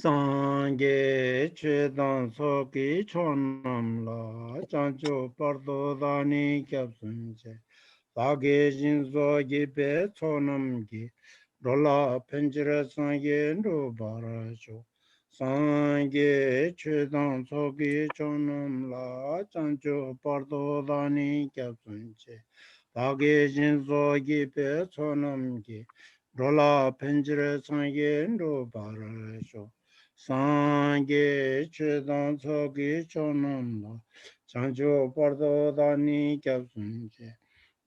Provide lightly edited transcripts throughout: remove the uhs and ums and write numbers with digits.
Sangye chedan soki chonamla chancho pardo dani kyabsunche Sage jinzo gibe chonamgi rola penjira sangye ndo baracho Sangye chedan soki chonamla chancho pardo dani kyabsunche Sage jinzo gibe chonamgi rola penjira sangye ndo baracho Sangye chedan soki chonamla chancho pardo dani kyabsunche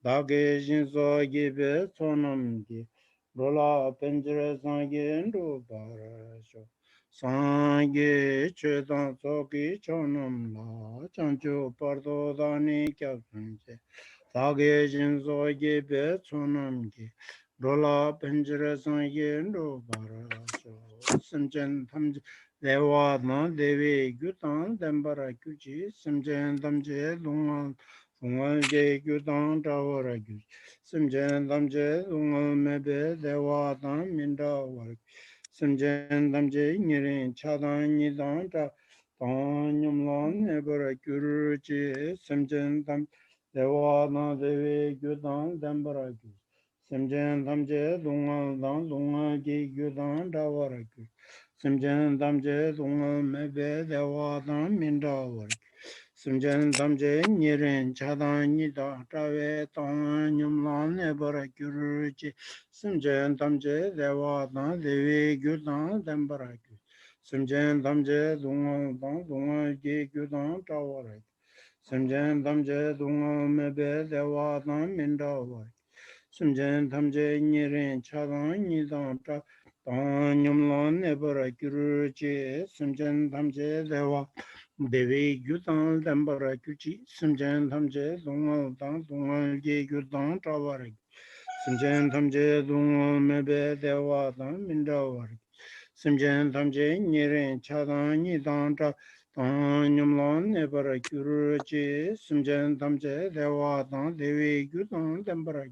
Dage jinso gibe chonamgi rola penjire sangye ndu parasho Sangye chedan soki chonamla chancho pardo dani kyabsunche Dage jinso gibe chonamgi rola penjire sangye ndu parasho Simchen tamje dewa na dewe gyutan dembara gyuchi Simchen tamje lungan Sunganje gyudang tawara gyud. Simchen tamche lungal mebe dewa tang minda war. Simchen tamche nyirin chadang nidang ta tang nyumlang nebara gyur chi. Simchen tam dewa tang dewe gyudang dambara gyud. Simchen tamche lungal tang lungal gi gyudang tawara gyud. Simchen tamche lungal mebe dewa tang minda war. Simchen tamche nyirin chadang nida tawe tang nyumlan nebara gyuruchi Simchen tamche dewa tang dewe gyudang dambara gyur Simchen tamche dungal tang dungal gi gyudang tawara Simchen tamche dungal mebe dewa tang minda war Simchen tamche nyirin chadang nida tang nyumlan nebara gyuruchi Simchen tamche dewa Devi Gyudang Dambara Gyuchi, Simchen Tamche Dungal Dang Dungal Ge Gyudang Tawara, Simchen Tamche Dungal Mebe Dewa Dang Mindawara, Simchen Tamche Nyirin Chadang Nidang Dang Nyumlan Nebara Gyuruchi, Simchen Tamche Dewa Dang Devi Gyudang Dambara,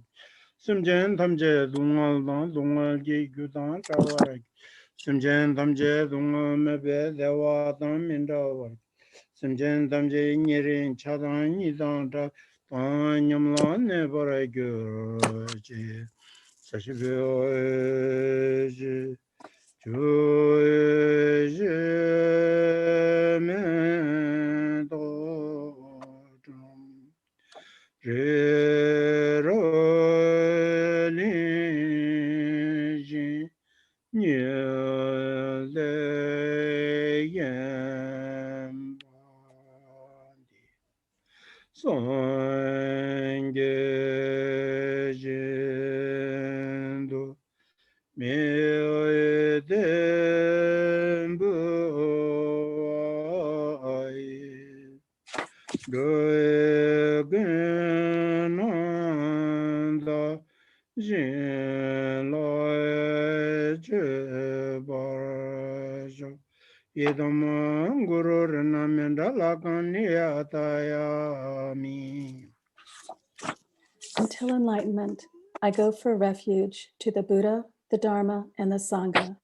Simchen Tamche Dungal Dang Dungal Ge Gyudang Tawara, Simchen Tamche Dungal Mebe Dewa Dang Mindawara, Simchen tamche nyirin chadang nidang ta tang nyamlan ne bara gyurji sashibyo ji ju me do jam re ro li ji nye le yen Sangye jindu me dembu ai dogenanda jin loe je barjo Idam guru namenda lakanyatayami. Until enlightenment, I go for refuge to the Buddha, the Dharma, and the Sangha.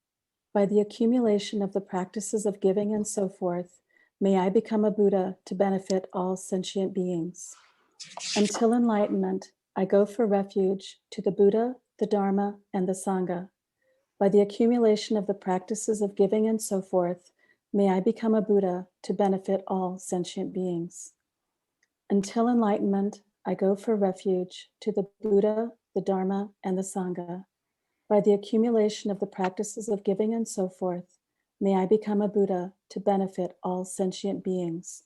By the accumulation of the practices of giving and so forth, may I become a Buddha to benefit all sentient beings. Until enlightenment, I go for refuge to the Buddha, the Dharma, and the Sangha. By the accumulation of the practices of giving and so forth, may I become a Buddha to benefit all sentient beings. Until enlightenment, I go for refuge to the Buddha, the Dharma, and the Sangha. By the accumulation of the practices of giving and so forth, may I become a Buddha to benefit all sentient beings.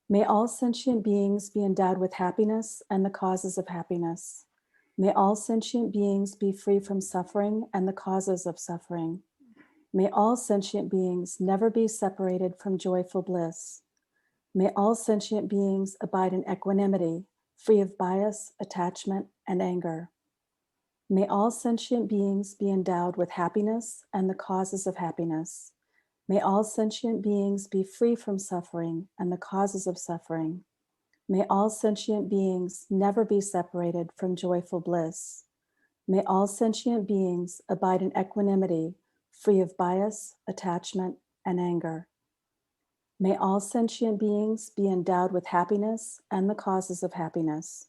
May all sentient beings be endowed with happiness and the causes of happiness. May all sentient beings be free from suffering and the causes of suffering. May all sentient beings never be separated from joyful bliss. May all sentient beings abide in equanimity, free of bias, attachment, and anger. May all sentient beings be endowed with happiness and the causes of happiness. May all sentient beings be free from suffering and the causes of suffering. May all sentient beings never be separated from joyful bliss. May all sentient beings abide in equanimity, free of bias, attachment, and anger. May all sentient beings be endowed with happiness and the causes of happiness.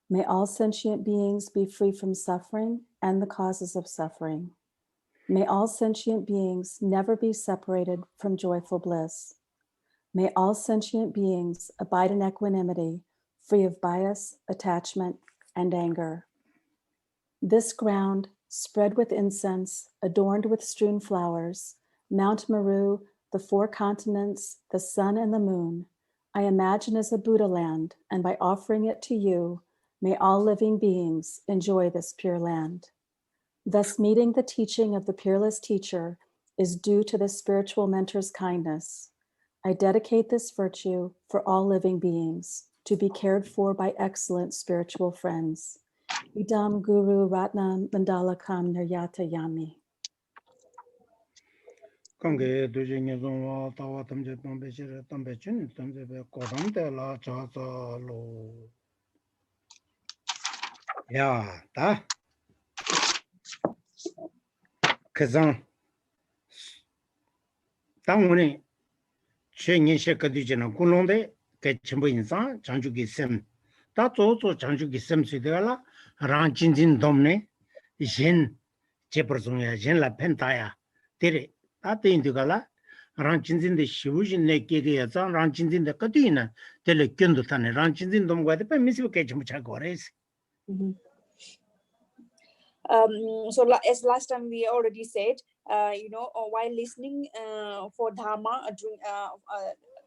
May all sentient beings be free from suffering and the causes of suffering. May all sentient beings never be separated from joyful bliss. May all sentient beings abide in equanimity, free of bias, attachment, and anger. This ground, spread with incense, adorned with strewn flowers, Mount Meru, the 4 continents, the sun and the moon, I imagine as a Buddha land, and by offering it to you, may all living beings enjoy this pure land. Thus, meeting the teaching of the peerless teacher is due to the spiritual mentor's kindness. I dedicate this virtue for all living beings to be cared for by excellent spiritual friends. Idam Guru Ratna Mandalakam Niryata Yami. Kange dujinge zonwa tawa tamje tambe shire tambe chuni tamze be kodam de la cha cha lo. Ya, ta. Kazan. Tangwani che nyen she kadijina kulonde ke chimbo insan chanchu ki sem. Ta zo zo chanchu ki sem si de la ran jin jin domne yin che persongya yin la pentaya. Tere ta te indugala ran jin jin de shibujin ne kege ya zang ran jin jin de kadina tele kyundu tane ran jin jin dom gwa de pe misibu ke chimbo cha gores. So as last time we already said, while listening for Dharma,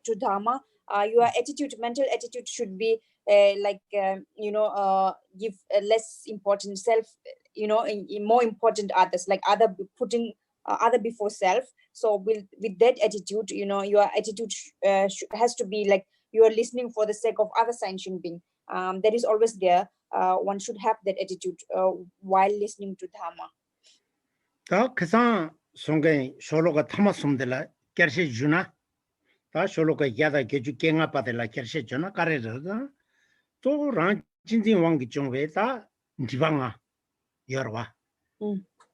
to Dharma, your attitude, mental attitude should be give less important self, more important others, like putting other before self. So with that attitude, your attitude has to be like you are listening for the sake of other sentient being. That is always there. One should have that attitude while listening to Dharma. 다 그상 송게 쇼로가 타마숨들라 결시 주나 다 쇼로가 야다 개주 깽아 받을라 결시 주나 가래서다 또랑 진진 왕기 정회다 디방아 여러와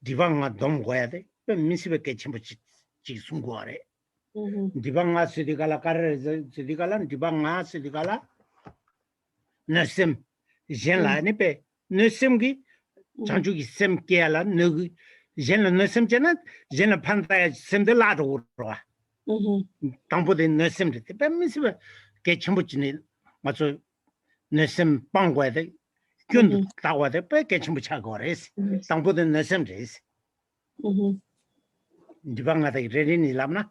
디방아 돔 거야 돼 민시베께 첨부 지순고아래 디방아 스디갈라 가래서 스디갈라 디방아 스디갈라 너심 젠라니 베 너심기 장주기 셈께라 너기 젠라 너심잖아 젠라 판다야 셈들 라도 그러와 당보대 너심들 때 민시베 개 첨부지니 맞죠 너심 빵과야 돼 균도 따와야 돼 빼게 첨부 차거래스 당보대 너심들이스 디방아다 레린이 람나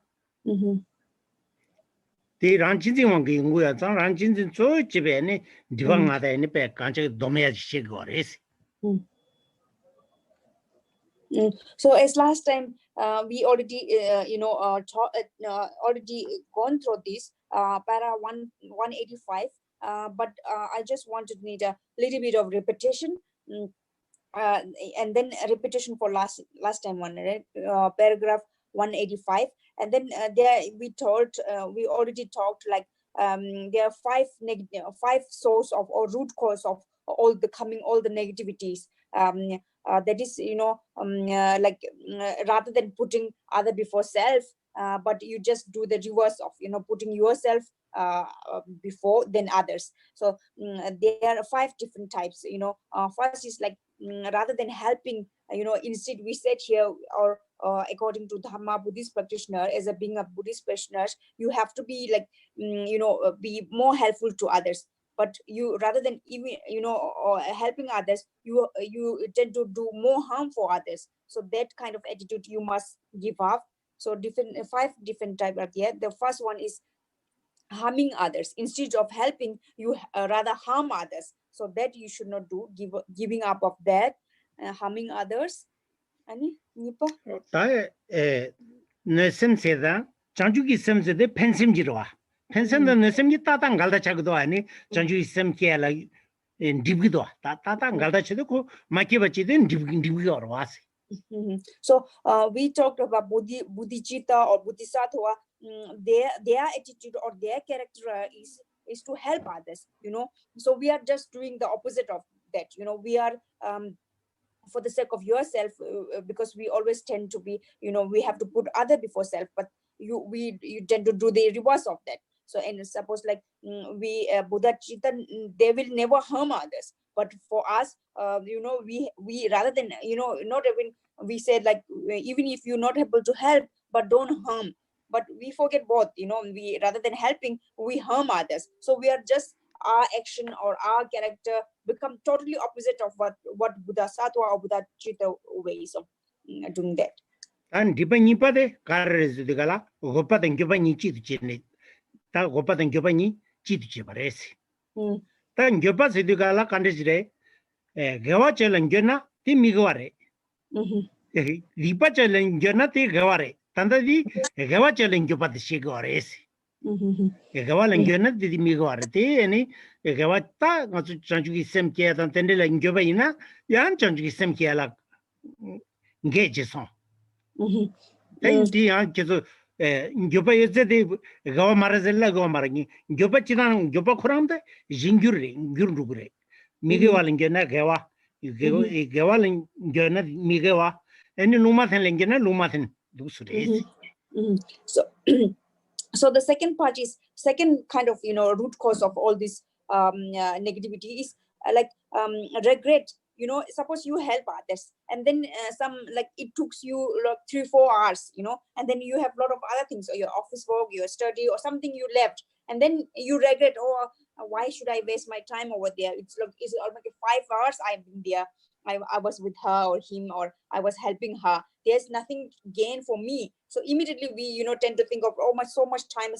디 란진진 왕기 인구야 장 란진진 저 집에니 디방아다 에니 빼 간체 도매야지 시거래스 So as last time we already already gone through this para 185, but I just wanted need a little bit of repetition, and then a repetition for last time one, right? Paragraph 185, and then there we already talked like there are 5 source of or root cause of all the negativities. That is, rather than putting other before self, but you just do the reverse of, putting yourself before then others. So there are 5 different types. First is like rather than helping, instead we said here, or according to Dhamma Buddhist practitioner, as being a Buddhist practitioner, you have to be like, be more helpful to others. But you, rather than even helping others, you tend to do more harm for others. So that kind of attitude you must give up. So 5 different types are there. The first one is harming others. Instead of helping, you rather harm others. So that you should not do. Giving up of that, harming others. Ani nipa. 다에 내심세다 장주기 셈세데 펜심지로와. 펜센더 내심기 따당 갈다 차기도 아니 장주기 셈께라 디비도 따당 갈다 쳐도 그 마키바치든 디비가 어와스. So we talked about Bodhisattva or Bodhisattva. Their attitude or their character is to help others. So we are just doing the opposite of that. We are for the sake of yourself, because we always tend to be, we have to put other before self, but you tend to do the reverse of that. So, and suppose like we Bodhisattva, they will never harm others. But for us, we rather than, not even, we said like, even if you're not able to help, but don't harm. But we forget both, we rather than helping, we harm others. So we are just, our action or our character become totally opposite of what Bodhisattva or Bodhisattva ways of doing that. And depending upon the carriers the gala, Gopa and Gubani cheat. Ta Gopa and Gubani cheat chiparesi. Tan Gopa Sidugala Candidate, Gavachel and Jena, Timigore. Ripachel and Jena, Gavare. Tandadi, Gavachel and Gopa the Shigores. Gaval and Jena did Migorete, any Gavata, not to Changi Semkia and Tendela and Jovaina, Yan Changi Semkia engages on. Thank you. Joba is the Gawamarazella Gomarani, Joba Chinan, Joba Kuranda, Jinguri, Gurugure, Miguel and Jena Gawa, Gawal and Jena Migawa, and Lumathan and Jena Lumathan. So the second part is, second kind of, root cause of all this negativity is like regret. Suppose you help others, and then some, like, it took you like 3-4 hours, and then you have a lot of other things, or your office work, your study, or something you left, and then you regret, oh, why should I waste my time over there? It's almost 5 hours I've been there. I was with her or him, or I was helping her. There's nothing gain for me. So immediately we, tend to think of, oh, so much time,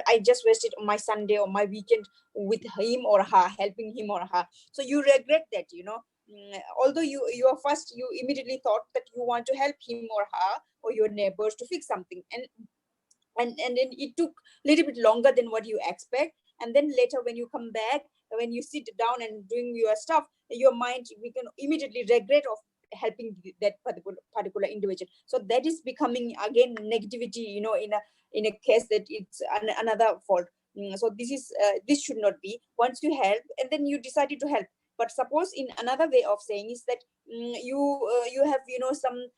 I just wasted my Sunday or my weekend with him or her, helping him or her. So you regret that, although you immediately thought that you want to help him or her or your neighbors to fix something, and then it took a little bit longer than what you expect. And then later when you come back, when you sit down and doing your stuff, your mind, we can immediately regret of helping that particular individual. So that is becoming again negativity, in a case that it's another fault. So this should not be. Once you help and then you decided to help, but suppose in another way of saying is that you have some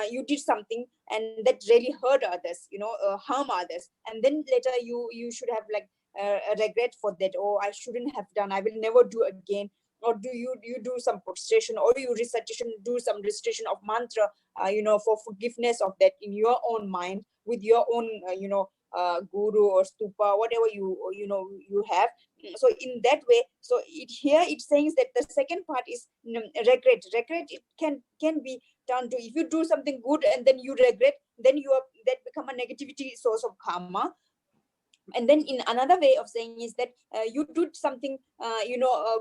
you did something and that really hurt others, harm others, and then later you should have like a regret for that. Oh, I shouldn't have done, I will never do again. Or do you do some prostration, or you do some recitation of mantra, for forgiveness of that in your own mind with your own, guru or stupa, whatever you have. So in that way, so it's saying that the second part is regret. It can be done to, if you do something good and then you regret, then that become a negativity source of karma. And then in another way of saying is that you did something,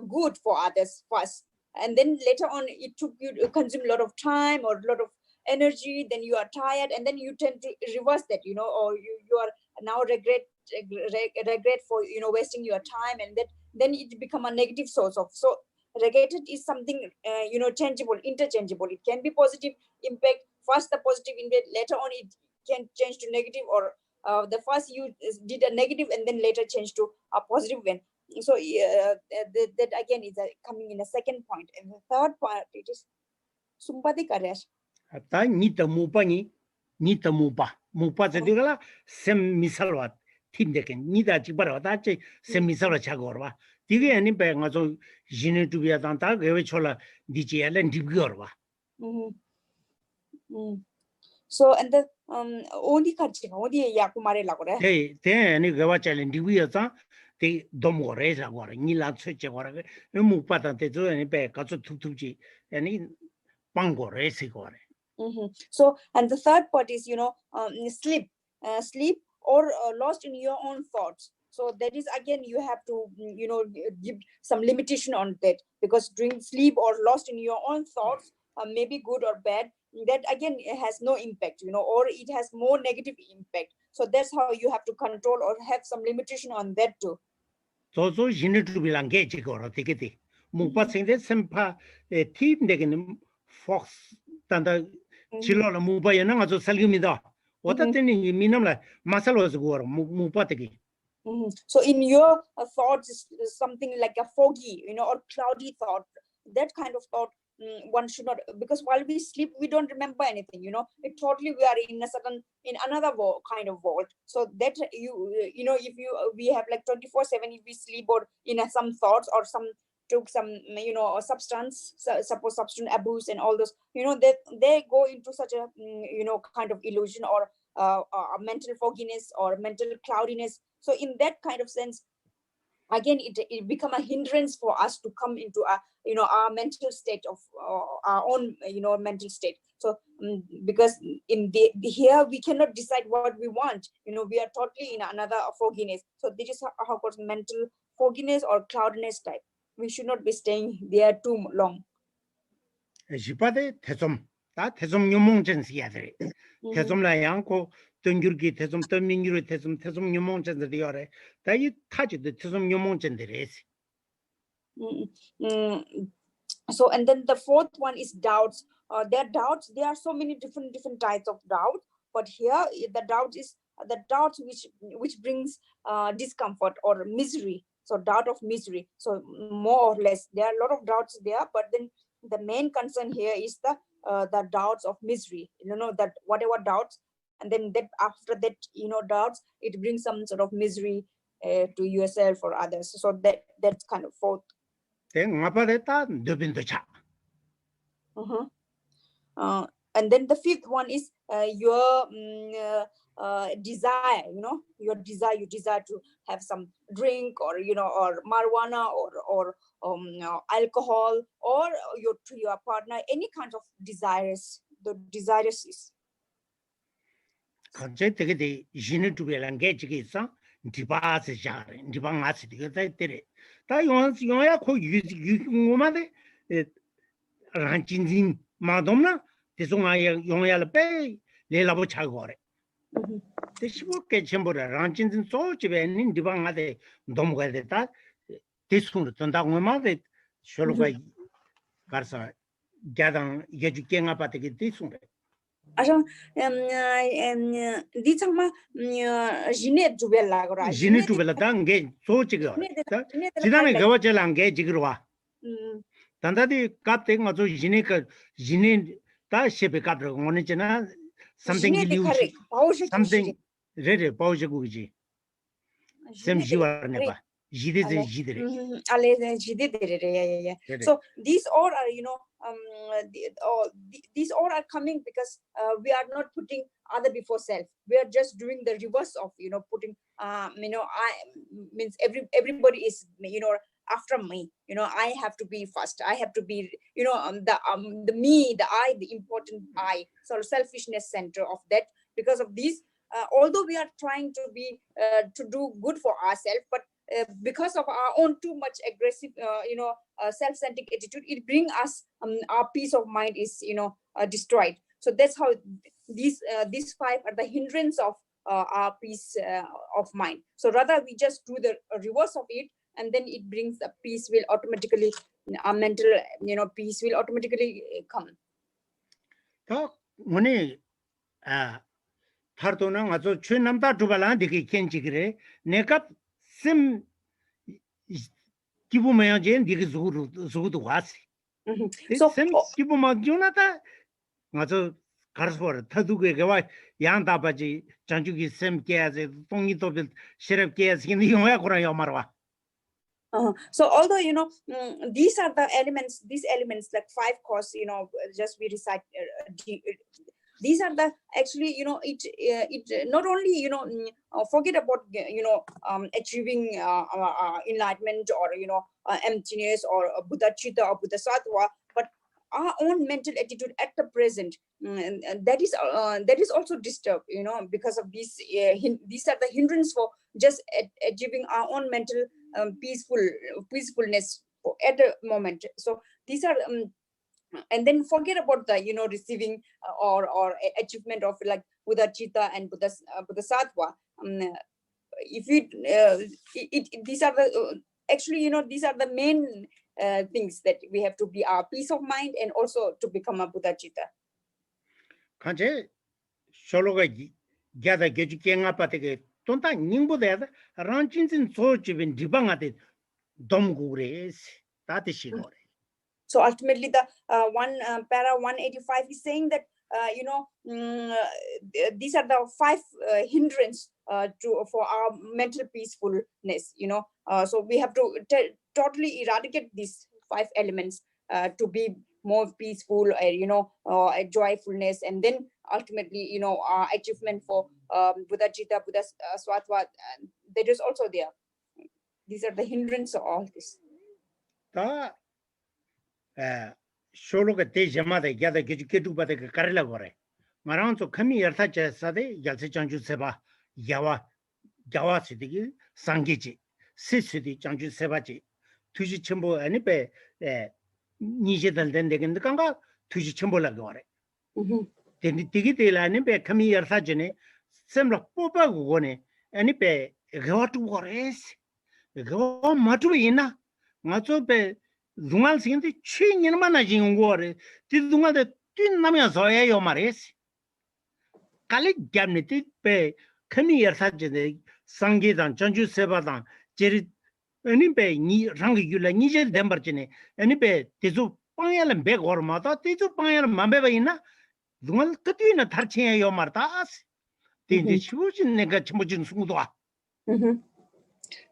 good for others first, and then later on it took you to consume a lot of time or a lot of energy, then you are tired, and then you tend to reverse that, or you are now regret for, wasting your time, and then it become a negative source of. So regretted is something, changeable, interchangeable. It can be positive impact, first the positive impact, later on it can change to negative, or the first you did a negative and then later change to a positive one. So that again is coming in a second point. And the third part, it is sumpati karesh. Ta nita mupani, nita mupa zedugala sem misalwa tindeken nita chibara dache sem misalwa chagorwa. Dige ani pe ngazo jine tubia tanta gewe chola dichi elen dibgorwa. So and the only kaching only yakumare lagore. Te ani gewa challenge dibia ta te domore lagore ni la cheche gore mupa ta te zo ani pe kazo tutuji ani pangore sigore. So, and the third part is, sleep or lost in your own thoughts. So that is again, you have to, give some limitation on that, because during sleep or lost in your own thoughts, maybe good or bad, that again has no impact, or it has more negative impact. So that's how you have to control or have some limitation on that too. So you need to be engaged or take it. Mupa saying that some team they fox tanda chilo la mupa yana ngazo salgimida. What are thing minamla masalos go mupateki. So in your thoughts is something like a foggy, or cloudy thought. that kind of thought, one should not, because while we sleep, we don't remember anything, it totally, we are in another kind of world. So that if we have like 24/7, if we sleep or in some thoughts or took some substance, suppose substance abuse and all those, they go into such a kind of illusion or a mental fogginess or mental cloudiness. So in that kind of sense, again, it become a hindrance for us to come into our mental state of our own mental state. So because in here we cannot decide what we want, we are totally in another fogginess. So this is how called mental fogginess or cloudiness type. We should not be staying there too long. 집안에 대좀 다 대좀 유몽전시야들 대좀라 양고 등규기 대좀 떠민유로 대좀 유몽전들이어래 다이 타지도 대좀 유몽전들이지. So and then the fourth one is doubts. There are doubts. There are so many different types of doubt, but here the doubts which brings discomfort or misery. So doubt of misery. So more or less there are a lot of doubts there, but then the main concern here is the doubts of misery. That whatever doubts, and then that after that doubts, it brings some sort of misery to yourself or others. So that's kind of fourth. And then the fifth one is your desire. Your desire. You desire to have some drink or or marijuana or alcohol, or to your partner, any kind of desires. The desires is. 단다디 갑된 가서 지네가 지네 다 셰베 갑로 오는지나 something illusion something ready pause고지 샘지와네 봐 지데데 지데레 알레 지데데레. So these all are these all are coming because we are not putting other before self. We are just doing the reverse of putting I means everybody is after me. I have to be first. I have to be the me, the I, the important I. So selfishness center of that. Because of this, although we are trying to be to do good for ourselves, but because of our own too much aggressive self-centered attitude, it brings us our peace of mind is destroyed. So that's how these five are the hindrance of our peace of mind. So rather we just do the reverse of it, and then it brings the peace will automatically, our mental peace will automatically come. So when 타르도는 아주 최남다 두발한 되게 kenchigre 내가 심 기부면 제 되게 zugu도 왔어. So 심 기부면 주나다 아주 가르스버 타두게 와 양다바지 장주기 심 깨야지 동이도 시럽게 해서 이거야 그러야 말아. So although these are the elements, these elements like five cause, just we recite. These are the actually it not only forget about achieving enlightenment or emptiness or Bodhisattva or Bodhisattva, but our own mental attitude at the present, and that is also disturbed, because of these are the hindrance for just achieving our own mental peacefulness at the moment. So these are and then forget about the receiving or achievement of like Bodhisattva and Bodhisattva. If these are the actually these are the main things that we have to be our peace of mind and also to become a Bodhisattva. 간제 솔로가 야다 게지kenga 빠데게 돈다 닝보데다 란친진 소집인 디방아데 domgures 다티시고레. So ultimately, the para 185 is saying that these are the 5 hindrance for our mental peacefulness. So we have to totally eradicate these 5 elements to be more peaceful, joyfulness, and then ultimately, achievement for Buddha Chitta, Buddha Swattva. That is also there. These are the hindrance of all this. Shologa te jamade gather get to but a carilla gore. Maranto kami yartha sade, Yalsi Seba, Yawa, Jawa City, Sangichi, Sisidi, Chanju Sebachi, Tuji Chimbo, Anipe, Nijidal then in the Kanga, Tuji Chimbola gore. Then the Tigitila Anipe, kami yarthajene, Semla Popa Gone, Anipe, Got Wores, Go Matuina, Matope. Dungal singing chin in managing war, did Dungal the tin Namia Zoya Yomares? Kalik Gamniti pay, come here such a Sangidan, Chanju Sebadan, Jerry, any pay, Rangula, Nigel Dembergene, any pay, Tizu Payal and Beg or Mata, Tizu Payal Mambevaina, Dungal Katina Tarchia Yomartas, the distribution negachmujin Sudwa.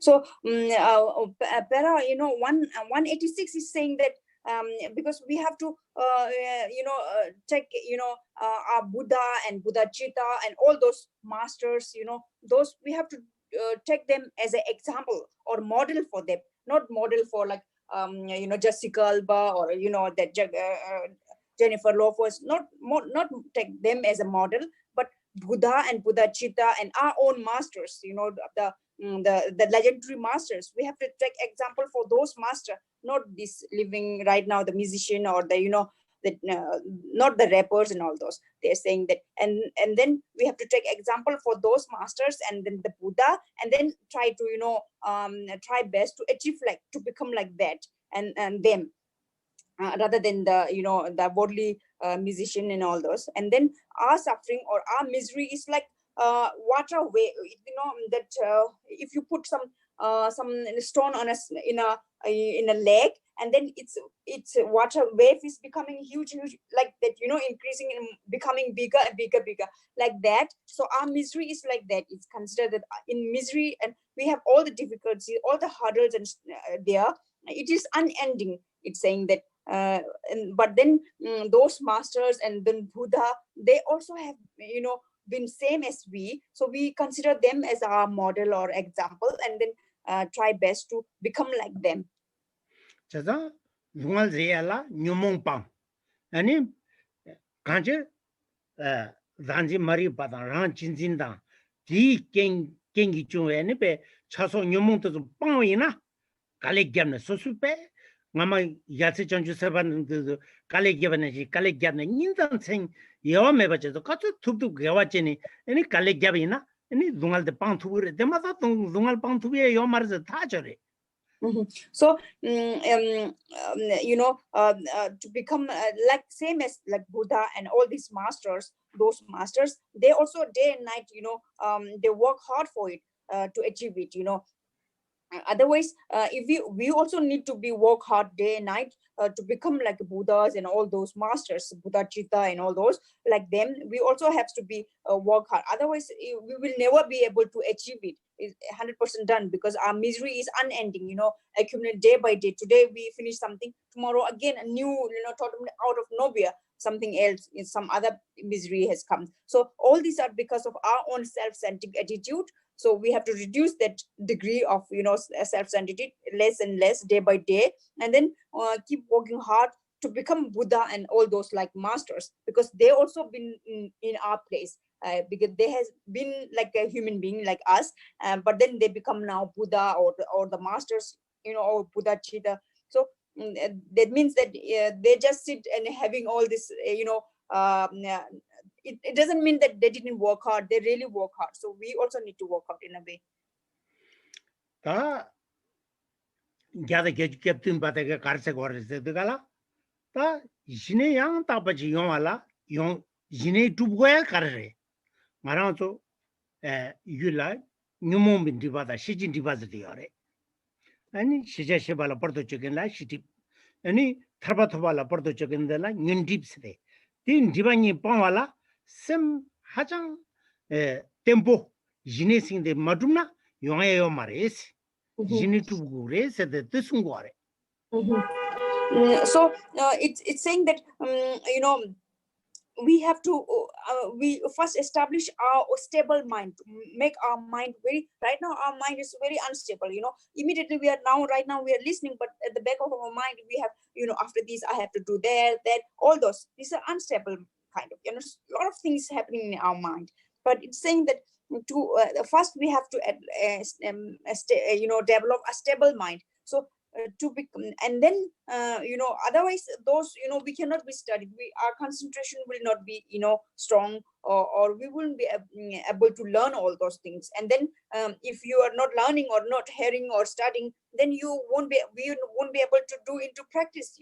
So, para 186 is saying that because we have to check our Buddha and Buddha Chitta and all those masters, those we have to take them as an example or model for them, not model for like Jessica Alba or that Jennifer Lopez, not take them as a model, but Buddha and Buddha Chitta and our own masters, the legendary masters. We have to take example for those masters, not this living right now, the musician or the not the rappers and all those. They're saying that, and then we have to take example for those masters and then the Buddha, and then try to try best to achieve to become like that and them. Rather than the worldly musician and all those. And then our suffering or our misery is like water wave, that if you put some stone on in a lake, and then its water wave is becoming huge, like that, increasing and becoming bigger and bigger like that. So our misery is like that. It's considered that in misery, and we have all the difficulties, all the hurdles, and there it is unending. It's saying that. But then those masters and then Buddha, they also have been same as we, so we consider them as our model or example, and then try best to become like them. Chaza Dungal Zayala, Numong Pang, and Kanjer Zanji Mari Padan, Ran Chinzinda, Di Kengi Chu, and Pe Chaso Numong to Pangina, Kalegam, so super. Mama Yatsi Chanju Seven to Kalegavanaji, Kalegavna, Nindan saying, Yomebaja, the Katu took to Gawachini, any Kalegavina, any Dungal the Pantu, the mother Dungal Pantu, Yomar the Tajari. So, to become like same as like Buddha and all these masters, those masters, they also day and night, they work hard for it to achieve it, Otherwise, if we also need to be work hard day and night to become like Buddhas and all those masters, Buddha Chitta and all those like them. We also have to be work hard. Otherwise, we will never be able to achieve it. It's 100% done, because our misery is unending. Accumulate day by day. Today we finish something. Tomorrow again a new, totally out of nowhere, something else, some other misery has come. So all these are because of our own self-centered attitude. So we have to reduce that degree of, self-centeredity less and less day by day, and then keep working hard to become Buddha and all those like masters, because they also been in our place, because they has been like a human being like us, but then they become now Buddha or the masters, or Buddha Chitta. So that means that they just sit and having all this, it doesn't mean that they didn't work hard. They really work hard. So we also need to work hard in a way. Gather get Captain Bataka Karsagor is the gala. Jine Yang Tapachi Yomala, Yon Jine Tubuya Karre. Maranto, you like Numum in Divada, Shijin Divazati. And she just about a porto chicken like she tip. Any 타바토발라 버도 적인데라 년딥스데 딘 디바니 빵발라 셈 하장 템포 지네싱데 마둠나 용해요 말레스 지니투구레세데 뜻송고아레 So it's saying that we have to we first establish our stable mind, make our mind very, right now our mind is very unstable, immediately right now we are listening, but at the back of our mind we have, after this I have to do that, all these are unstable kind of, a lot of things happening in our mind. But it's saying that to first we have to develop a stable mind. So to become, and then otherwise those, we cannot be studied, our concentration will not be strong, or we wouldn't be able to learn all those things. And then if you are not learning or not hearing or studying, then we won't be able to do into practice,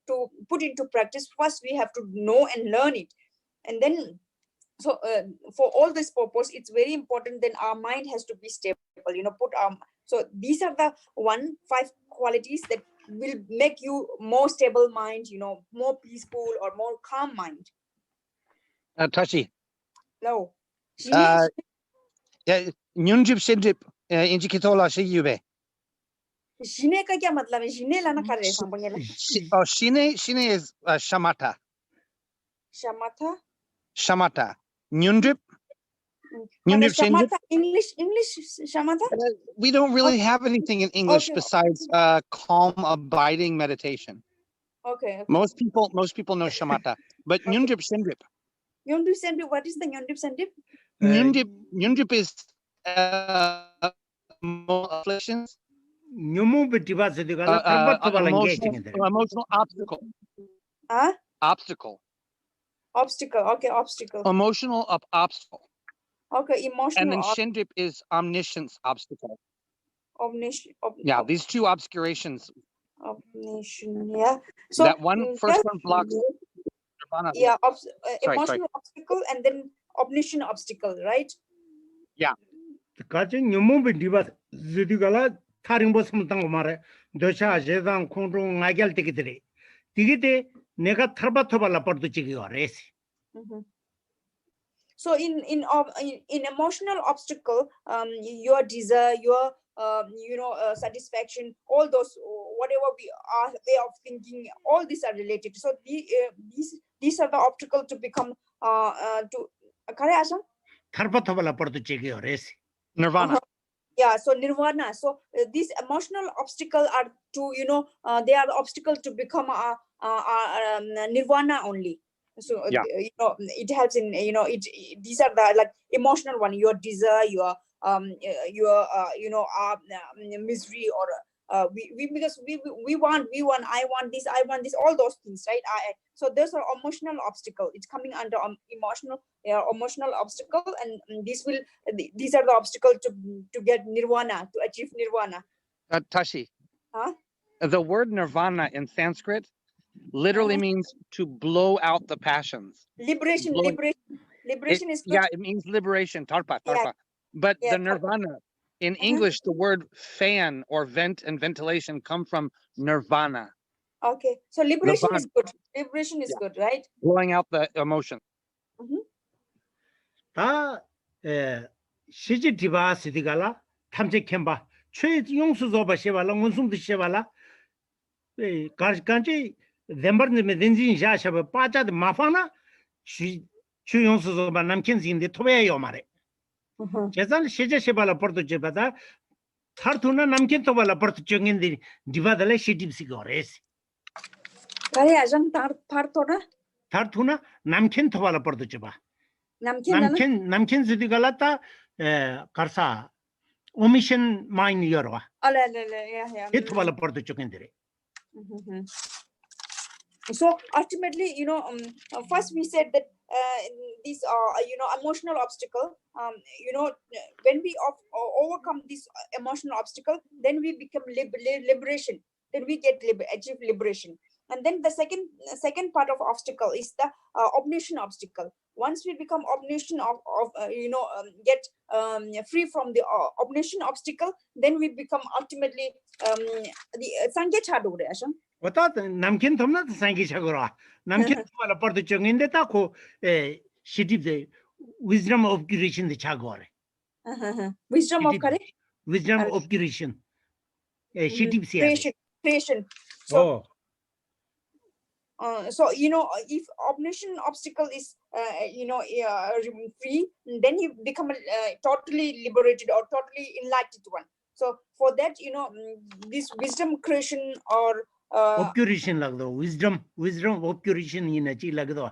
to put into practice. First we have to know and learn it, and then so for all this purpose it's very important, then our mind has to be stable, so these are the 5 qualities that will make you more stable mind, more peaceful or more calm mind. Tashi. No. Yeah, Nyunjip Shinjip Injikitola Shiyube. Shine ka kya matlab hai? Shine lana kar rahe sampange. Oh, Shine is Shamatha. Shamatha? Shamatha. Nyunjip? Nyunjip Shinjip? English Shamatha? We don't really have anything in English besides calm abiding meditation. Okay. Most people know Shamatha, but Nyunjip Shinjip. Nyunjip Shinjip, what is the Nyunjip Shinjip? Nyunjip is afflictions. Emotional obstacle. Huh? Obstacle. Okay, obstacle. Emotional obstacle. Okay, emotional. And then Shindip is omniscience obstacle. Yeah, these two obscurations. Omniscience, yeah. So that first one blocks nirvana. Yeah, emotional obstacle and then omniscient obstacle, right? Yeah. So in emotional obstacle, your desire, your satisfaction, all those, whatever we are way of thinking, all these are related. So these are the obstacles to become Nirvana. Yeah, so nirvana. So these emotional obstacles are to they are the obstacle to become nirvana only. So yeah. It helps in these are the like emotional one, your desire, your misery, or because we want, I want this, all those things, right? So those are emotional obstacle. It's coming under emotional obstacle, and these are the obstacles to get nirvana, to achieve nirvana. Tashi. Huh? The word nirvana in Sanskrit literally means to blow out the passions. Liberation is good. Yeah, it means liberation, tarpa. Yeah. But the nirvana in English, the word fan or vent and ventilation come from nirvana. Okay, so liberation is good. Liberation is good, right? Blowing out the emotion. 시지 디바 시디가라 탐제 캠바 최 용수 조바 셰발라 문숨도 셰발라 간지 뎀버네 메딘진 샤샤바 빠자드 마파나 추 용수 조바 남켄진데 토베요 말에 제산 시제 셰발라 포르도 제바다 타르투나 남켄 토발라 포르도 쮸긴디 디바달레 시디브시 거레스 가레 아장 타르투나 남켄 토발라 포르도 제바 남켄 지디갈라타 karsa omission mind yorwa yeah it wala porto chokendere. So ultimately, first we said that these are emotional obstacle. When we overcome this emotional obstacle, then we become liberation. Then we achieve liberation. And then the second part of obstacle is the omniscient obstacle. Once we become omniscient get free from the omniscient obstacle, then we become ultimately the Sangye Chadu. 어떤 남긴 덤나 상기 차거라. 남긴 덤나 버도 정인데 딱고 시집데 wisdom of creation 데 차거래. Wisdom of correct? Wisdom of creation. 시집 시야. Creation. So, so if Oblation Obstacle is free, then you become a totally liberated or totally enlightened one. So for that, this wisdom creation or obscuration lagdo. Wisdom obscuration inachi lagdo.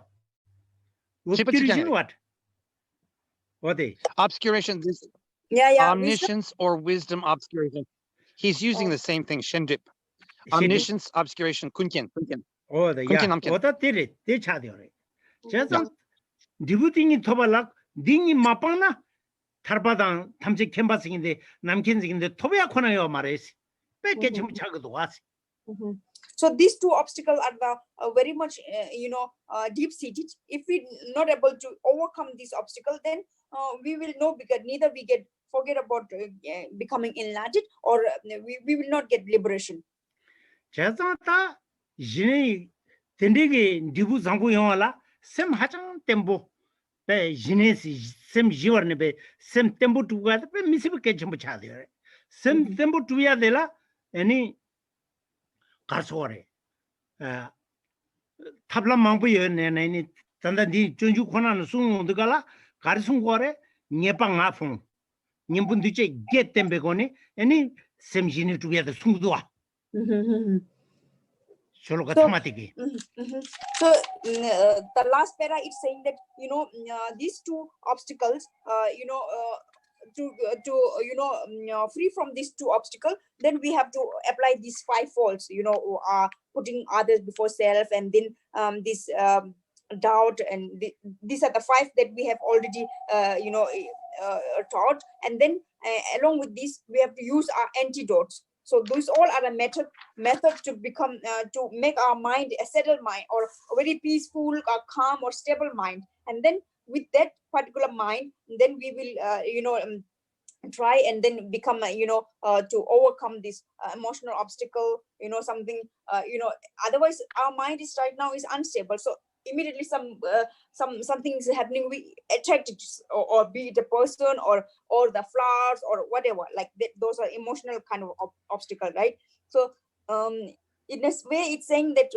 Obscuration what? What is? Obscuration, this omniscience or wisdom obscuration. He's using the same thing, Shendip. Omniscience, obscuration, kunkin. Oh, the yeah. What a theory, they chadiore. Just debuting tobalak, dingy mapana, tarbadan, tamjik canvassing in the namkins in the Tobia Konayo Mares. Pekachum chagaduas. So these two obstacles are the very much deep seated. If we not able to overcome this obstacle, then we will know, because neither we forget about becoming enlightened, or we will not get liberation. Jazata Jini Tendigi Dibu Zangu Yola, Sem Hachang Tembo, Be Jinesi, Sem Jivarnebe, Sem Tembo to Gad, Mississippi Ketchum Chadir, Sem Tembo to Yadela, any Karsore. Tabla Mampuyo and any Tandadi Junju Konan Sung the Gala, Karsung Gore, Nyepang Afon, Nimbundiche, get them begone, any Sem Jini to be the Sungdua. So the last para is saying that these two obstacles, to free from these two obstacles, then we have to apply these 5 faults. Putting others before self, and then this doubt, and these are the 5 that we have already taught. And then along with this, we have to use our antidotes. So those all are a method to become to make our mind a settled mind, or a very peaceful, or calm, or stable mind. And then with that particular mind, then we will try and then become to overcome this emotional obstacle. Something otherwise our mind is right now is unstable. So immediately something is happening, we attract it, or be it a person or the flowers or whatever, like that. Those are emotional kind of obstacle, right? So in a way it's saying that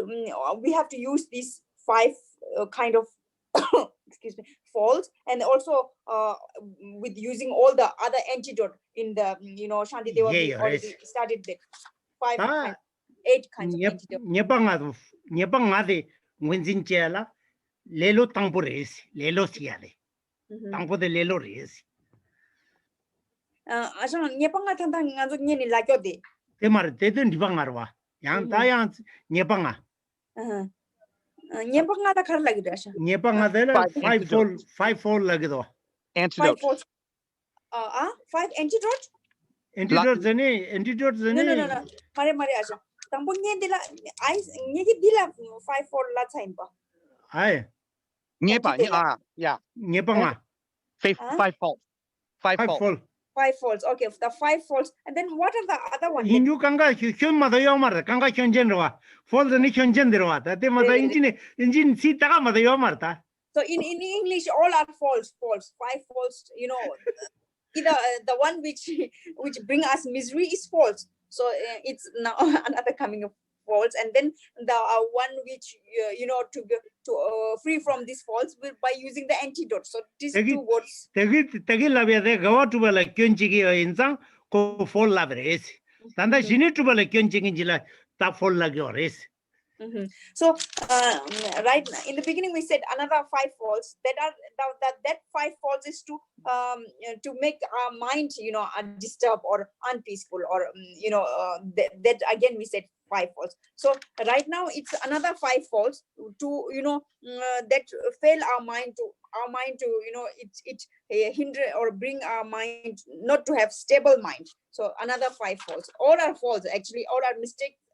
we have to use these 5 kind of excuse me, faults, and also with using all the other antidote in the Shanti Deva, we already started the 8 kinds of antidote. Nyepangade Winzin Chela, Lelo Tampures, Lelo Siale, Tampo de Lelo Res. Nyepanga Tantang Nini like your day. They didn't Divangarwa, Yan Dians, Nyepanga. Nyepanga the Karlagdasha. Nyepanga, 5-fold Lagdo. Antidote. 5 antidote? Antidotes, no. Mariasha. Tambunya de la ice, Nidilla 5-fold la time. Aye. Nyepa, yeah. Nyepanga. 5 faults. 5 faults. 5 faults. Okay, the 5 faults. And then what are the other ones? Hindu Kanga, Hyun Mother Yomarta, Kanga Hyun General, Fall the Nation General, that they mother engine Sita Mother Yomarta. So in English, all are false. 5 false, either the one which bring us misery is false. So it's now another coming of false, and then the one which to free from this false by using the antidote. So these 2 words. Tagila de go to like Kyunchigi in Sang, go for lavres. Tanda Shini to like Kyunchingila, tap for lagores. So right in the beginning we said another 5 faults that 5 faults is to make our mind disturbed or unpeaceful, or that again we said 5 faults. So right now it's another 5 faults to that fail our mind to it hinder or bring our mind not to have stable mind. So another 5 faults. All are faults actually, all are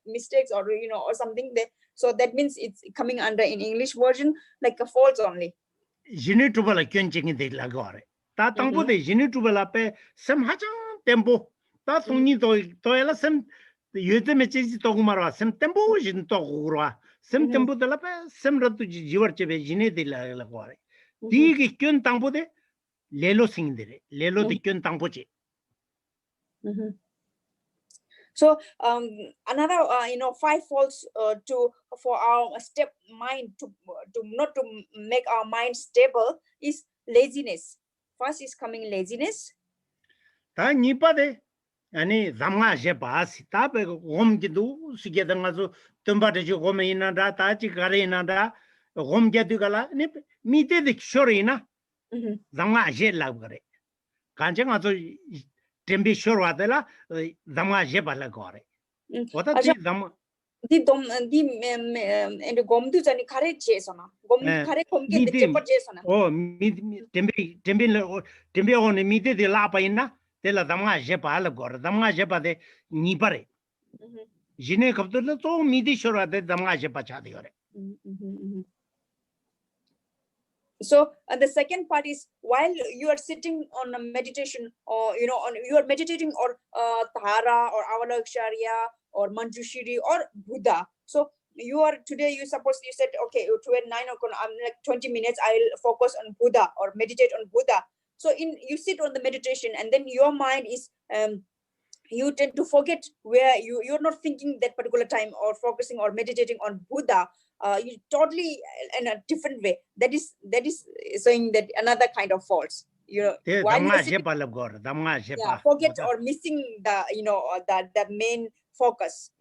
mistakes or or something that. So that means it's coming under in English version like a faults only. Jinitubala Kyunching de Lagore. Tatambo de Jinitubala pe some hachang tempo. Tatuni toila some 요즘에 메시지 또 말아 샘 템포 진 또고라 샘 템포 달라파 샘라도 지워집에 지네들라고 하래 디기 견 땅보데 레로 싱들에 레로디 견 땅보지 So another five faults for our step mind to not to make our mind stable is laziness. First is coming laziness. 다 니빠데 아니 잠가제 바시 답에 곰기도 시게당아서 덤바르지 곰이나다 다지 가레나다 곰게드가라 니 미데디 쇼리나 잠가제 라그레 간정아서 템비 쇼르와데라 잠가제 발라고레 어떻게 잠 the gom du jani khare chesona gom khare komke de chepa chesona oh tembi on mite de la paina de la damga je pa la gor damga je pa de ni pare jine kapto to mite shora de damga je pa cha de gore So the second part is while you are sitting on a meditation or you are meditating or Thara or Avalokshariya or Manjushri or Buddha. So you said okay to 9 o'clock I'm like 20 minutes I'll focus on Buddha or meditate on Buddha. So you sit on the meditation and then your mind is you tend to forget where you're not thinking that particular time or focusing or meditating on Buddha. You totally in a different way. That is saying that another kind of faults. Forget or missing the main focus.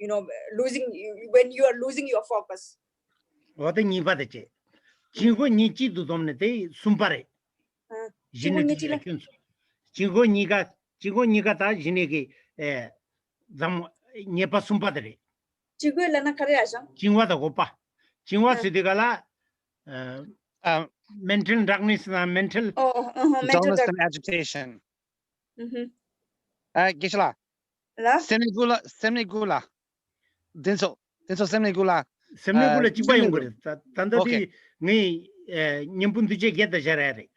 Losing when you are losing your focus. What ni badache. Chingo ni chi du domne te sumpare. Chingo ni ga ta jinege dam nyepa sumpadere. Chingo lana kare aja. Chingwa da gopa. Chingwa sidigala mental darkness mental dullness and agitation. Gisela. Semnigula. Denso semnigula. Semnigula chiba yungure. Tandati ni nyimpun tuje get the jarare.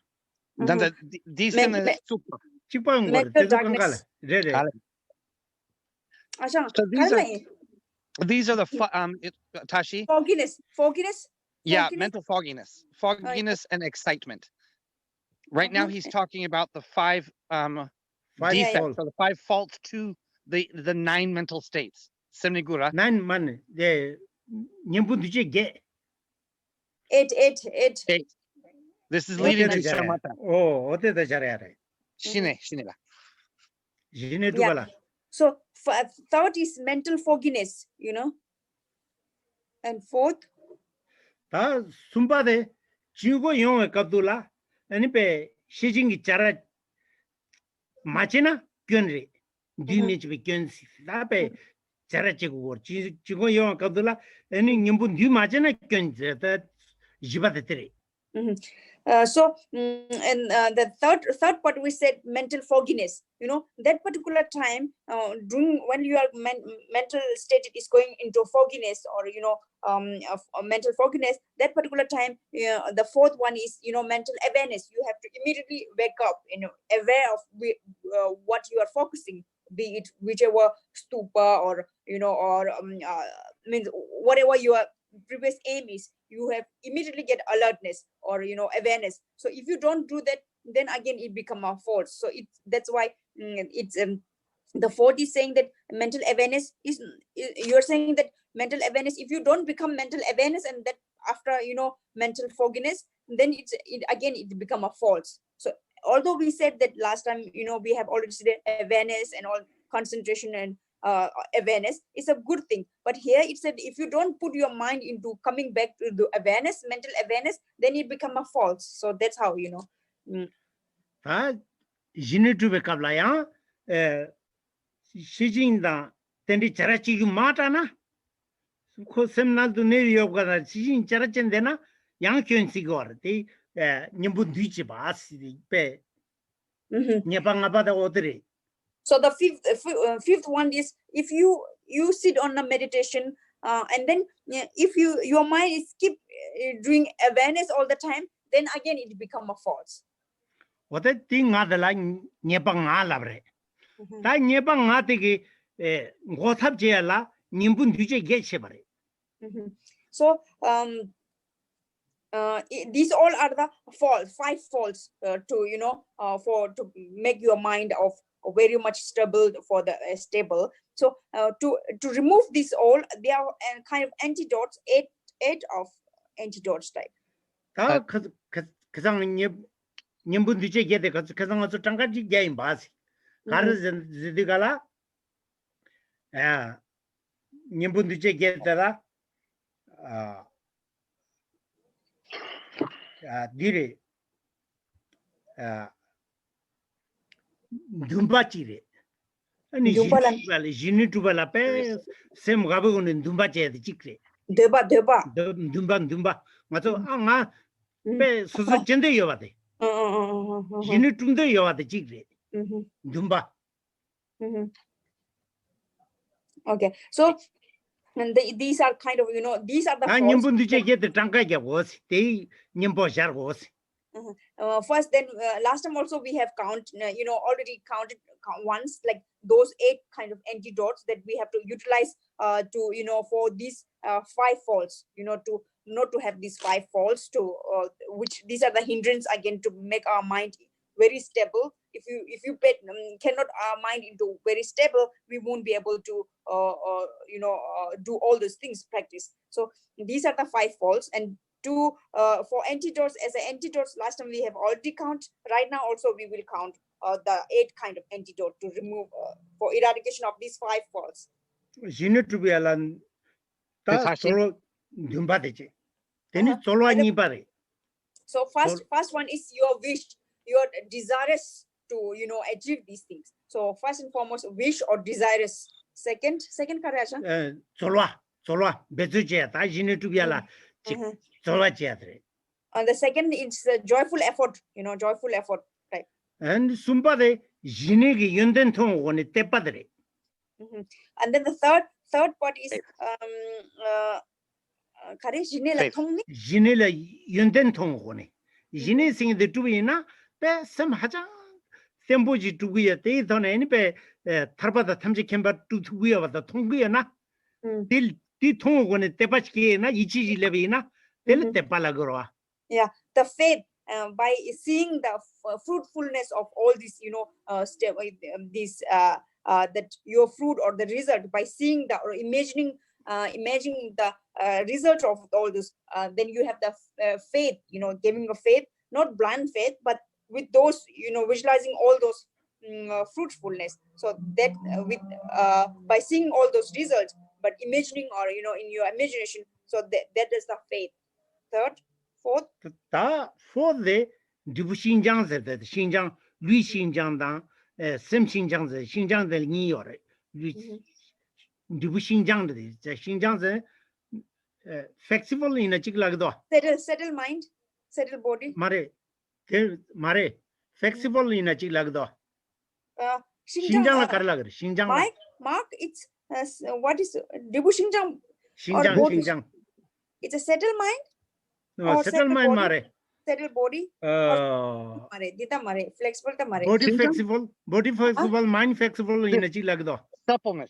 Tanda decent super. Chiba yungure. Teso kankala. Rere. So these are the Tashi. Fogginess. Yeah, mental fogginess and excitement. Right now he's talking about the five defects or the five faults to the 9 mental states. Semnigura. 9 man the nyambunduje get 8. This is leading to Samatha. Oh, what is the jarare? Shinela. Jine dugala. So third is mental fogginess, and fourth. Ta sumpade chigo yon kapdula anipe shijingi chara machina kyonre dimech be kyonsi tape chara chigo chigo yon kapdula ani nyimbun di machina kyonse ta jibate tere. So and the third part we said mental fogginess. That particular time during when your mental state is going into fogginess or mental fogginess. That particular time, the fourth one is mental awareness. You have to immediately wake up, aware of what you are focusing, be it whichever stupa or means whatever your previous aim is. You have immediately get alertness or awareness. So if you don't do that, then again it become a false. So that's why it's the fourth is saying that mental awareness is you're saying that mental awareness, if you don't become mental awareness and that after mental fogginess, then it become a false. So although we said that last time, we have already said awareness and all concentration and awareness is a good thing, but here it said if you don't put your mind into coming back to the awareness, mental awareness, then it become a false. So that's how Jine be kablaya shijinda tendi charachi mata na ko semna du ne yoga shijin charachin dena yang kyonsi gor te nyimbu duchi ba si pe nyapanga bada odre. So the fifth one is if you sit on a meditation and then if your mind is keep doing awareness all the time, then again it become a false. What I think are the line nyapanga labre. Ta nyapanga tiki 고탑 제야라 님분 뒤제 게셔버려. So these all are the five faults to to make your mind of very much stable for the stable. So to remove these all, they are kind of antidotes, eight of antidotes type. 다 그상 님분 뒤제 게데 그상 어서 장가지 게임 바스. 가르즈 지디가라 님분 뒤제 게데라 디레 dumba치레 아니 지니투발라 페 셈가보고는 dum바체데 찍레 Deba dum바 맞아 아 페 소소 젠데 요바데 지니투인데 요바데 찍레 dum바. Okay, so and these are kind of these are the 님분 뒤제 게데 장가게 was 데 님보 샤 was. First, then last time also we have already counted once, like those 8 kind of antidotes that we have to utilize to for these 5 faults, to not to have these 5 faults, to which these are the hindrance again to make our mind very stable. If you cannot our mind into very stable, we won't be able to do all those things, practice. So these are the 5 faults. And for antidotes, as an antidotes, last time we have already count. Right now also we will count the 8 kind of antidote to remove for eradication of these 5 faults. 지니투비알란 다 솔로 dum바데지. 되니 솔로 아니 바레. So first one is your wish, your desirous to achieve these things. So first and foremost, wish or desirous. Second karasha. 솔로 베즈제 다 지니투비알라. And the second is joyful effort, joyful effort, right? And sumbade jinegi yunden thong one tepadre. And then the third part is jinela thong ni. Jinela yunden thong one. Jine sing the tuina be some haja semboji tuguya te thon any be tarbada tamji kemba tuguya the tonguya na. Ti thong one tepachki na ichi levina. Yeah, the faith by seeing the fruitfulness of all these, that your fruit or the result, by seeing the or imagining the result of all this, then you have the faith, giving a faith, not blind faith, but with those, visualizing all those fruitfulness. So that with by seeing all those results, but imagining or in your imagination, so that is the faith. Third, fourth. Fourth, Dibu Xinjiang said that Xinjiang, Lui Xinjiang dan, Sim Xinjiang, Xinjiang the New York, Dibu Xinjiang, the Xinjiang, flexible in a chiglagdo. Settle mind, settle body. Mare, flexible in a chiglagdo. Xinjiang Karlagar, Xinjiang. Mark, it's what is Dibu Xinjiang? Xinjiang. It's a settle mind. No, settle mind mare. Settle body. Mare, dita mare, flexible ta mare. Body flexible, mind flexible in a chilagdo. Suppleness.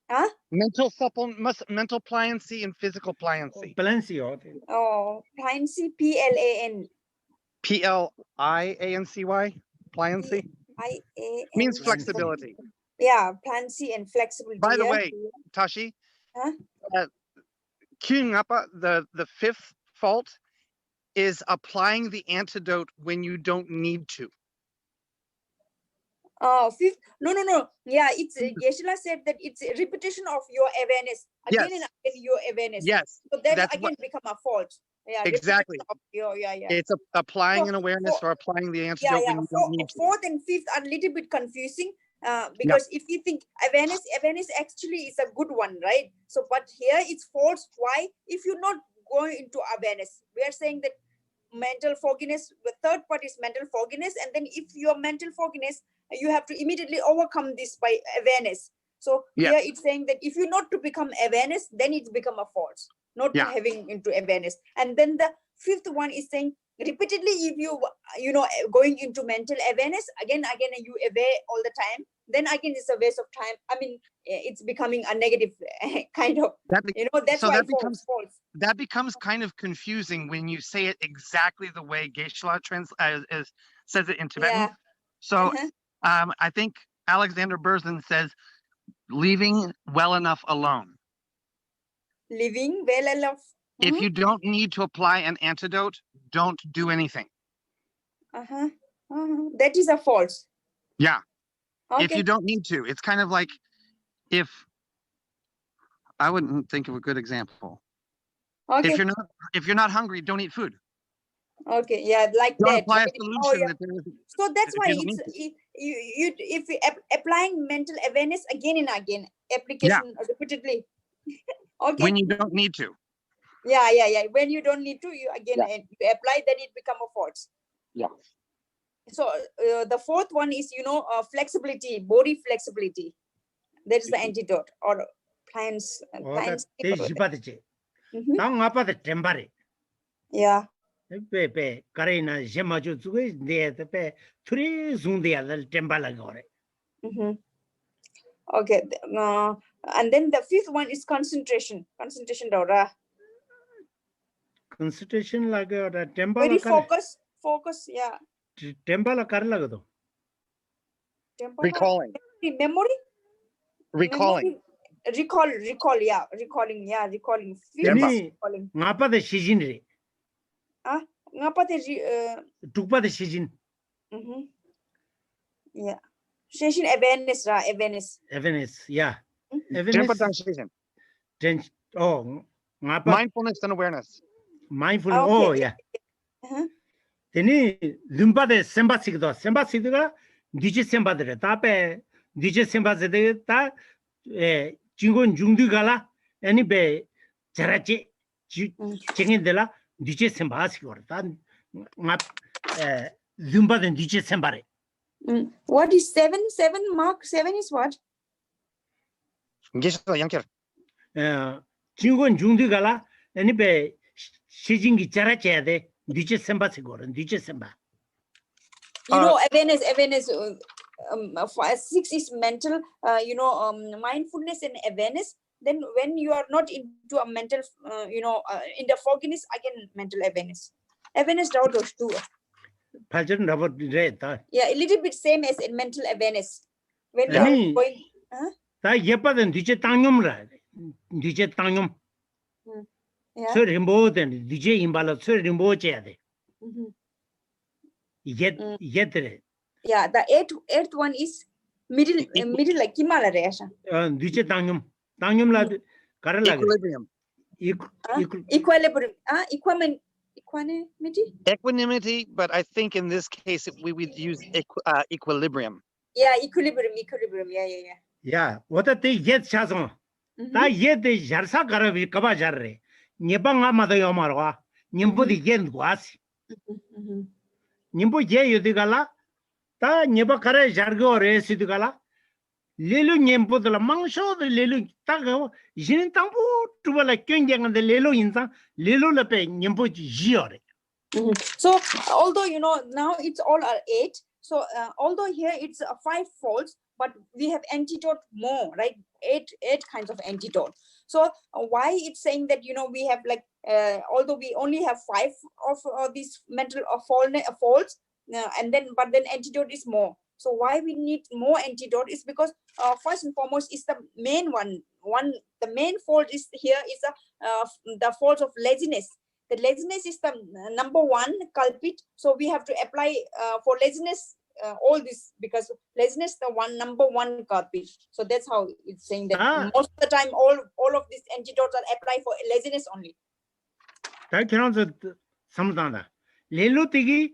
Huh? Mental pliancy and physical pliancy. Pliancy. Oh, pliancy, PLAN. PLIANCY. Pliancy. Means flexibility. Yeah, pliancy and flexibility. By the way, Tashi. Huh? Queuing up the 5th fault is applying the antidote when you don't need to. Fifth, no. Yeah, it's Geshe-la said that it's a repetition of your awareness again and again. Your awareness. Yes. So that again become a fault. Yeah. Exactly. It's applying an awareness or applying the antidote when you don't need to. 4th and 5th are a little bit confusing. Because if you think awareness actually is a good one, right? So, but here it's false. Why? If you're not going into awareness, we are saying that mental fogginess, the third part is mental fogginess. And then if your mental fogginess, you have to immediately overcome this by awareness. So here it's saying that if you're not to become awareness, then it's become a false, not having into awareness. And then the 5th one is saying, repeatedly, if you going into mental awareness again you aware all the time, then again it's a waste of time. I mean, it's becoming a negative kind of, that's so why false. That becomes kind of confusing when you say it exactly the way Geshe-la says it in Tibetan. Yeah. So I think Alexander Berzin says, leaving well enough alone. Living well enough. If you don't need to apply an antidote, don't do anything. That is a false. Yeah. Okay. If you don't need to, it's kind of like if I wouldn't think of a good example. Okay. If you're not hungry, don't eat food. Okay, yeah, like Don't that. apply a Right? solution Yeah. that So that's why you don't it's if you applying mental awareness again and again, application repeatedly. Okay. When you don't need to. Yeah. When you don't need to, you again you apply, then it become a false. Yeah. So the fourth one is flexibility, body flexibility. That is the antidote or plans. Yeah. Okay. And then the fifth one is concentration. Concentration like very focus, yeah. Recalling. Memory. Recalling. Recalling. Ngapa the shijin. Ngapa the Tukpa the shijin. Yeah. Session awareness. Awareness, yeah. Mindfulness and awareness. Mindfulness, oh yeah. Then lumba de semba sigda dije semba de tape dije semba de ta jingon jungdu gala any be jarache chingin de la dije semba sigor ta lumba de dije sembare. What is 7? Mark 7 is what? Jingon jungdu gala any be shijingi jarache de dije semba sigor dije semba. Awareness. 6 is mental, mindfulness and awareness. Then when you are not into a mental, in the fogginess, again, mental awareness. Awareness doubt those two. Yeah, a little bit same as in mental awareness. When you are going... So rimbo then DJ imbala so rimbo chade. Yet yeah, the eighth one is middle like Kimala Resha. DJ Tangum la equilibrium. Equilibrium. Equanimity, but I think in this case we would use equilibrium. Yeah, equilibrium. Yeah. Yeah, what a thing yet chazon. That yet the Jarsa Garavi Kabajare. Nyebanga Madayomarwa, Nimbo the Yen was. Nimbo Ye Udigala, Ta Nebakare Jargo Residugala, Lilu Nyembo de la Mangsho, the Lilu Tago, Jin Tampo, to like Kyung and the Lilo Inza, Lilu Lepe, Nyembo Giore. So, although now it's all 8, so although here it's 5 folds, but we have antidote more, right? 8 kinds of antidote. So why it's saying that we have like although we only have 5 of these mental faults, but then antidote is more. So why we need more antidote is because first and foremost is the main one. The main fault is here is the fault of laziness. The laziness is the number 1 culprit. So we have to apply for laziness. All this because laziness the number 1 culprit. So that's how it's saying that most of the time all of these antidotes are applied for laziness only. That cannot samdana. Lelo tigi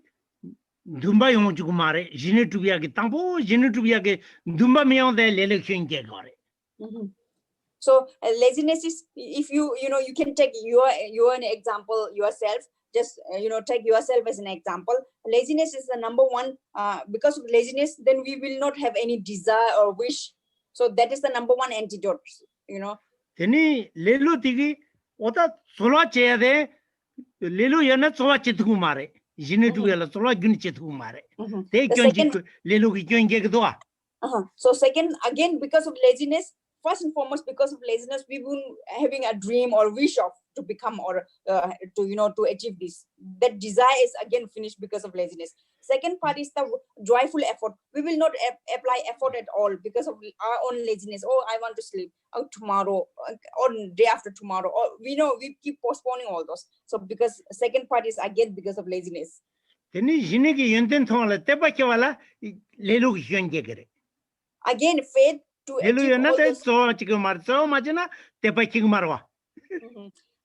dumba yongjukumare, jine to be a tambo, jine to be a dumba me on the lelo gore. So laziness is if you can take your an example yourself. Just take yourself as an example. Laziness is the number 1. Because of laziness, then we will not have any desire or wish. So that is the number 1 antidote. Teni lelu tigi oda sola chede lelu yana sola chetukumare. Jine tu yala sola gun chetukumare. Te kyonji lelu ki kyonge gdoa. So second, again, because of laziness, first and foremost, because of laziness, we will having a dream or wish of to become or to achieve this. That desire is again finished because of laziness. Second part is the joyful effort. We will not apply effort at all because of our own laziness. Oh, I want to sleep. Oh, tomorrow or day after tomorrow. Or we keep postponing all those. So because second part is again because of laziness. Again, faith to achieve all those.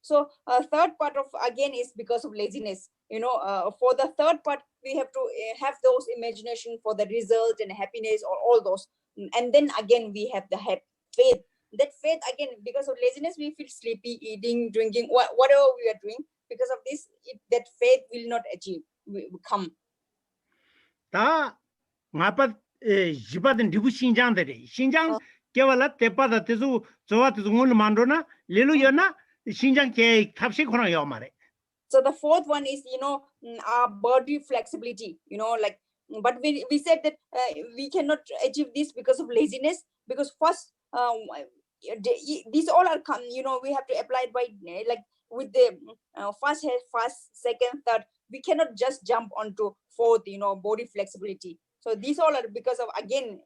So third part of again is because of laziness. For the third part, we have to have those imagination for the result and happiness or all those. And then again, we have the faith. That faith again, because of laziness, we feel sleepy, eating, drinking, whatever we are doing. Because of this, that faith will not achieve, will come. jibaden dibu Xinjiang de Xinjiang gewala tepada tezu zowa tezu ngol mandona lelu yona Xinjiang ke tapsi khona yo mare. So the fourth one is our body flexibility, but we said that we cannot achieve this because of laziness, because first these all are come, we have to apply it by like with the first, second, third. We cannot just jump onto fourth, body flexibility. So these all are because of again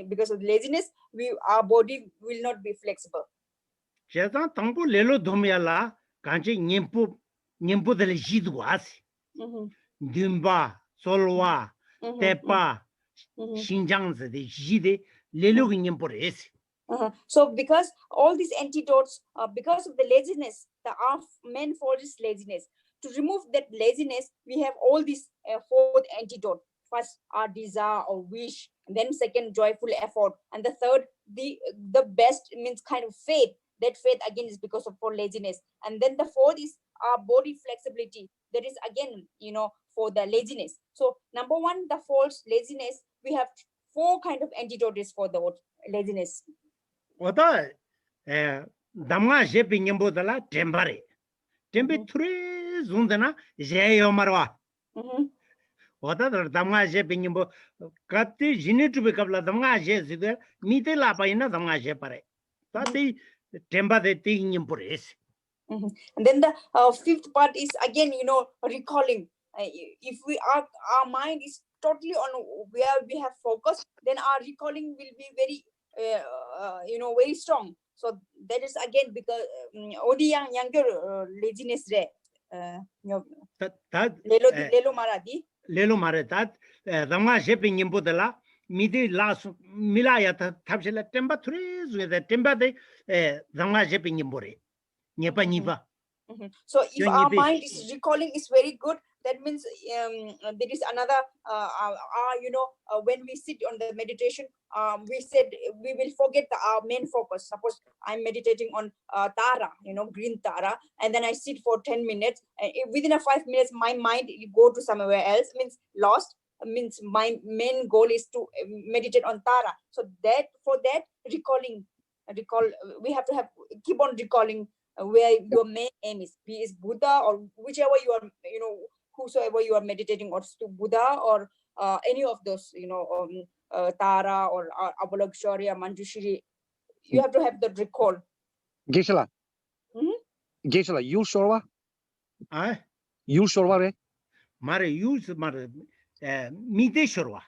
because of laziness, our body will not be flexible. Chetan tampo lelo domyala kanche nyempu de jidwas. Dimba solwa tepa Xinjiang de jide lelo nyempu res. So because all these antidotes, because of the laziness, our main fault is laziness. To remove that laziness, we have all these fourth antidote. First, our desire or wish, and then second, joyful effort, and the third, the best means kind of faith. That faith again is because of for laziness, and then the fourth is our body flexibility. That is again, for the laziness. So number one, the false laziness. We have four kind of antidotes for the laziness. Oda damga jepe nyembo dala tembare. Tembe ture zundana jeyo marwa. Oda damga jepe nyembo kati jinitu be kabla damga je zide mite la pa ina damga je pare. Tati temba de ti nyembo res. And then the fifth part is again, recalling. If our mind is totally on where we have focused, then our recalling will be very very strong. So that is again because odi younger laziness re lelo maradi lelo mare tat damga jepe nyembo dala mide la milaya tapsela temba ture zude temba de damga jepe nyembo re nyepa nipa. So if our mind is recalling is very good, that means there is another when we sit on the meditation, we said we will forget our main focus. Suppose I'm meditating on Tara, green Tara, and then I sit for 10 minutes, and within 5 minutes my mind will go to somewhere else, means lost, means my main goal is to meditate on Tara. So that for that recall, we have to keep on recalling where your main aim is, be it Buddha or whichever you are, whosoever you are meditating, or to Buddha or any of those, Tara or Avalokshariya, Manjushri. You have to have the recall. Geshala. Geshala, you shorwa? You shorwa re? Mare use mare mite shorwa.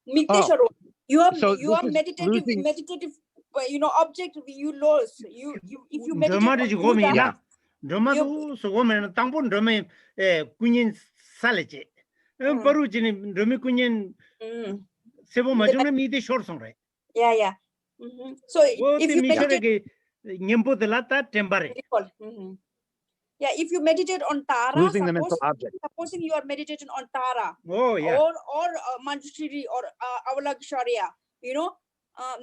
Mite shorwa. You are meditative. Object you lose. If you meditate on Buddha, Drama so woman tampon drame kunyin saleche. Baru jini drame kunyin sebo majuna mite short song right. Yeah. So if you meditate nyempo de lata tembare. Yeah, if you meditate on Tara, losing the mental object. Supposing you are meditating on Tara, or Manjushri or Avalokshariya,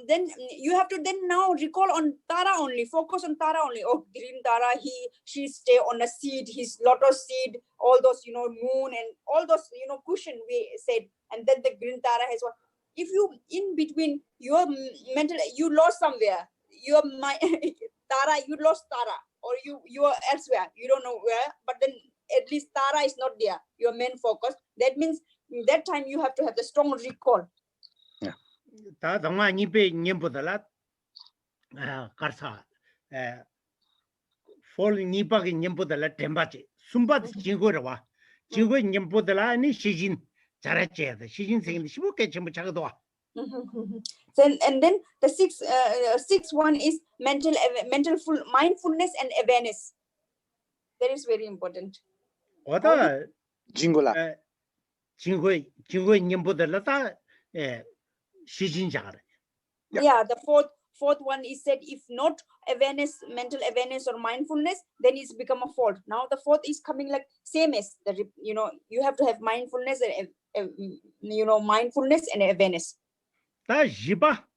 then you have to then now recall on Tara only, focus on Tara only. Oh, green Tara, she stay on a seed, his lotus seed, all those, moon and all those, cushion we said, and then the green Tara has one. If you in between your mental, you lost somewhere, your mind, Tara, you lost Tara, or you are elsewhere, you don't know where, but then at least Tara is not there, your main focus. That means that time you have to have the strong recall. 다 동아 니베 님보다라 가사 폴 니바기 님보다라 템바지 숨바지 진고라와 진고 님보다라 아니 시진 잘했지 시진 생인데 15개 전부 작아도 와 Then and then the sixth one is full mindfulness and awareness. That is very important. 어다 Jingula. 진고 님보다라 다 시진 잘해 Yeah, the fourth one is said if not awareness, mental awareness or mindfulness, then it's become a fault. Now the fourth is coming like same as the you have to have mindfulness and mindfulness and awareness. 다 지바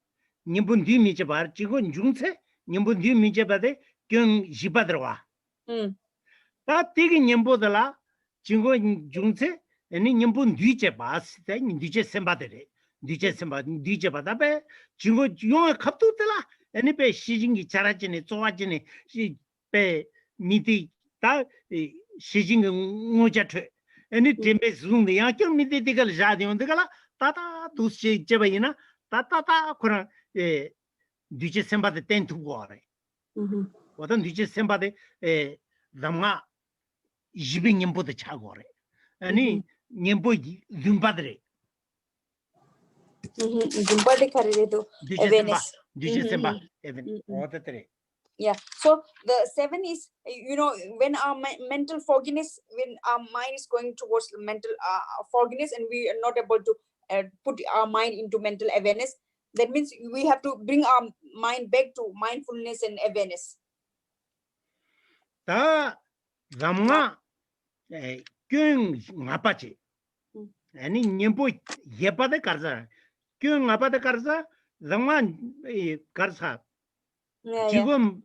님분 뒤미제 봐 지금 중세 님분 뒤미제 봐데 경 지바 들어와 다 되게 님보다라 지금 중세 아니 님분 뒤제 봤을 때 뒤제 셈바들이 뒤제 셈바 뒤제 봐다베 지금 용의 갑도들라 아니 배 시진기 잘하지네 좋아지네 시배 미디 다 시진기 모자트 아니 템베 중데 야겨 미디 되갈 자디 온데갈라 따다 두시 제바이나 따따따 그런 뒤제 셈바데 텐투고 알아 어떤 뒤제 셈바데 담가 200년보다 차고 그래. 아니 년보 줌바드레. 줌바데 카레도 awareness. 뒤제셈바 even 어떻게 Yeah. So the 7 is when our mental fogginess, when our mind is going towards mental fogginess and we are not able to put our mind into mental awareness, that means we have to bring our mind back to mindfulness and awareness. 다 감가 경 아빠지 아니 년보 예빠데 가르사 경 아빠데 가르사 정말 가르사 지금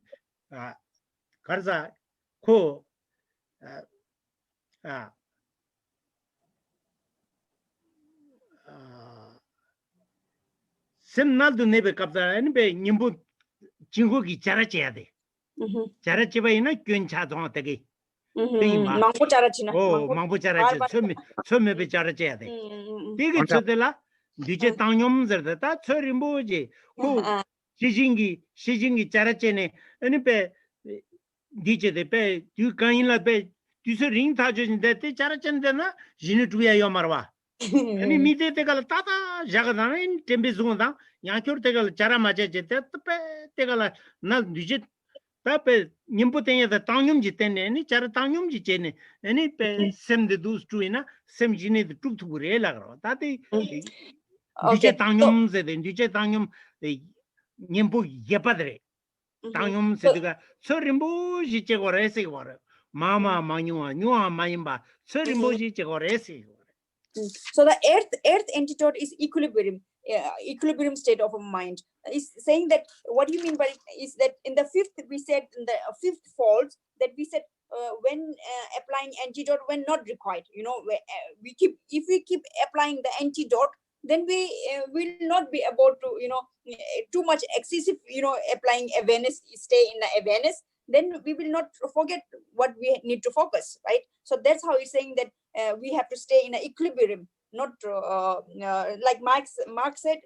가르사 코 셈날도 네베 갑다 아니 베 년보 진국이 잘해줘야 돼 잘해줘야나 괜찮아 되게 망고 잘하지나 망보 잘하지 처음에 잘해줘야 돼 되게 저들라 뒤제 당념들다 처리 뭐지 그 시진기 잘했잖아 아니 베 뒤제데 베 뒤간이라 베 뒤서 링 타줘진데 때 잘했잖아 진이 두야요 말와 아니 미데 때가 따다 자가다는 템비스고다 양초르 때가 자라 맞아제 때 때가 나 뒤제 tapé nimpo tenha da tangum ji tene ni chara tangum ji chene ani pe sem de dus tuina sem jine de tup tup re la ro tate dije tangum se de dije tangum de nimpo yepadre tangum se de sorimbo ji che gore se gore mama manua nyua maimba sorimbo ji che gore se. So the earth antidote is equilibrium state of a mind. Is saying that what do you mean by it is that in the fifth fault that we said when applying antidote when not required, if we keep applying the antidote, then we will not be able to too much excessive applying awareness, stay in the awareness, then we will not forget what we need to focus, right? So that's how he's saying that we have to stay in an equilibrium, not like Mark said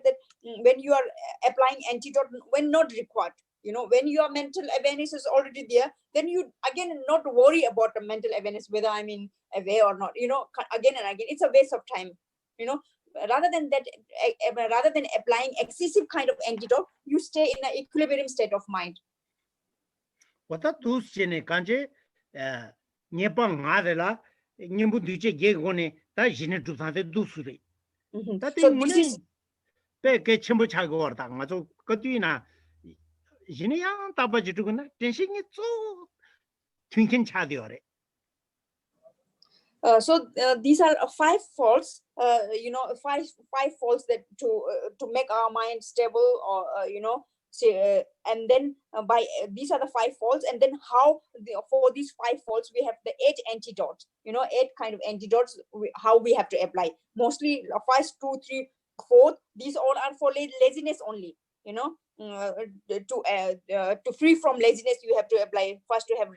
that when you are applying antidote when not required, when your mental awareness is already there, then you again not worry about the mental awareness whether I'm in aware or not, again and again. It's a waste of time, rather than that, rather than applying excessive kind of antidote, you stay in an equilibrium state of mind. What that do sene kanje nyepang ngadela nyembu duje gegone 다 진을 두산데 두수리 다들 문에 배게 첨부 차고 왔다 맞아 그뒤나 진이야 답아지 주구나 tension이 쭉 튕긴 차디어래. So these are 5 faults, five faults that to make our mind stable, or and then by these are the 5 faults, and then how for these 5 faults we have the 8 antidotes, 8 kind of antidotes, how we have to apply. Mostly 1, 2, 3, 4, these all are for laziness only, to free from laziness you have to apply first to have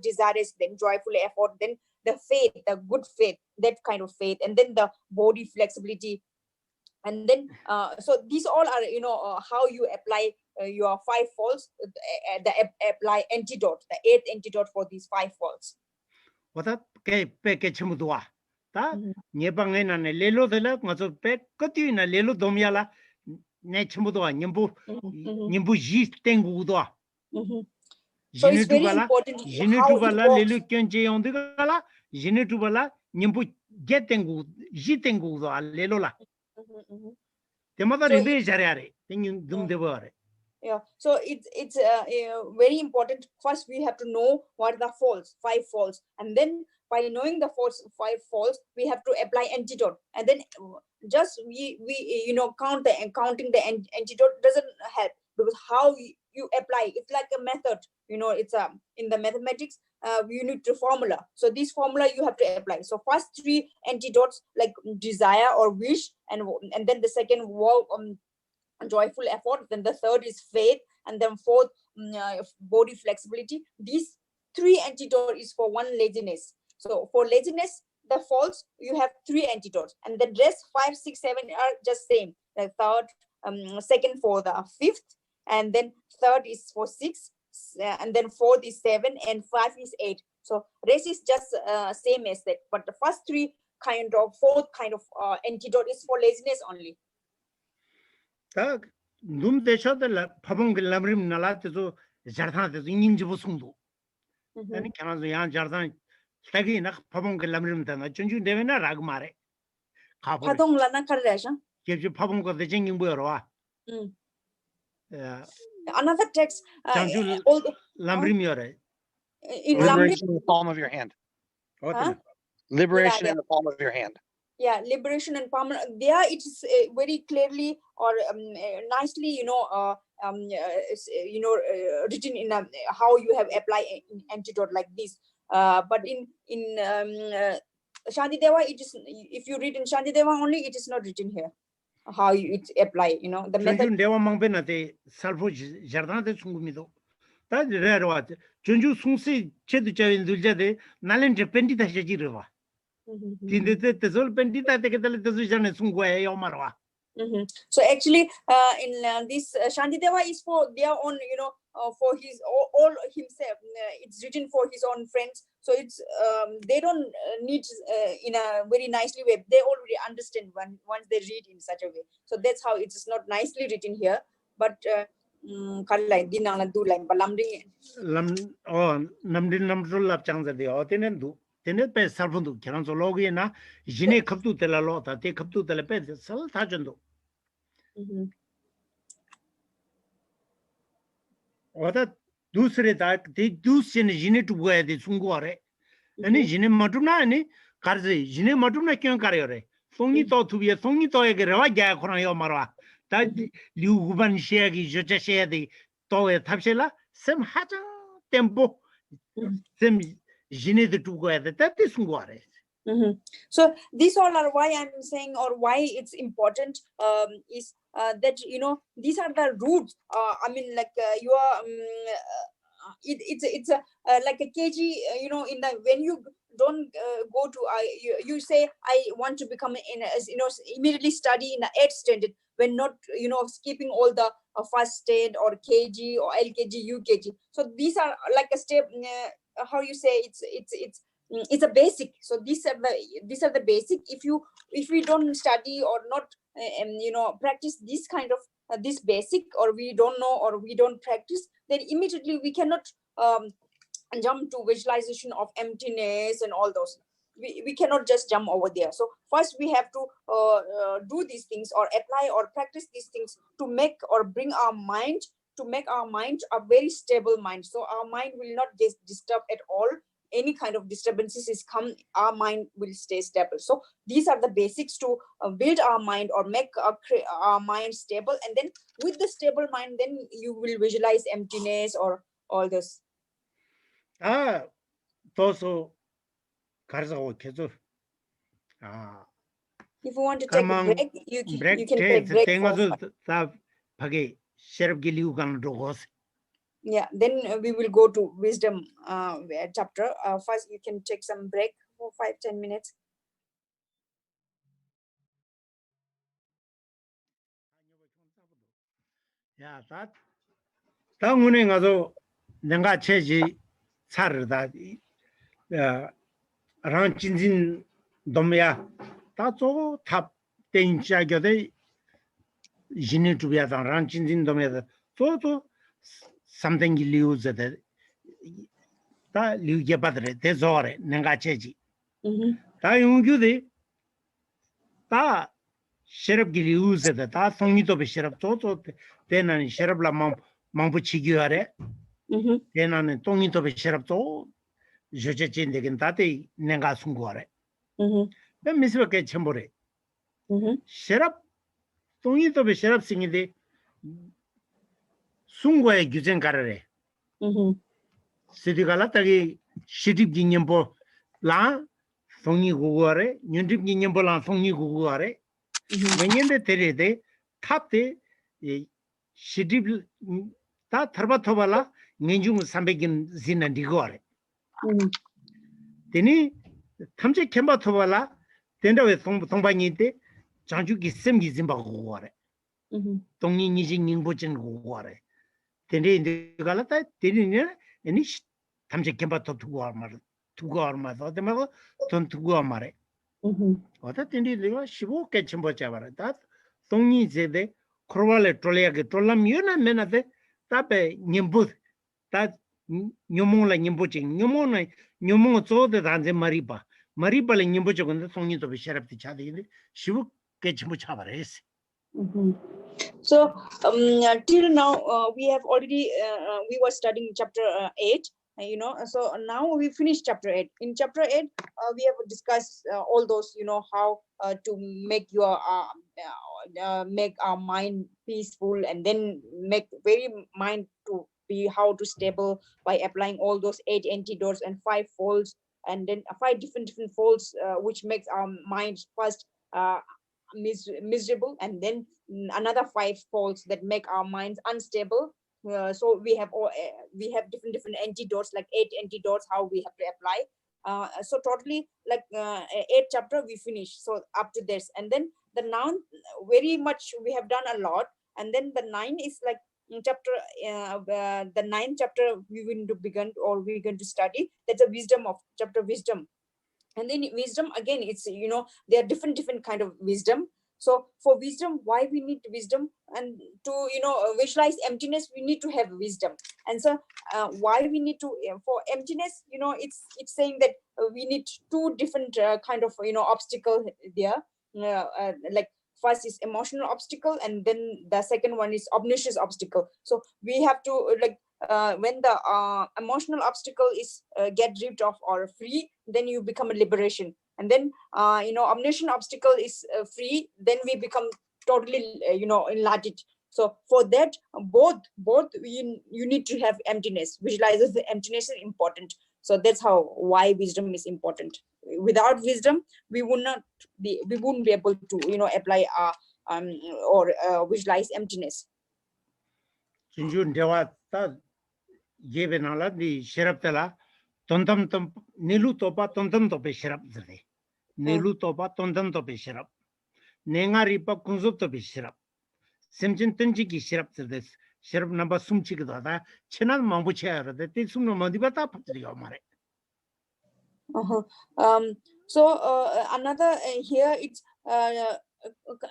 desires, then joyful effort, then the faith, the good faith, that kind of faith, and then the body flexibility, And then, so these all are, how you apply your 5 faults, apply antidote, the 8th antidote for these 5 faults. What up? Peke chimudua. Ta nyebangena ne lelo dela mazo pe koti na lelo domyala ne chimudua nyimbu ji tengu udwa. So it's very important how it Jinetubala works. lelu kyenje yondigala jinetubala nyimbu getengu ji tengu udwa lelo la. Temada rimbe jariare tengu dumdebare. Yeah, so it's very important. First, we have to know what are the faults, 5 faults, and then by knowing the 5 faults, we have to apply antidote. And then just we counting the antidote doesn't help, because how you apply, it's like a method. It's in the mathematics, you need to formula. So this formula you have to apply. So first 3 antidotes, like desire or wish, and then the second joyful effort, then the 3rd is faith, and then 4th body flexibility. These 3 antidotes is for 1 laziness. So for laziness, the faults, you have 3 antidotes, and the rest 5, 6, 7 are just same. The 3rd, 2nd for the 5th, and then 3rd is for 6, and then 4th is 7, and 5 is 8. So rest is just same as that, but the first 3 kind of 4th kind of antidote is for laziness only. Tak dum desho de la phabong lamrim nala te so jartha te ingin jibu sungdu ani kana zo yan jartha tagi na phabong lamrim ta na chunju deve na rag mare kha bo Phatong lana kar rasha ke ji phabong ko de jinging bo ro another text chunju lamrim yore in Liberation in the palm of your hand. Liberation in the palm of your hand. Yeah, liberation and permanent. There it is very clearly or nicely, written in how you have applied an antidote like this. But in Shantideva, it is, if you read in Shantideva only, it is not written here how it apply. The method. Deva mangpena te salvo jardan te sungumido. Ta rerwa chunju sungsi chedu chavin dulja de nalen te pendi ta jajirwa. So actually, in this Shantideva is for their own, for his all himself. It's written for his own friends. So it's they don't need in a very nicely way. They already understand once they read in such a way. So that's how it's not nicely written here. But Tenet pe salfundu kiran so logi na jine khaptu tela lo ta te khaptu tela pe sal tha jando oda dusre ta de dusne jine tu goya de sungo re ani jine matuna ani karze jine matuna kyon kare re songi to tu ye songi to ye rewa ga khona yo marwa ta liu guban she gi jocha she de to ye thapsela sem haja tempo sem So these all are why I'm saying, or why it's important is that these are the roots. I mean, like you are it's like a kg, in the when you don't go to you say I want to become immediately study in the 8th standard, when not skipping all the first state or kg or lkg ukg. So these are like a step, how you say, it's a basic. So these are the basic. If we don't study or not practice this kind of this basic, or we don't know or we don't practice, then immediately we cannot jump to visualization of emptiness and all those. We cannot just jump over there. So first we have to do these things or apply or practice these things to make or bring our mind, to make our mind a very stable mind. So our mind will not get disturbed at all. Any kind of disturbances is come, our mind will stay stable. So these are the basics to build our mind or make our mind stable. And then with the stable mind, then you will visualize emptiness or all this. Also, if you want to take a break, you can take break. Yeah, then we will go to wisdom chapter. First, you can take some break for 5-10 minutes. Yeah, that. 당운에 가서 내가 체지 차르다 ранчин진 дом야 다조 탑 땡자겨데 진이 주비야다 ранчин진 дом야 조조 something liuze 다 liu게 받래 대조래 내가 체지 다 용규데 다 셔럽 liuze 다 성리도 베셔럽 조조 대나는 셔럽라 망부치기하래 대나는 똥이도 베셔럽도 저제진데긴 다데 내가 숨고하래 미스밖에 첨보래 셔럽 똥이도 베셔럽 생인데 숨고의 규정 가르래 시디갈라타기 시딥 기념보 라 송이 구구하래 윤집 기념보 라 송이 구구하래 왜냐인데 데레데 탑데 시딥 다 터바토발라 년중 300인 지난 디고하래 되니 탐제 캠바토발라 된다왜 동방이 때 장주기 셈기 짐바고 하래 동니 니징 닝보진 고하래 되니 인데갈라타 되니 아니 탐제 캠바토 두고 알마도 되면 돈 두고 말해 어다 되니 내가 15개 첨부 잡아라 다 동니 제데 크로발레 톨레게 톨람이나 메나데 답에 님부 다 녀몽라 님부지 녀몽나 녀몽 쪼데 단제 마리바레 님부지 근데 송니도 비셔럽티 차데인데 15개 첨부 잡아라했어 So till now we have already we were studying chapter 8, so now we finished chapter 8. In chapter 8 we have discussed all those, how to make your make our mind peaceful, and then make very mind to be how to stable by applying all those 8 antidotes and 5 folds, and then 5 different folds which makes our mind first miserable, and then another 5 folds that make our minds unstable. So we have different antidotes, like 8 antidotes how we have to apply. So totally like 8 chapter we finished. So up to this, and then the now very much we have done a lot, and then the 9 is like chapter the 9th chapter we going to begin, or we're going to study. That's a wisdom of chapter wisdom. And then wisdom again, it's there are different kind of wisdom. So for wisdom, why we need wisdom, and to visualize emptiness, we need to have wisdom. And so why we need to for emptiness, it's saying that we need 2 different kind of obstacle there, like first is emotional obstacle, and then the second one is obnoxious obstacle. So we have to when the emotional obstacle is get rid of or free, then you become a liberation. And then omniscient obstacle is free, then we become totally enlightened. So for that, both you need to have emptiness. Visualizes the emptiness is important. So that's why wisdom is important. Without wisdom, we wouldn't be able to apply or visualize emptiness. 진준 대화 다 예배나라 니 시럽텔라 돈담돈 닐루토바 돈담도베 시럽들이 닐루토바 돈담도베 시럽 냉아리바 군섭도베 시럽 심진 던지기 시럽들이 시럽 넘버 숨치기도 하다 천안 망부쳐야라데 때 숨는 뭐디바다 퍼뜨리고 말해. So another here it's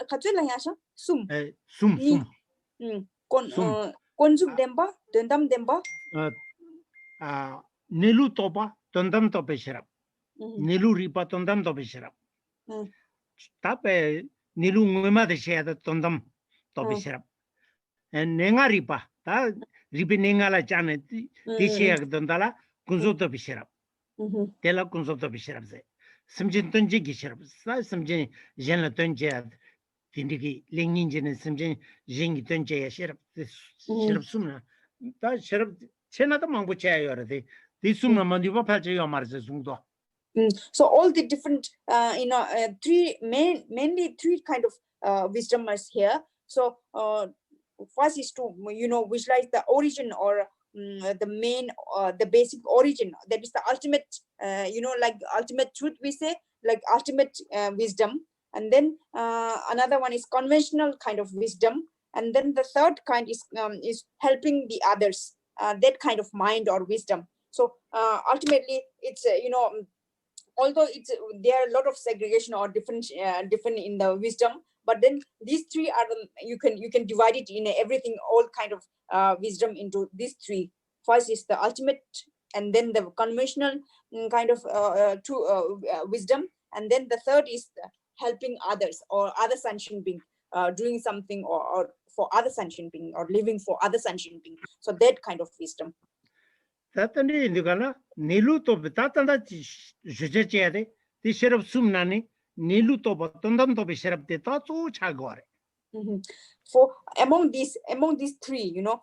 카츠라야샤 숨 konjuk demba dendam demba nilu topa tondam tope shirap nilu ripa tondam tope shirap tape nilu ngema de sheda tondam tope shirap and nenga ripa ta ripi nenga la chane ti shea dondala kunzo tope shirap tela kunzo tope shirap se simjin tonji gi shirap sa simjin jenla tonje tindiki lengin jene simjin jengi tonje ya shirap shirap sumna ta shirap chenada mangbu chayo rade di sumna mandiba pachayo marse sungdo. So all the different mainly 3 kind of wisdom is here. So first is to visualize the origin, or the main the basic origin, that is the ultimate like ultimate truth, we say, like ultimate wisdom. And then another one is conventional kind of wisdom, And then the third kind is helping the others, that kind of mind or wisdom. So ultimately, it's although there are a lot of segregation or different in the wisdom, but then these three are you can divide it in everything, all kind of wisdom into these three. First is the ultimate, and then the conventional kind of wisdom, and then the third is helping others or other sentient being, doing something or for other sentient being, or living for other sentient being. So that kind of wisdom. Tatani indicana Nilu to Tatanda Jujete, the sheriff Sumnani, Nilu to Tondam to be sheriff de Tatu Chagore. For among these three, the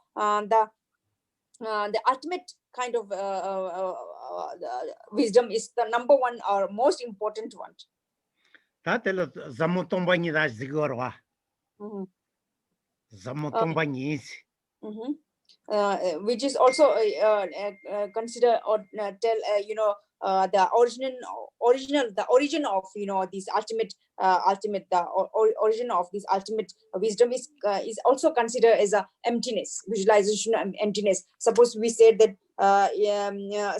ultimate kind of wisdom is the number one or most important one. Tatela Zamotombani das Zigorwa. Zamotombani. Which is also consider or tell the origin of this ultimate origin of this ultimate wisdom is also considered as a emptiness, visualization of emptiness. Suppose we said that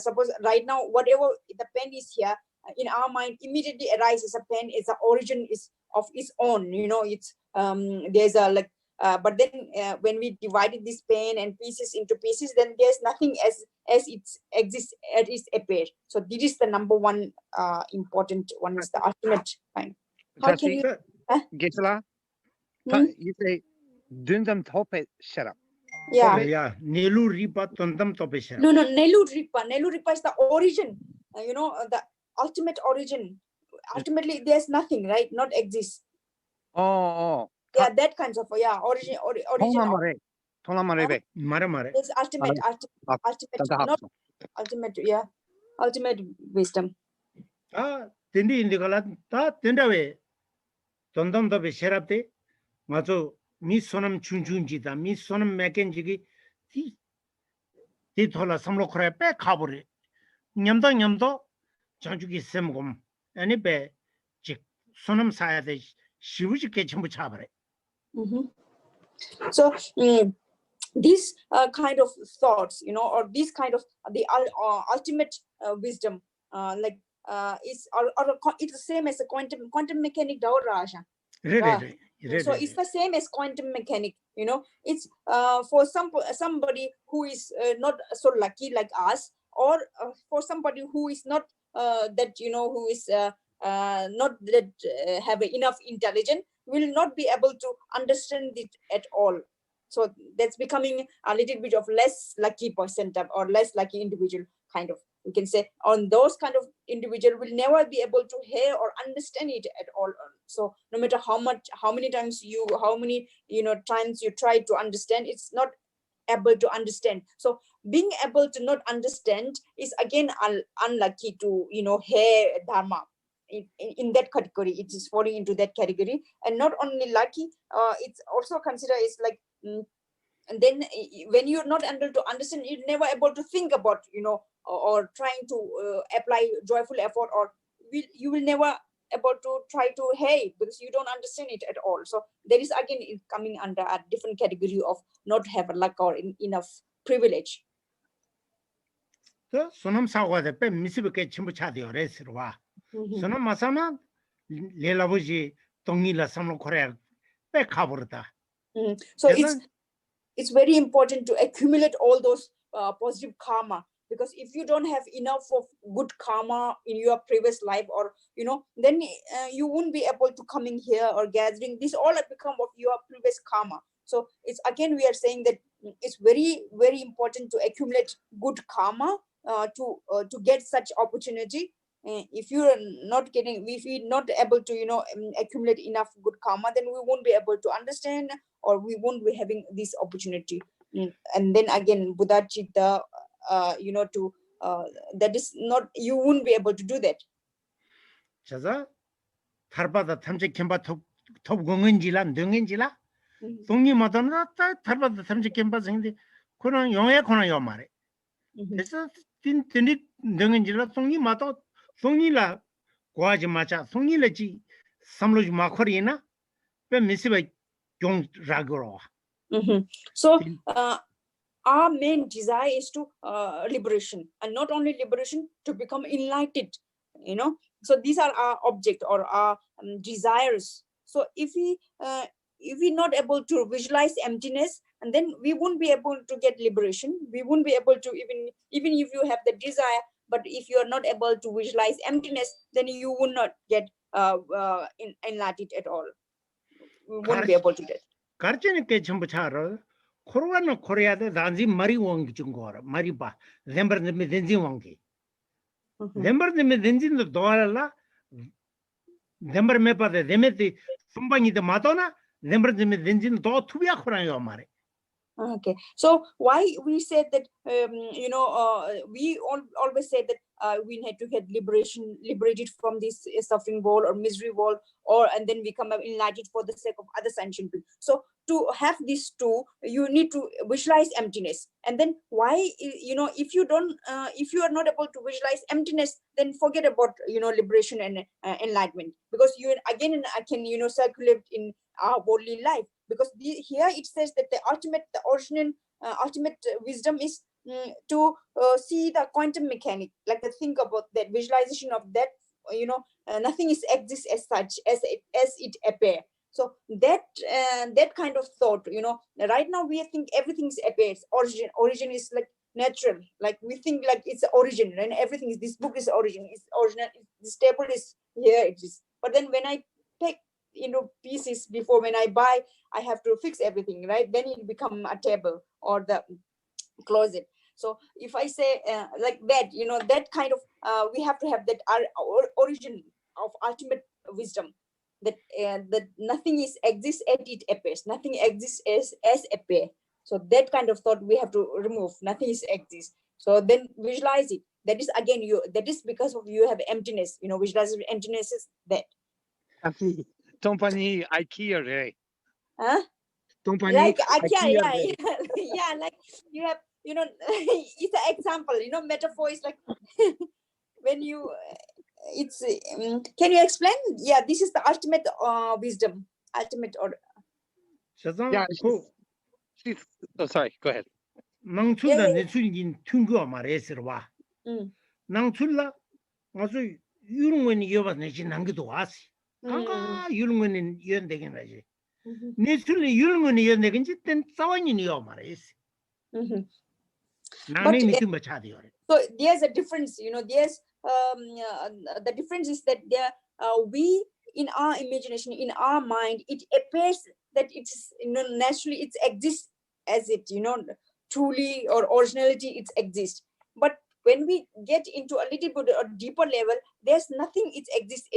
suppose right now whatever the pen is here in our mind immediately arises a pen is the origin is of its own, it's there's a like but then when we divided this pen and pieces into pieces, then there's nothing as it exists as it appears. So this is the number one important one, is the ultimate kind. How can you Gisela, you say Dundam Tope shut up. Yeah. Nelu Ripa Tondam Tope shut up. No, Nelu Ripa is the origin, the ultimate origin. Ultimately there's nothing, right? Not exists. Oh. Yeah, that kinds of origin. It's ultimate, not ultimate, ultimate wisdom. Tindi indicala, Tindaway, Tondam to be sherapte, Mazo, Miss Sonam Chunjunjita, Miss Sonam Makenjigi, Titola Samlokra, Kaburi, Nyamdo, Chanjuki Semgum, any bear, Sonam Sayade, she would catch him with Chabre. So these kind of thoughts, or this kind of the ultimate wisdom, like it's the same as a quantum mechanic. So it's the same as quantum mechanic. It's for somebody who is not so lucky like us, or for somebody who is not that who is not that have enough intelligence, will not be able to understand it at all. So that's becoming a little bit of less lucky person or less lucky individual kind of, we can say, on those kind of individual will never be able to hear or understand it at all. So no matter how many times times you try to understand, it's not able to understand. So being able to not understand is again unlucky to hear Dharma. In that category, it is falling into that category. And not only lucky, it's also considered is like, and then when you're not able to understand, you're never able to think about or trying to apply joyful effort, or you will never able to try to hey, because you don't understand it at all. So there is again coming under a different category of not have a luck or enough privilege. So Sonam Sawa the Pen Missibake Chimbuchadi or Resirwa. Sonam Masana Lelabuji Tongila Samo Korea Pekaburta. So it's very important to accumulate all those positive karma, because if you don't have enough of good karma in your previous life, or then you won't be able to coming here or gathering. This all have become of your previous karma. So it's again we are saying that it's very, very important to accumulate good karma to get such opportunity. If you're not able to accumulate enough good karma, then we won't be able to understand, or we won't be having this opportunity. And then again, Buddha Chitta, that is not, you won't be able to do that. Chaza Tarbada Tamji Kimba Top Gonginjila, Dunginjila, Tungi Madonna, Tarbada Tamji Kimba Zindi, Kuna Yoya Kuna Yomare. This is Tinit Dunginjila, Tungi Mato. Songila Guaji Macha, Songilaji, Samluj Makorina, but Missiba Jong Ragoro. So our main desire is to liberation, and not only liberation, to become enlightened, you know. So these are our object or our desires. So if we're not able to visualize emptiness, and then we won't be able to get liberation. We won't be able to even if you have the desire, but if you are not able to visualize emptiness, then you will not get enlightened at all. We won't be able to get. 가르치는 전부 차로 코로나는 코리아도 단지 머리 왕기 준 거라 머리 봐 렘버님이 된지 왕기 렘버님이 된지도 도와라 렘버 메빠데 데메티 숨방이도 마도나 렘버님이 된지는 더 투비야 코라요 말에. Okay, so why we said that you know we always say that we need to get liberated from this suffering world or misery world, and then become enlightened for the sake of other sentient beings. So to have these two, you need to visualize emptiness. And then why, you know, if you are not able to visualize emptiness, then forget about, you know, liberation and enlightenment, because you again and again, you know, circulate in our worldly life. Because here it says that the ultimate wisdom is to see the quantum mechanic, like to think about that visualization of that, you know, nothing is exists as such as it appears. So that kind of thought, you know, right now we think everything appears. Origin is like natural, like we think like it's origin, and everything is, this book is origin, it's original, this table is here, it is. But then when I take, you know, pieces before, when I buy, I have to fix everything, right? Then it become a table or the closet. So if I say like that, you know, that kind of we have to have that origin of ultimate wisdom, that that nothing is exists as it appears, nothing exists as appear. So that kind of thought we have to remove. Nothing is exists. So then visualize it. That is again that is because of you have emptiness. You know, visualize emptiness is that. Tompani IKEA, right? Huh? Like IKEA, yeah, like you have, you know, it's an example, you know, metaphor is like when you, it's, can you explain? Yeah, this is the ultimate wisdom, ultimate order. Yeah, oh, sorry, go ahead. 낭출다 내 출긴 튕겨 말했어 봐. 낭출라 아주 유능원이 여봐 내지 남기도 왔어. 강가 유능원은 연대긴 하지. 내 출리 유능원이 연대긴지 땐 싸워니요 말했어. 나는 믿음 못 차대요. So there's a difference, you know, there's the difference is that there we in our imagination, in our mind, it appears that it's, you know, naturally it exists as it, you know, truly or originality it exists. But when we get into a little bit or deeper level, there's nothing it exists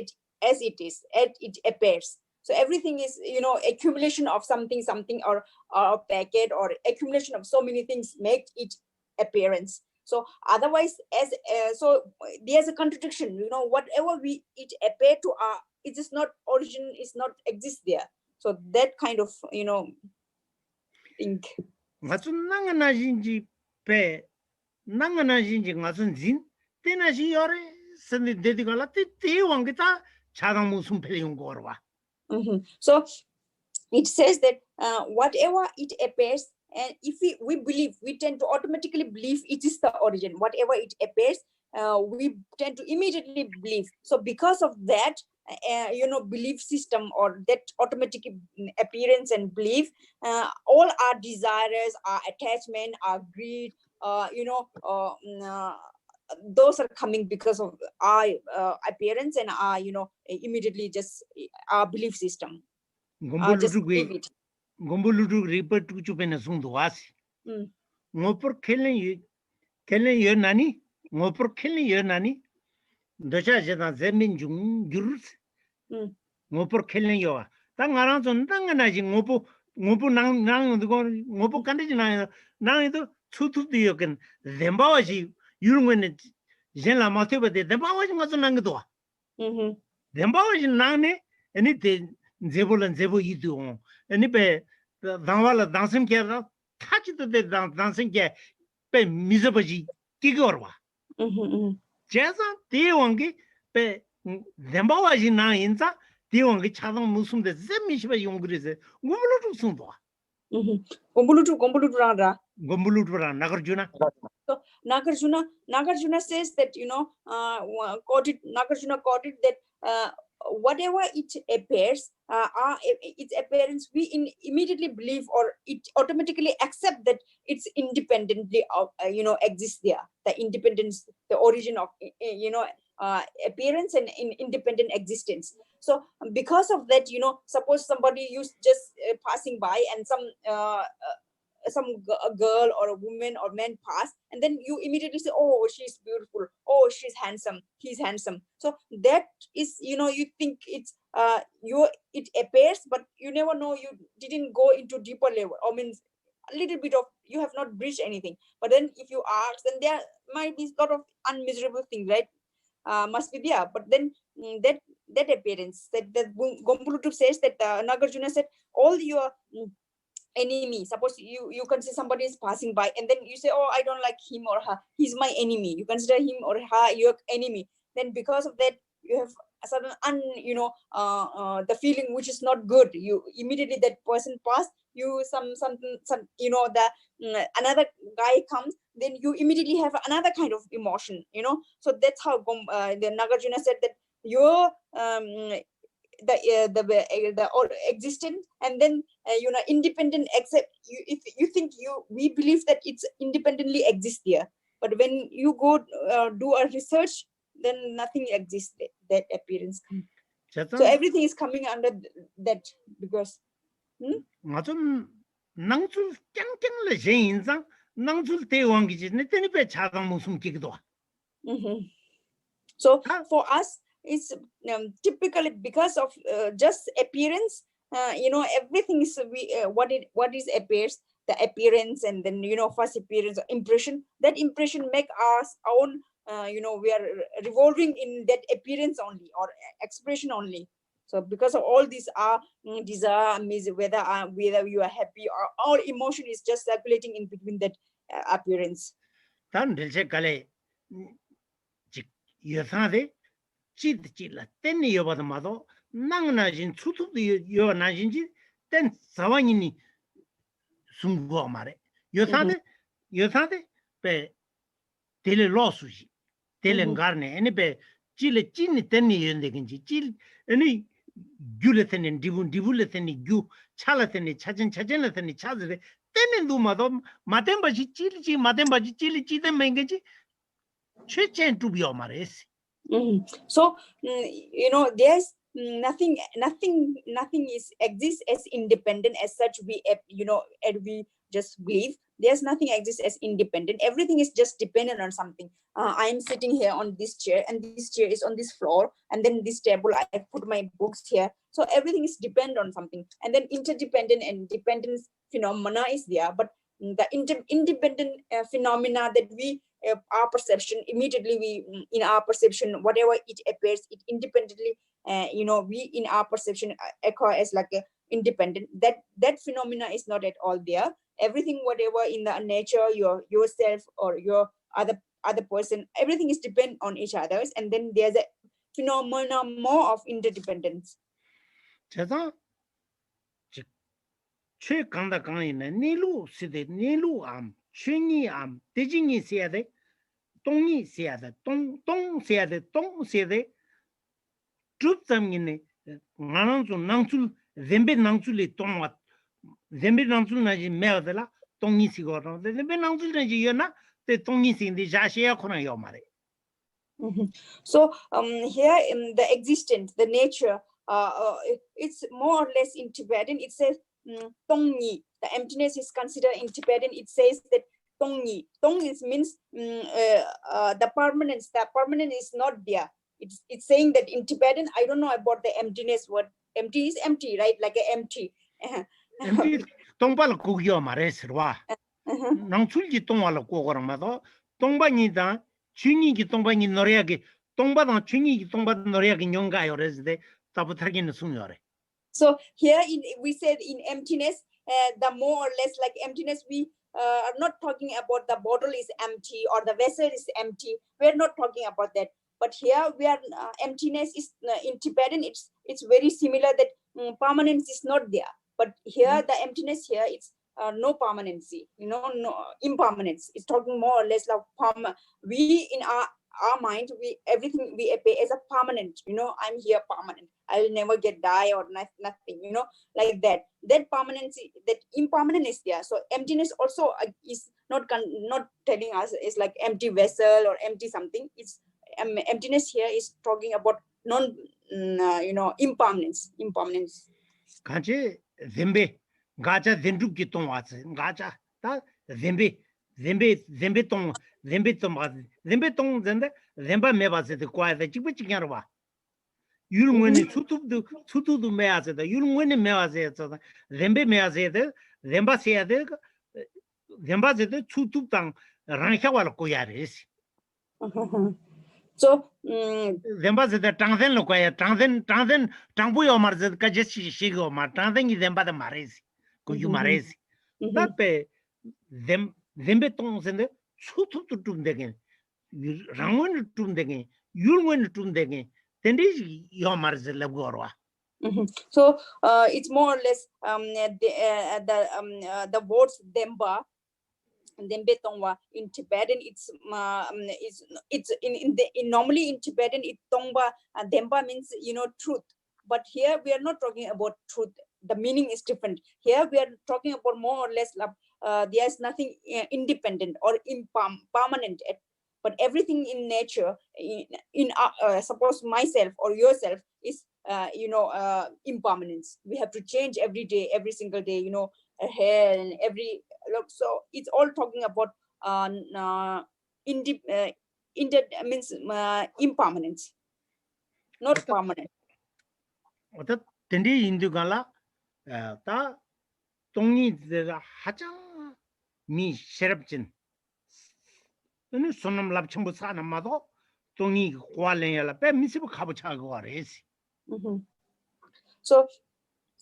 as it is, as it appears. So everything is, you know, accumulation of something or a packet or accumulation of so many things make it appearance. So otherwise, as so there's a contradiction, you know, whatever it appear to our, it is not origin, is not exist there. So that kind of, you know, think. 무슨 낭나진지 배 낭나진지 무슨 진 때나지 열에 선데 데디가라 때왕기다 자당 무슨 배운 거와. So it says that whatever it appears, and if we believe, we tend to automatically believe it is the origin. Whatever it appears, we tend to immediately believe. So because of that, you know, belief system or that automatic appearance and belief, all our desires, our attachment, our greed, you know, those are coming because of our appearance and our, you know, immediately just our belief system. Gomboludu report to Chupena Sundu was. Mopor killing your nanny, Mopor killing your nanny. The judge at Zemin Jurus. Mopor killing your. Tang around on Tanganizing Mopo Nang the Mopo Candidina. Now the two to the yoken. Zembawaji, you win it. Zela Motiva de Zembawaji was an Angdoa. Zembawaji Nane, anything. Zebul and Zebu Yidu, and Nipe Danwala dancing care, touch the dancing care, pay Mizabaji, Kigorwa. Jaza, Deongi, pay Zembawajina Inza, Deongi Chadam Musum, the Zemisha Yungris, Wulu Sundwa. Gombulutu Rara. Gombulutura, Nagarjuna. So Nagarjuna says that, Nagarjuna quoted that whatever it appears, its appearance, we immediately believe, or it automatically accept that it's independently, exists there. The independence, the origin of, appearance and independent existence. So because of that, suppose somebody is just passing by and some girl or a woman or man pass, and then you immediately say, oh, she's beautiful, oh, she's handsome, he's handsome. So that is, you think it's it appears, but you never know, you didn't go into deeper level, or means a little bit of, you have not breached anything. But then if you ask, then there might be a lot of unmeasurable things, right? Must be there. But then that appearance, that Gombulutu says that Nagarjuna said, all your enemy, suppose you consider somebody is passing by, and then you say, oh, I don't like him or her, he's my enemy. You consider him or her your enemy. Then because of that, you have a certain the feeling which is not good. You immediately, that person passed, you another guy comes, then you immediately have another kind of emotion, So that's how the Nagarjuna said that your the existent, and then independent, except you, if you think we believe that it's independently exists there, but when you go do a research, then nothing exists, that appearance. So everything is coming under that, because Nangsul Kang Jain, Nangsul Te so for us, it's typically because of just appearance. Everything is what is appears, the appearance, and then first appearance, impression. That impression make us own. We are revolving in that appearance only, or expression only. So because of all these desire, whether you are happy, or all emotion is just circulating in between that appearance. Chila, then you about the mother, Nanganajin, Tutu, your Najinji, then Sawanini Sungomare. You thought it, Tele Losushi, Telengarne, any be Chile, Chini, Tenny, and the Genji, any Gulathan and Divulathan, Gu, Chalathan, Chajan, Chazre, then in do Madam, Matembaji, Chili, Matembaji, Chili, Chita Mangaji, Chechen to be Omares. So there's nothing is exists as independent as such. We just believe there's nothing exists as independent. Everything is just dependent on something. I'm sitting here on this chair, and this chair is on this floor, and then this table, I put my books here. So everything is dependent on something, and then interdependent and dependence phenomena is there. But the independent phenomena that we our perception, immediately we in our perception, whatever it appears, it independently we in our perception occur as like a independent. That phenomena is not at all there. Everything, whatever in the nature, yourself or your other person, everything is depend on each other's, and then there's a phenomena more of interdependence. Chunyi am, Tejingi Siade, Tongi Siade, Tong Siade, Tong Siade, Truth them in Nananzu Nangsul, Zembe Nangsuli Tongat, Zembe Nangsul Naji Merdela, Tongi Sigoro, the Zembe Nangsul Najiana, the Tongi in the Jashia Kona Yomare. So here in the existence, the nature, it's more or less in Tibetan, it says Tongi. The emptiness is considered in Tibetan. It says that Tongi. Tong means the permanence. The permanent is not there. It's saying that in Tibetan, I don't know about the emptiness word. Empty is empty, right? Like an empty. Empty. Tongbal kugyo mareswa. Nangsulji tongwala kogoramado. Tongbanyida. Chuni ki tongbany noriagi. Tongba chuni ki tongba noriagi nyonga yoresde. Tabutragin sunyore. So here we said in emptiness, the more or less like emptiness, we are not talking about the bottle is empty or the vessel is empty. We're not talking about that. But here we are emptiness is in Tibetan. It's very similar that permanence is not there. But here the emptiness here, it's no permanency, no impermanence. It's talking more or less like we in our mind, everything we appear as a permanent, I'm here permanent, I'll never get die or nothing, like that. That permanency, that impermanence is there. So emptiness also is not telling us it's like empty vessel or empty something. It's emptiness here is talking about impermanence. Kanche zembe gacha zenduk ki tong wa gacha ta zembe tong zembe tong zende zemba me ba se de kwa de chibu chigyar wa yul ngone chutu du me ase da yul ngone me ase da zembe me ase de zemba se de zemba se de chutu tang ran kha wa ko ya res So zemba se de tangzen lo ko ya tangzen tangbu yo mar ze ka je shi go mar tangzen gi zemba da mares ko yu mares da pe zembe tong zende chutu tu tum de rangwen tum de yul ngone tum de tendi yo mar ze la gorwa. So it's more or less the words demba and dembe tongwa in Tibetan. It's normally in Tibetan it tongba demba means truth, but here we are not talking about truth. The meaning is different. Here we are talking about more or less there's nothing independent or impermanent, but everything in nature, in suppose myself or yourself is impermanence. We have to change every day, every single day, hair and every look. So it's all talking about means impermanence, not permanent. Oda tendi indu gala ta tongi de haja mi sherapchin ene sonam lab chimbu sa na ma do tongi kwalen ya la pe misib khabu cha go res. So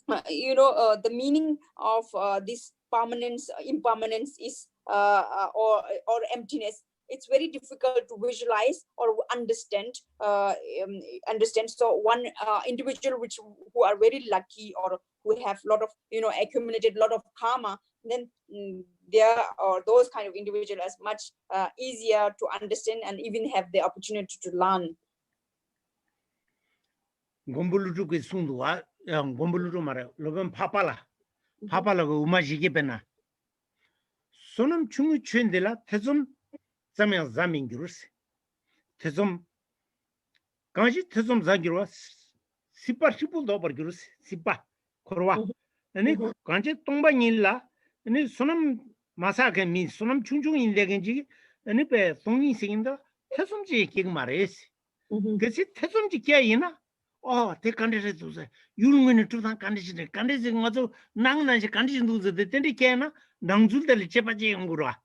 the meaning of this permanence, impermanence is or emptiness. It's very difficult to visualize or understand. So one individual who are very lucky or who have a lot of accumulated a lot of karma, then there are those kind of individuals much easier to understand and even have the opportunity to learn. Gombulu ke sundu wa gombulu mara loben papala go umaji ke pena sonam chungu chendela tezum zamya zamingirus tezum kanji tezum zagirwa sipa sipul do bargirus sipa korwa ani kanji tongba nilla ani sonam masa ke mi sonam chungchung indegenji ani pe songi sinda tezumji ke mares kesi tezumji kya ina te condition to say you when to the condition also nang na condition to the tendi kena nangzul de chepaje ngura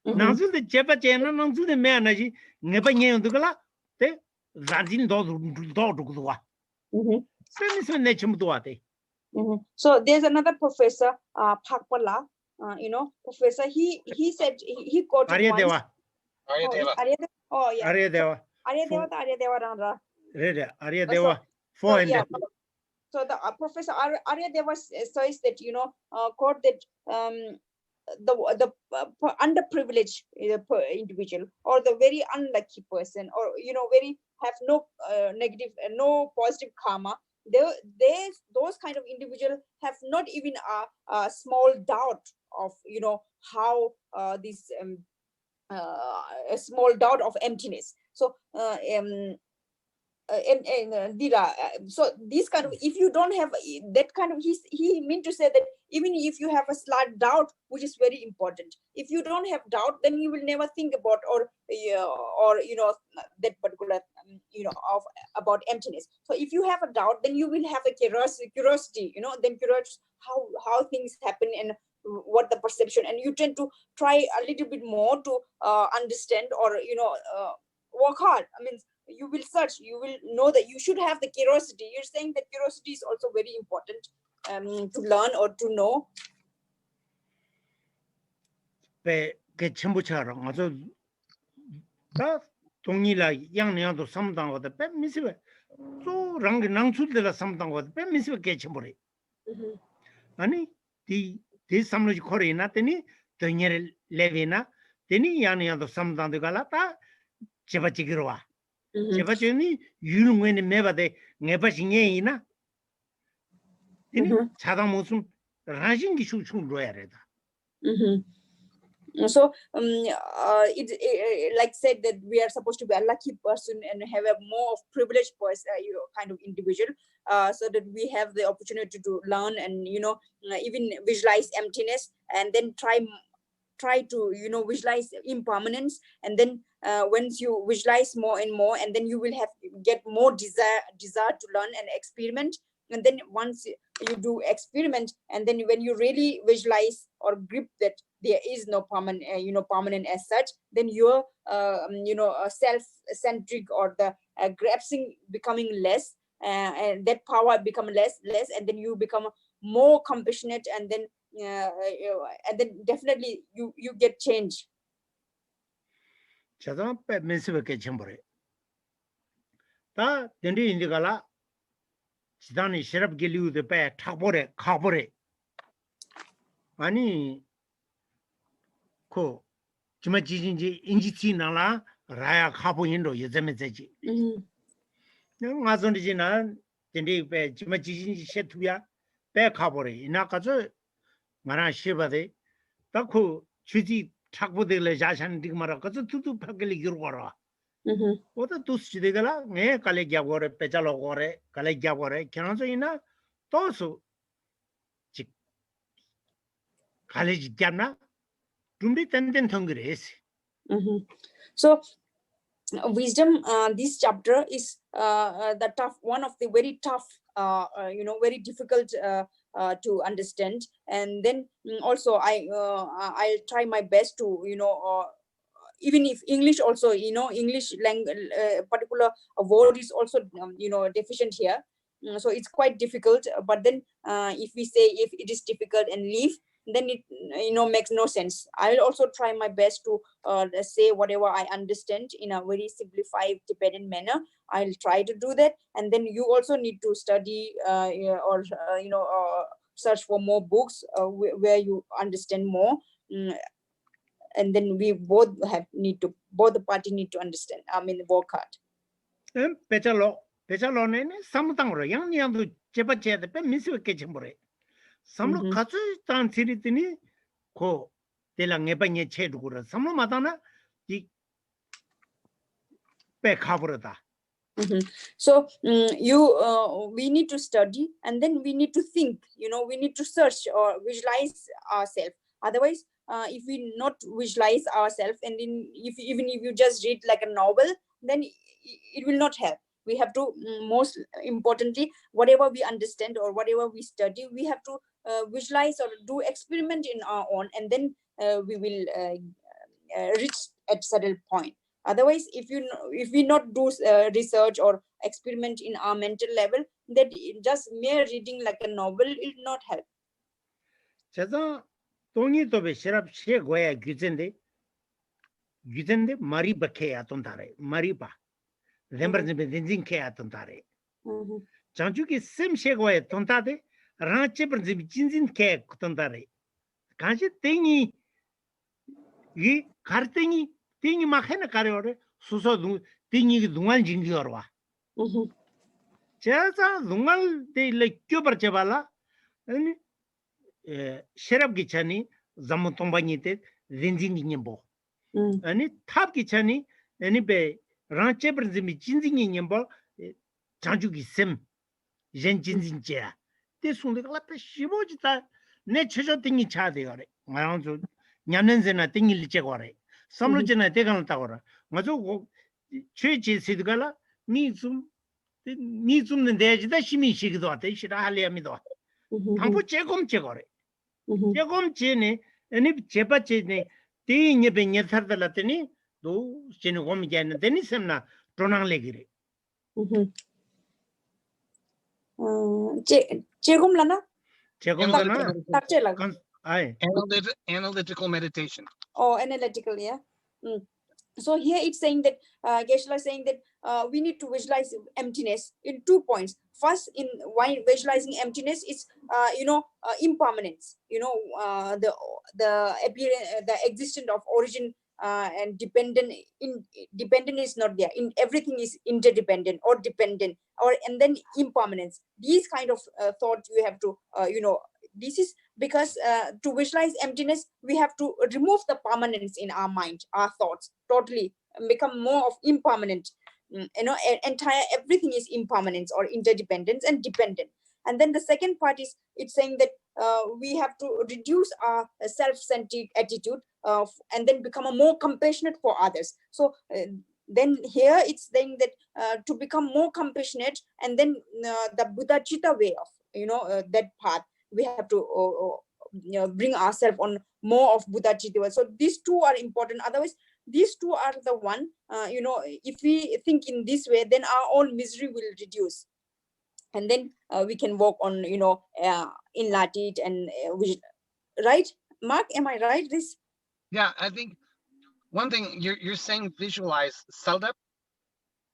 nangzul de chepaje na nangzul de me na ji ngeba nye ndugala te zanjin do dugwa so ne chim do ate. So there's another professor Phakpala, professor, he said he quoted Aryadeva. Aryadeva Randra. Aryadeva. So the Professor Aryadeva says that quote that the underprivileged individual or the very unlucky person or very have no negative no positive karma, those kind of individuals have not even a small doubt of how this a small doubt of emptiness. So so this kind of, if you don't have that kind of, he meant to say that even if you have a slight doubt, which is very important, if you don't have doubt, then you will never think about or that particular about emptiness. So if you have a doubt, then you will have a curiosity, then curiosity how things happen and what the perception, and you tend to try a little bit more to understand or work hard. I mean, you will search, you will know that you should have the curiosity. You're saying that curiosity is also very important to learn or to know. Pe ke chimbuchara ngazo da tongila yang yang do samdang wa pe misibe so rang nangsul de la samdang wa pe misibe ke chimbore ani ti this samlo korina teni tonyere levina teni yani samdan de galata chebachigirwa chebachini yulungweni mebade ngebashingena teni chadamusum rajingi shuchun royareda. So like said that we are supposed to be a lucky person and have a more privileged person, kind of individual, so that we have the opportunity to learn and even visualize emptiness, and then try to visualize impermanence, and then once you visualize more and more, and then you will get more desire to learn and experiment. And then once you do experiment, and then when you really visualize or grip that there is no permanent, permanent as such, then your self-centric or the grasping becoming less, and that power become less, and then you become more compassionate, and then definitely you get change. Chadam pe mensibe chembore. Ta dendi indigala chidani sherab geliu de pe thakbore khabore. Ani ko chimajinji injiti nala raya khabu indo yezemezeji. Ngazonji na dendi pe chimajinji shetuya pe khabore ina kazo ngara shebade takho chuji thakbodele jashan digmara kazo tutu phakeli girwara. Oda tusjidegala nge kale gyagore pechalo gore kale gyagore kyanzo ina tosu chik kale jyamna tumbi tenden thongres. So wisdom, this chapter is the tough one of the very tough, very difficult to understand. And then also I'll try my best to even if English also, English language, particular word is also, deficient here. So it's quite difficult. But then if we say if it is difficult and leave, then it, makes no sense. I'll also try my best to say whatever I understand in a very simplified Tibetan manner. I'll try to do that. And then you also need to study or search for more books where you understand more. And then we both the party need to understand. Work hard. Pechalo ne samtangro yang yandu chepache de pe miswe kechembore. Samlo katsu tan siritini ko tela ngebanye chedugura. Samlo matana di pe khaburata. So we need to study, and then we need to think. We need to search or visualize ourselves. Otherwise, if we not visualize ourselves, and even if you just read like a novel, then it will not help. We have to, most importantly, whatever we understand or whatever we study, we have to visualize or do experiment in our own, and then we will reach at certain point. Otherwise, if we not do research or experiment in our mental level, that just mere reading like a novel will not help. Toni to be sherab she goya gizende mari bakhe atondare maripa rember be dindin ke atondare chanju ki sem she goya tontade ranche per jinjin ke atondare kanche tengi yi kartengi tingi makhena kareore suso tingi dungal jingi orwa chaza dungal de le kyobar chabala ani sherab gichani zamutombani te zinjing nyembo ani thap gichani ani be ranche brzimi jinjing nyembo chanju gisem jen jinjing che te sunde kala pe shiboji ta ne chejo tingi cha de gore ngaranzo nyamnenzena tingi liche gore samlojena te kan ta gore ngazo cheje sidgala mi zum ne deji da shimi shigdo ate shira hale amido tampo chegom che gore Jagom chene, any chepa chene, tea nipping yet the Latini, do Chenogom Jan, then is semna, Tonang legere. Chegum lana? Chegum analytical meditation. Oh, analytical, yeah. So here it's saying that Geshe-la is saying that we need to visualize emptiness in 2 points. first in why visualizing emptiness is impermanence, the appearance, the existence of origin and dependent is not there. In everything is interdependent or dependent, and then impermanence. These kind of thoughts you have to this is because to visualize emptiness we have to remove the permanence in our mind, our thoughts totally, become more of impermanent. Entire everything is impermanence or interdependence and dependent. And then the second part is it's saying that we have to reduce our self-centered attitude and then become a more compassionate for others. So then here it's saying that to become more compassionate, and then the Bodhisattva way of that path, we have to bring ourselves on more of Bodhisattva. So these two are important. Otherwise, these two are the one, if we think in this way, then our all misery will reduce. And then we can work on, enlightened and right? Mark, am I right? This? Yeah, I think one thing you're saying visualize, Saldap.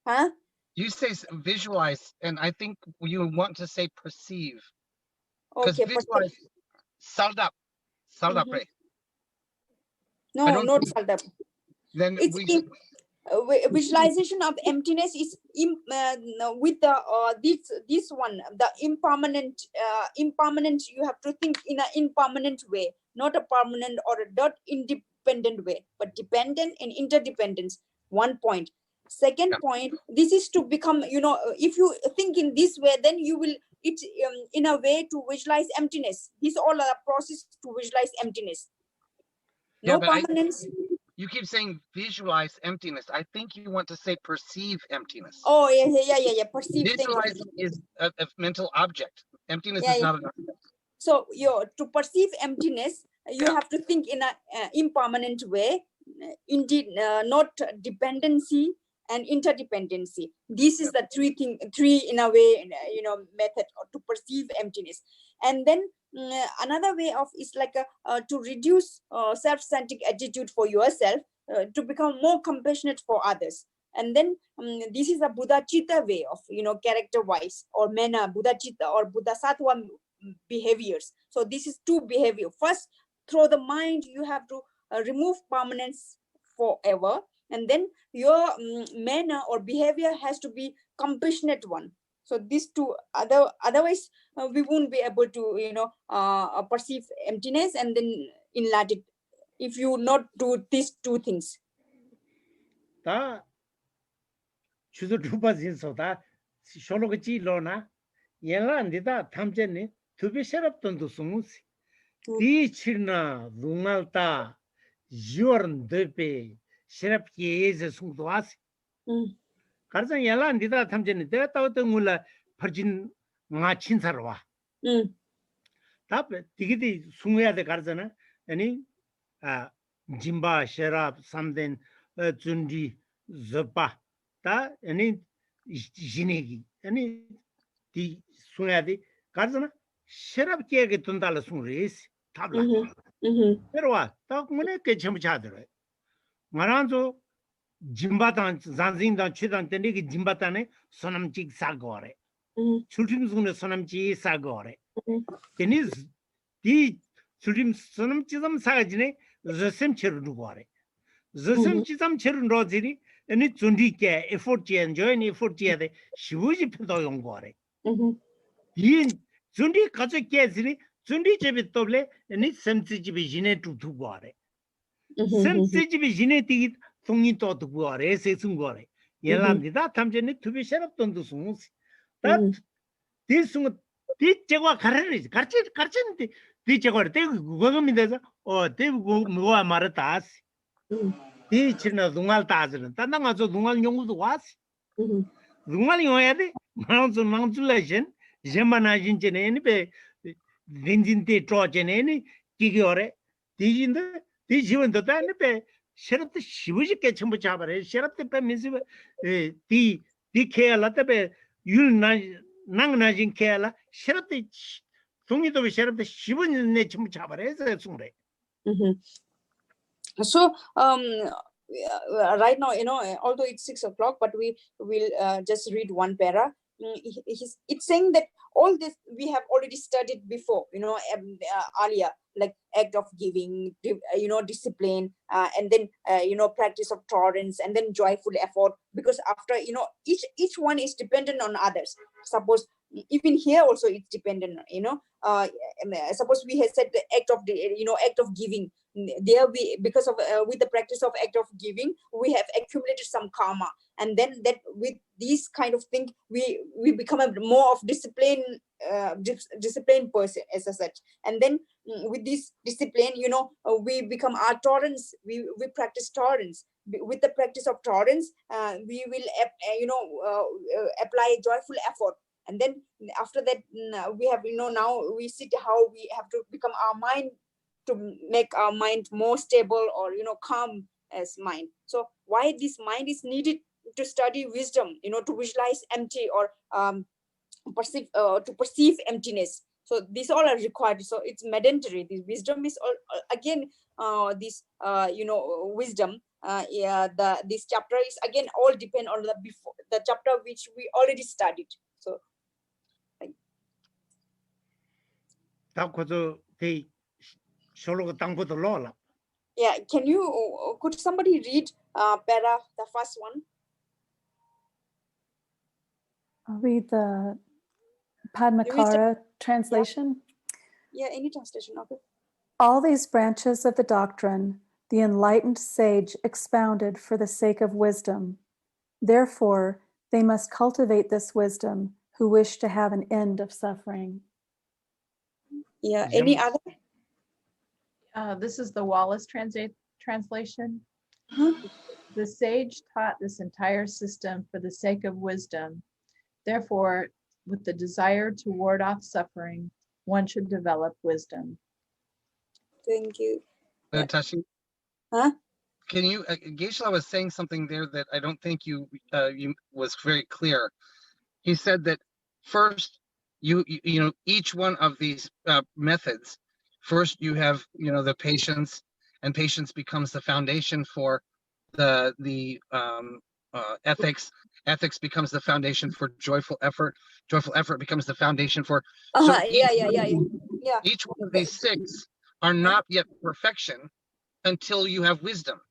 Huh? You say visualize, and I think you want to say perceive. Because Okay, visualize, Saldap, right? No, not Saldap. Then it's visualization of emptiness is with the this one, the impermanent. You have to think in an impermanent way, not a permanent or a not independent way, but dependent and interdependence. 1 point. Second point, this is to become, if you think in this way, then you will in a way to visualize emptiness. These all are a process to visualize emptiness. No permanence. You keep saying visualize emptiness. I think you want to say perceive emptiness. Oh, yeah. Perceive. Visualize is a mental object. Emptiness is not an object. So to perceive emptiness, you have to think in an impermanent way, indeed, not dependency and interdependency. This is the three in a way, method to perceive emptiness. And then another way of is like to reduce self-centered attitude for yourself, to become more compassionate for others. And then this is a Bodhisattva way of, character-wise or manner, Bodhisattva or Bodhisattva behaviors. So this is two behavior. First, through the mind, you have to remove permanence forever. And then your manner or behavior has to be compassionate one. So these two, otherwise we won't be able to, perceive emptiness and then enlighten if you not do these two things. 다 주도 두바진 소다 쇼로그지 로나 예란디다 탐제니 두비 셔럽던도 스무시 디치나 룽알타 유언드베 셔럽기에서 숭도아시 가르장 예란디다 탐제니 내가 어떤 물라 퍼진 nga 친사로와 다 디기디 숭해야 돼 가르잖아 아니 짐바 셔럽 삼된 준디 zapa ta ani jinegi ani di sunadi karzana sherab ke tundala sunres tabla pero ta mune ke chhamchadre maranzo jimbatan zanzindan chidan tenegi jimbatane sonamchik sagore chultim sune sonamchi sagore tenis di chultim sonamchizam sagajine zesem cheru gore zesem chizam cheru roziri any Zundike, effort join effort the Shivuji Pedong Gore. Yin Zundi Kaza Kazri, Zundi Jebitoble, and it's Semsijibijine to Gore. Semsijibijine tigit, Tungito to Gore, Sesungore. Yelan, that Tamjani to be shut up on the Suns. That this Jaguar Carriage, Carchin, Tichagor, take Gogamidaza, or they go Mua Maratas. Teaching Dungal Tazan, Tananga Dungal Yong was Dungal Yoade, Mountain Gemanajin Genene, Vindinte Trojan any, Kigiore, teaching the teaching the Tanape, shut up the Shibuji Ketchumbachaber, shut up the Pemissive, the Kea Latabe, you'll Nanganajin Kela, shut up the Tungito, shut up the Shibun Nechumchaber, as a Sunday. So right now, although it's 6 o'clock, but we will just read one para. it's saying that all this we have already studied before, earlier, like act of giving, discipline, and then practice of tolerance, and then joyful effort, because after each one is dependent on others. Suppose even here also it's dependent, suppose we have said the act of giving. There we, because of with the practice of act of giving, we have accumulated some karma, and then that with these kind of thing we become a more of disciplined person as such. And then with this discipline, we become our tolerance, we practice tolerance. With the practice of tolerance, we will apply joyful effort. And then after that, we have, now we see how we have to become our mind, to make our mind more stable, or calm as mind. So why this mind is needed to study wisdom, to visualize empty, or to perceive emptiness. So these all are required. So it's mandatory. This wisdom is all, again, this wisdom. This chapter is again all depend on the chapter which we already studied. So. Yeah, could somebody read para, the first one? I'll read the Padmakara translation. Yeah, any translation, okay. All these branches of the doctrine, the enlightened sage expounded for the sake of wisdom. Therefore, they must cultivate this wisdom who wish to have an end of suffering. Yeah, any other? This is the Wallace translation. The sage taught this entire system for the sake of wisdom. Therefore, with the desire to ward off suffering, one should develop wisdom. Thank you. Tashi? Huh? Can you, Geshe-la was saying something there that I don't think you was very clear. He said that first, each one of these methods, first you have, the patience, and patience becomes the foundation for the ethics. Ethics becomes the foundation for joyful effort. Joyful effort becomes the foundation for. Each one of these six are not yet perfection until you have wisdom.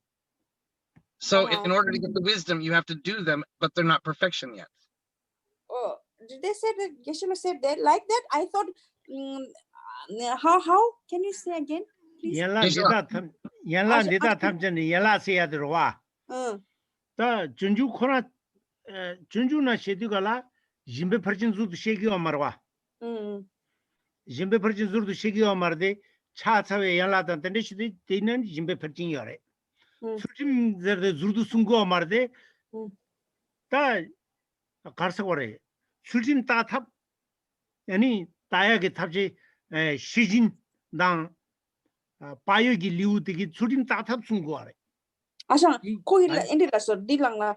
So in order to get the wisdom, you have to do them, but they're not perfection yet. Oh, did they say that? Geshe-la said that like that? I thought, how? Can you say again, please? junju khona junju na shedigala jimbe parjin zu shegi omarwa jimbe parjin zu shegi omarde cha chawe yala dan tende shidi denan jimbe parjin yore sutim zerde zurdu sungo omarde ta karsa gore sutim ta thap yani taya ge thapje shijin dang payo gi liu de gi sutim ta thap sungo are Asha, ko indi la so dilang la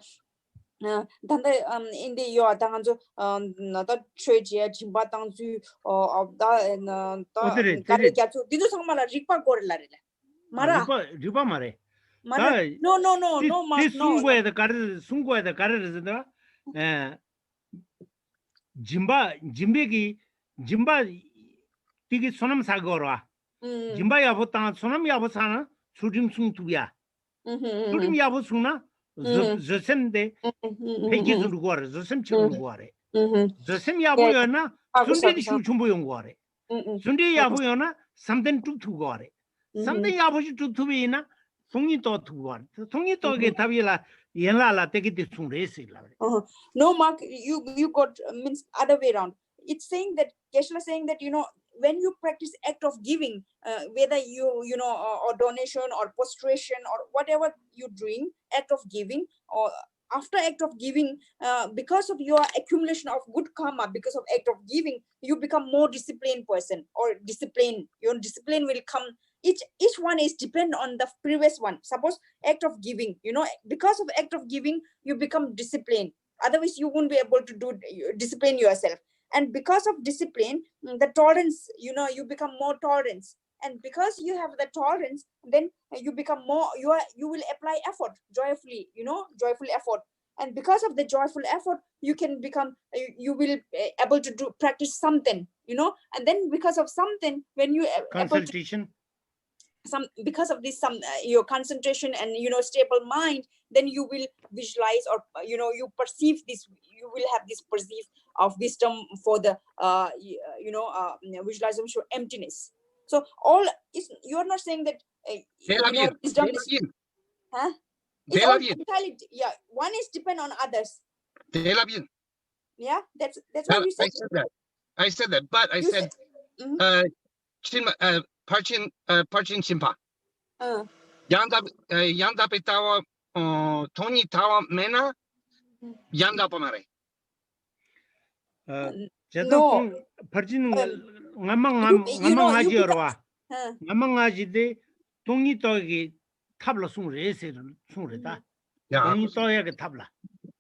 danda indi yo danganjo da treje jimba dangju da kare gyatsu didu sangmala rikpa gorla re mara riba mare no ma sungwe da kare da jimbe jimba tigi sonam sagorwa jimba yabo ta sonam yabo sana sudim sung tuya sudim yabo suna zosem peki zuru gore zosem chiru gore zosem yabo yana sundi shu chumbo yung gore sundi yabo yana something to gore something yabo to na songi to gore songi to ge tabila yenla la teki de sungre sila no Mark, you got means other way around. It's saying that Geshe-la saying that when you practice act of giving, whether or donation or prostration or whatever you're doing, act of giving, or after act of giving, because of your accumulation of good karma, because of act of giving, you become more disciplined person, or discipline. Your discipline will come. Each one is depend on the previous one. Suppose act of giving, because of act of giving, you become disciplined. Otherwise, you won't be able to discipline yourself. And because of discipline, the tolerance, you become more tolerance. And because you have the tolerance, then you become more, you will apply effort joyfully, joyful effort. And because of the joyful effort, you can become, you will able to practice something, you know, and then because of something, when you concentration, because of this, your concentration and, you know, stable mind, then you will visualize, or, you know, you perceive this, you will have this perceive of wisdom for the, visualization for emptiness. So all is, you're not saying that, wisdom is, huh? It's all entirely, yeah, one is depend on others. Yeah, that's what you said. I said that, but I You said, Parchin Chimpa. Yanda Petawa, Tony Tawa Mena, Yanda Pomare. no, Parchin Ngamang Ajirwa, Ngamang de Tongi Togi Tabla Sunreta, Tongi Toya Tabla.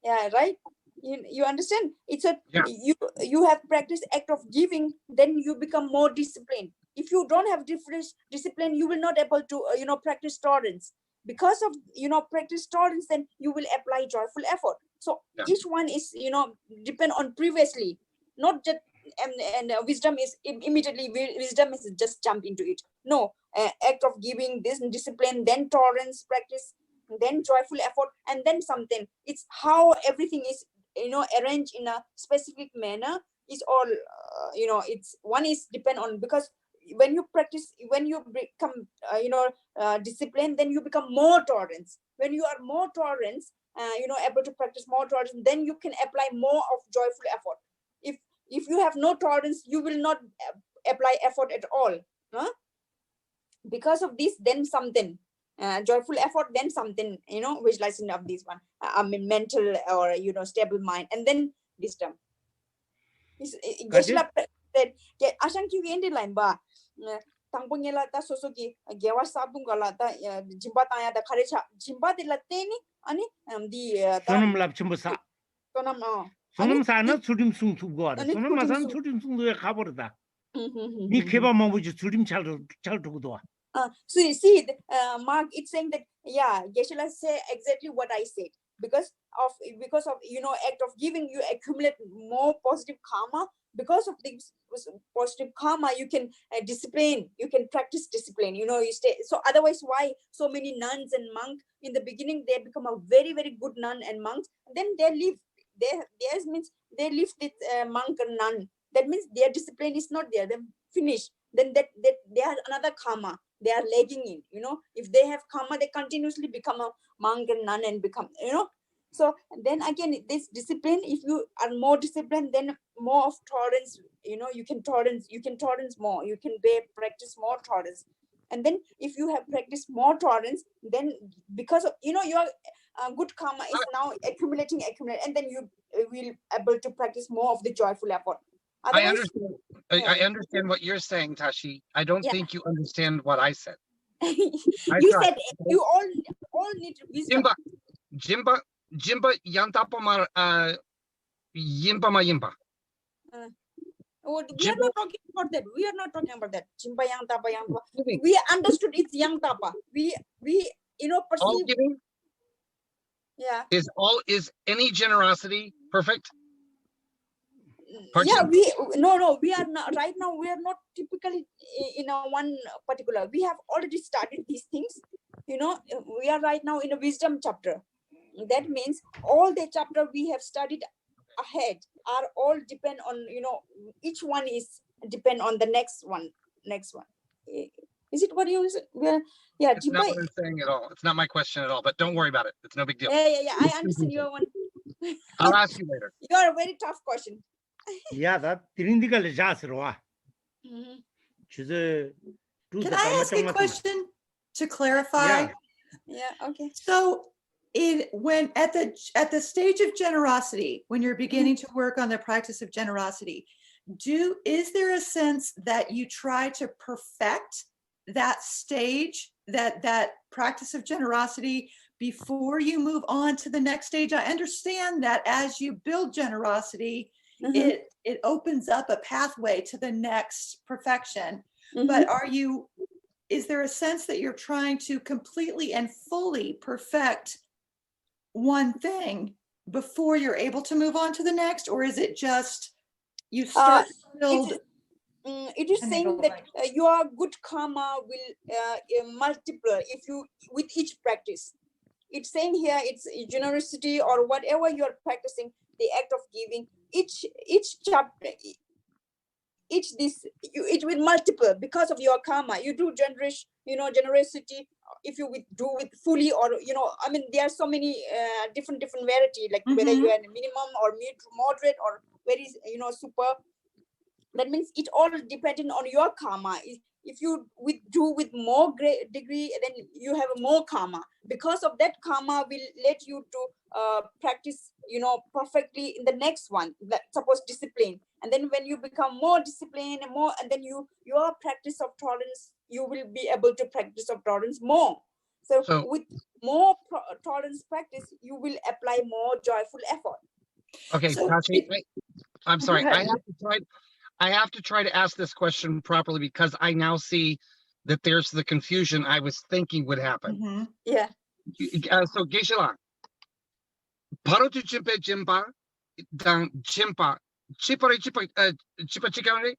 Yeah, right. You understand? It's a you have practiced act of giving, then you become more disciplined. If you don't have different discipline, you will not able to practice tolerance. Because of practice tolerance, then you will apply joyful effort. So each one is depend on previously, not just and wisdom is immediately wisdom is just jump into it. No, act of giving, this discipline, then tolerance practice, then joyful effort, and then something. It's how everything is arranged in a specific manner. Is all it's one is depend on, because when you practice, when you become disciplined, then you become more tolerance. When you are more tolerance, able to practice more tolerance, then you can apply more of joyful effort. If you have no tolerance, you will not apply effort at all, huh? Because of this, then something joyful effort, then something visualizing of this one, I mean mental or stable mind, and then wisdom. Geshe-la said, "Asang ki endi line ba? Tangpunge la ta sosoki gewa sabung la ta jimba ta ya da kharecha jimba de la teni ani di Sonam lab chimbusa. sonam Sonam sana chudim sung tu go. Sonam masan chudim sung do khaborda. Ni kheba mabuji chudim chal tu do. See, Mark, it's saying that Geshe-la say exactly what I said. Because of act of giving, you accumulate more positive karma. Because of this positive karma, you can discipline, you can practice discipline, you stay. So otherwise, why so many nuns and monks in the beginning, they become a very, very good nun and monks, then they leave. Theirs means they leave this monk and nun. That means their discipline is not there. They finish. Then that they have another karma. They are lagging in, if they have karma, they continuously become a monk and nun and become, So then again, this discipline, if you are more disciplined, then more of tolerance, you can tolerance more, you can practice more tolerance. And then if you have practiced more tolerance, then because of, your good karma is now accumulating, and then you will able to practice more of the joyful effort. Otherwise, I understand what you're saying, Tashi. I don't think you understand what I said. You said you all need wisdom. Jimba yantapamar yimpa. We are not talking about that. We are not talking about that. Jimba yang tapa. We understood it's yang tapa. We perceive. All giving? Yeah. Is any generosity perfect? Yeah, we are not right now. We are not typically in a one particular. We have already started these things. We are right now in a wisdom chapter. That means all the chapter we have studied ahead are all depend on each one is depend on the next one. Is it what you said? Well, yeah. It's not what I'm saying at all. It's not my question at all. But don't worry about it. It's no big deal. Yeah. I understand your one. I'll ask you later. You are a very tough question. Yeah, that Trindical Jasroa. Can I ask a question to clarify? Yeah, okay. So when at the stage of generosity, when you're beginning to work on the practice of generosity, is there a sense that you try to perfect that stage, that practice of generosity before you move on to the next stage? I understand that as you build generosity, it opens up a pathway to the next perfection. But is there a sense that you're trying to completely and fully perfect one thing before you're able to move on to the next, or is it just you start to build? It is and then saying go that back. your good karma will multiply if you with each practice. It's saying here it's generosity or whatever you're practicing, the act of giving. Each chapter, it will multiple because of your karma. You do generosity. If you do with fully, or I mean, there are so many different variety, like whether you are in a minimum or mid, moderate, or very super. That means it all depending on your karma. If you do with more great degree, then you have more karma. Because of that, karma will let you to practice, perfectly in the next one. Like suppose discipline, and then when you become more disciplined, and then your practice of tolerance, you will be able to practice of tolerance more. So with more tolerance practice, you will apply more joyful effort. Okay, So Tashi, I'm sorry. Go ahead. I have to try to ask this question properly, because I now see that there's the confusion I was thinking would happen. Yeah. So Geshe-la, Paro tu chimpa jimpa, dan chimpa, chipare chipa chikare?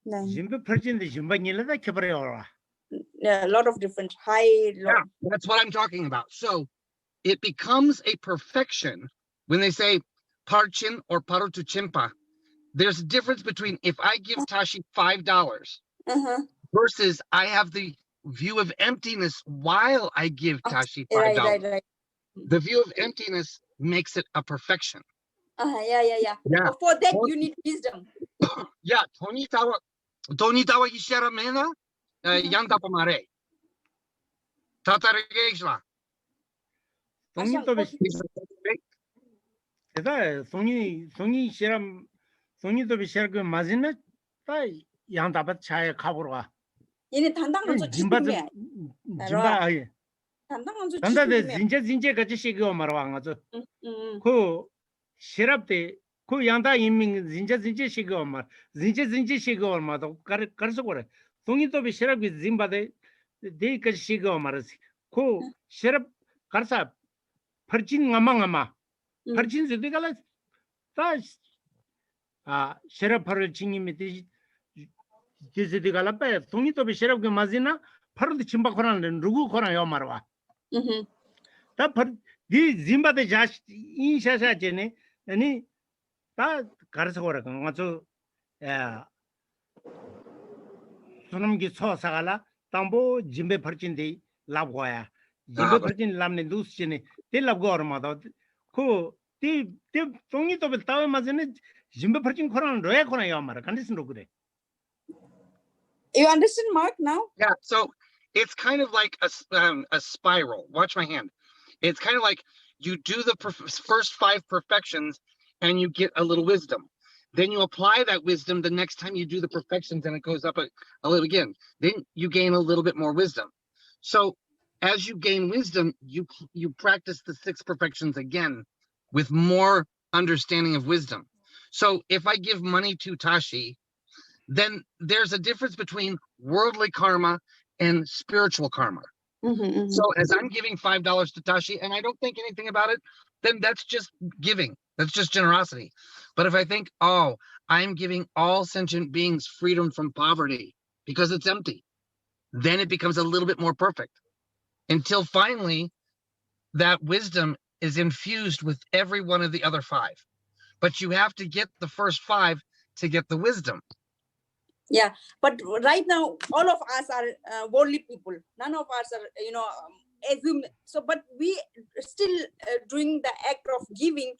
Jimba person the Jimba Nila da Cabrera. Yeah, a lot of different high, low. Yeah, that's what I'm talking about. So it becomes a perfection when they say parchin or paro tu chimpa. There's a difference between if I give Tashi $5 versus I have the view of emptiness while I give Tashi $5. Right. The view of emptiness makes it a perfection. Yeah. But for that, you need wisdom. Yeah, Tonitawa Ishara Mena, Yanda Pamare. Tataregeshla. Songi Shiram Songi to be shared Mazina, Yandabat Chaya Kabura. In a Tandang Jimba Tanda the Zinja Gachigo Marwanga. Who Shirapte, Ku Yanda Iming Zinja Shigoma, Zinja Shigo Mato Karsukore. Songi to be shared with Zimba de Kashigo Maras. Ku Shirap Karsa Perchin Amangama. Perchin Zidicala. Sheriff Parachini Galapa, Tony to be Sheriff Mazina, part of the Chimbakoran and Rugu Kora Yomarwa. That part, the Zimba the Jash in Shasha Jene, and that Karsora, also Sunam Gitso Sagala, Tambo, Jimbe Perchin de Laboya, Jimbe Perchin Lamne Lucene, de Labgorma, who the Tony to be Tawa Mazina. Jimba Perchin Koran, Roya Kona Yamara, condition of good. You understand, Mark, now? Yeah, so it's kind of like a spiral. Watch my hand. It's kind of like you do the first 5 perfections and you get a little wisdom. Then you apply that wisdom the next time you do the perfections and it goes up a little again. Then you gain a little bit more wisdom. So as you gain wisdom, you practice the 6 perfections again with more understanding of wisdom. So if I give money to Tashi, then there's a difference between worldly karma and spiritual karma. So as I'm giving $5 to Tashi and I don't think anything about it, then that's just giving. That's just generosity. But if I think, oh, I'm giving all sentient beings freedom from poverty because it's empty, then it becomes a little bit more perfect. Until finally, that wisdom is infused with every one of the other 5. But you have to get the first 5 to get the wisdom. Yeah, but right now, all of us are worldly people. None of us are, assume. So, but we still doing the act of giving.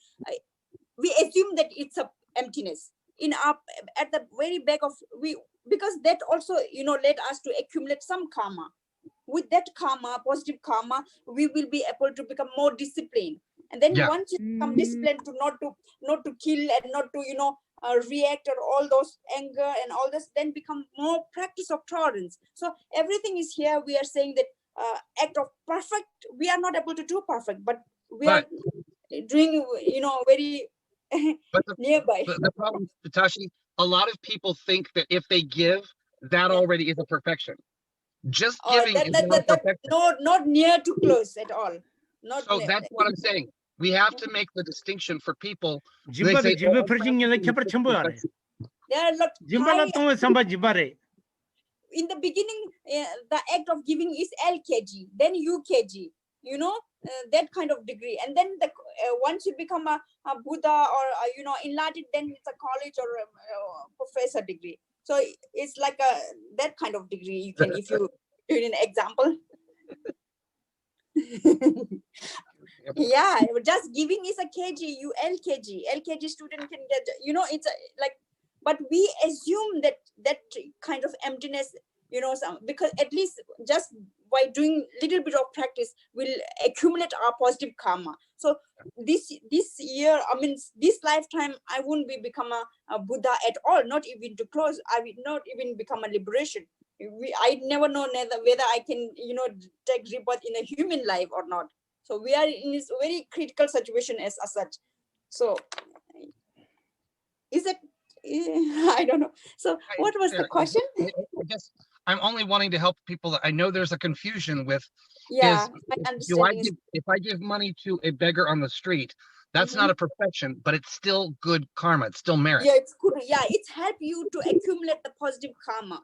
We assume that it's a emptiness in our at the very back of because that also led us to accumulate some karma. With that karma, positive karma, we will be able to become more disciplined. And then once you become disciplined to not to kill and not to react or all those anger and all this, then become more practice of tolerance. So everything is here. We are saying that act of perfect. We are not able to do perfect, but we are doing very nearby. The problem, Tashi, a lot of people think that if they give, that already is a perfection. Just giving is not perfection. Not near to close at all. So that's what I'm saying. we have to make the distinction for people. They Jibba say, jibba "Oh, purching in the Kapar Chambare. There are a lot Jimbala high, Tonga Samba Jibare. in the beginning, the act of giving is LKG, then UKG, you know, that kind of degree. And then once you become a Buddha or, you know, enlightened, then it's a college or a professor degree. So it's like that kind of degree you can, if you do an example. Yeah, just giving is a KG, you LKG student can get, you know, it's like, but we assume that that kind of emptiness, you know, because at least just by doing little bit of practice will accumulate our positive karma. So this year, I mean, this lifetime, I wouldn't be become a Buddha at all, not even to close. I will not even become a liberation. I never know whether I can, you know, take rebirth in a human life or not. So we are in this very critical situation as such. So is it, I don't know. So what was the question? I guess I'm only wanting to help people. That I know there's a confusion with. Yeah, If I give money to a beggar on the street, that's not a perfection, but it's still good karma. It's still merit. Yeah, it's good. Yeah, it's help you to accumulate the positive karma.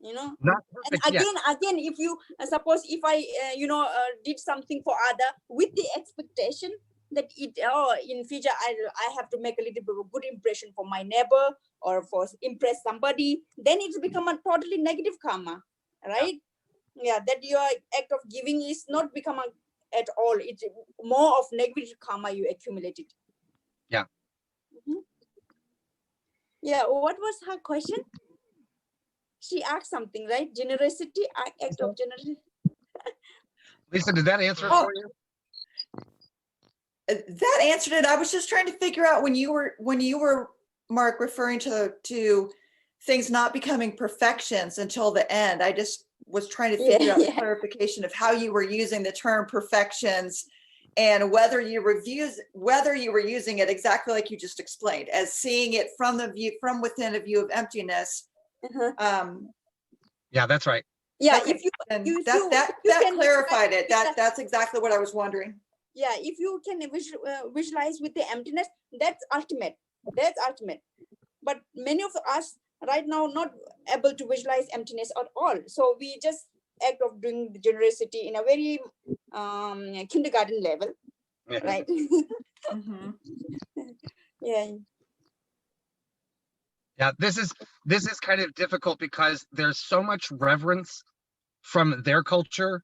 You know, Not and perfect yet. again, if you suppose if I you know, did something for other with the expectation that it in future I have to make a little bit of a good impression for my neighbor or for impress somebody, then it's become a totally negative karma, right? Yeah, that your act of giving is not become at all. It's more of negative karma you accumulated. Yeah. Yeah. What was her question? She asked something, right? Generosity, act of generosity. Lisa, did that answer it for you? That answered it. I was just trying to figure out when you were Mark referring to things not becoming perfections until the end. I just was trying to figure out the clarification of how you were using the term perfections and whether you were using it exactly like you just explained, as seeing it from within a view of emptiness. Yeah, that's right. Yeah, okay. if that clarified it. That's exactly what I was wondering. Yeah, if you can visualize with the emptiness, that's ultimate. That's ultimate. But many of us right now not able to visualize emptiness at all. So we just act of doing the generosity in a very kindergarten level, right? Yeah. Yeah, this is kind of difficult because there's so much reverence from their culture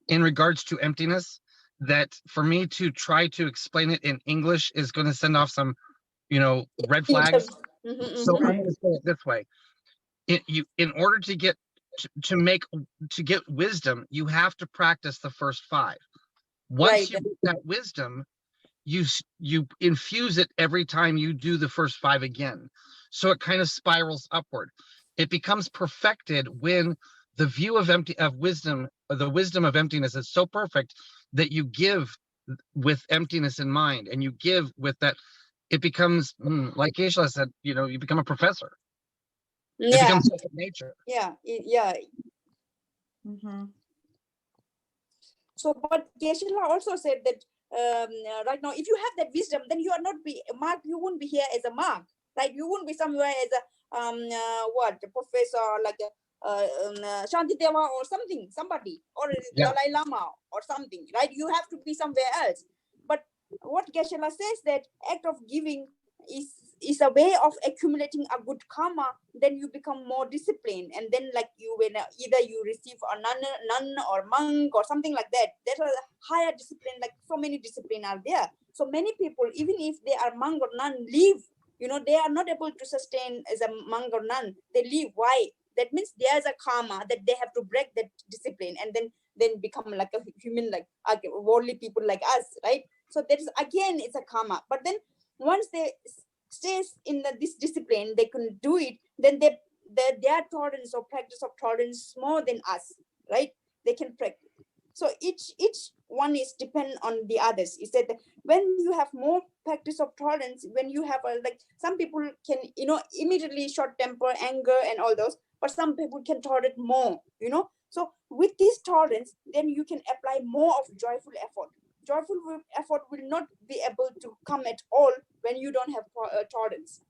in regards to emptiness that for me to try to explain it in English is going to send off some, you know, red flags. So I'm going to say it this way: in order to get wisdom, you have to practice the first 5. Once you get that wisdom, you infuse it every time you do the first 5 again. So it kind of spirals upward. It becomes perfected when the view of wisdom, or the wisdom of emptiness, is so perfect that you give with emptiness in mind, and you give with that. It becomes like Geshe-la said, you know, you become a professor. It becomes second nature. Yeah. So, but Geshe-la also said that right now, if you have that wisdom, then you are not Mark. You wouldn't be here as a Mark, right? You wouldn't be somewhere as a a professor, like a Shantideva or somebody, or Dalai Lama or something, right? You have to be somewhere else. But what Geshe-la says, that act of giving is a way of accumulating a good karma. Then you become more disciplined, and then like you, when either you receive a nun or monk or something like that. There's a higher discipline. Like so many discipline are there. So many people, even if they are monk or nun, leave. You know, they are not able to sustain as a monk or nun. They leave. Why? That means there's a karma that they have to break that discipline, and then become like a human, like worldly people like us, right? So that is again, it's a karma. But then once they stays in this discipline, they can do it. Then their tolerance or practice of tolerance is more than us, right? They can practice. So each one is depend on the others. Is that when you have more practice of tolerance, when you have like some people can, you know, immediately short temper, anger, and all those, but some people can tolerate more, you know. So with this tolerance, then you can apply more of joyful effort. joyful effort will not be able to come at all when you don't have tolerance.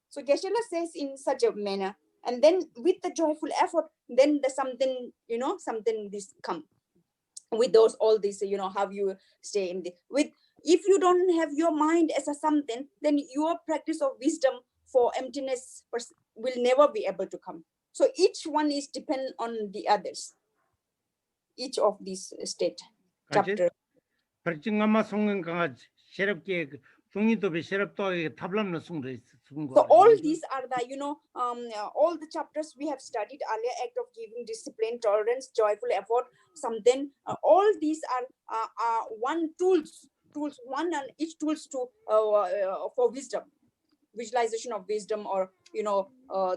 So Geshe-la says in such a manner, and then with the joyful effort, then there's something, something this come with those, all this, how you stay in the, with, if you don't have your mind as a something, then your practice of wisdom for emptiness will never be able to come. So each one is dependent on the others. Each of these state chapter. So all these are the, all the chapters we have studied earlier: act of giving, discipline, tolerance, joyful effort, something. All these are one tools, one and each tools to for wisdom, visualization of wisdom, or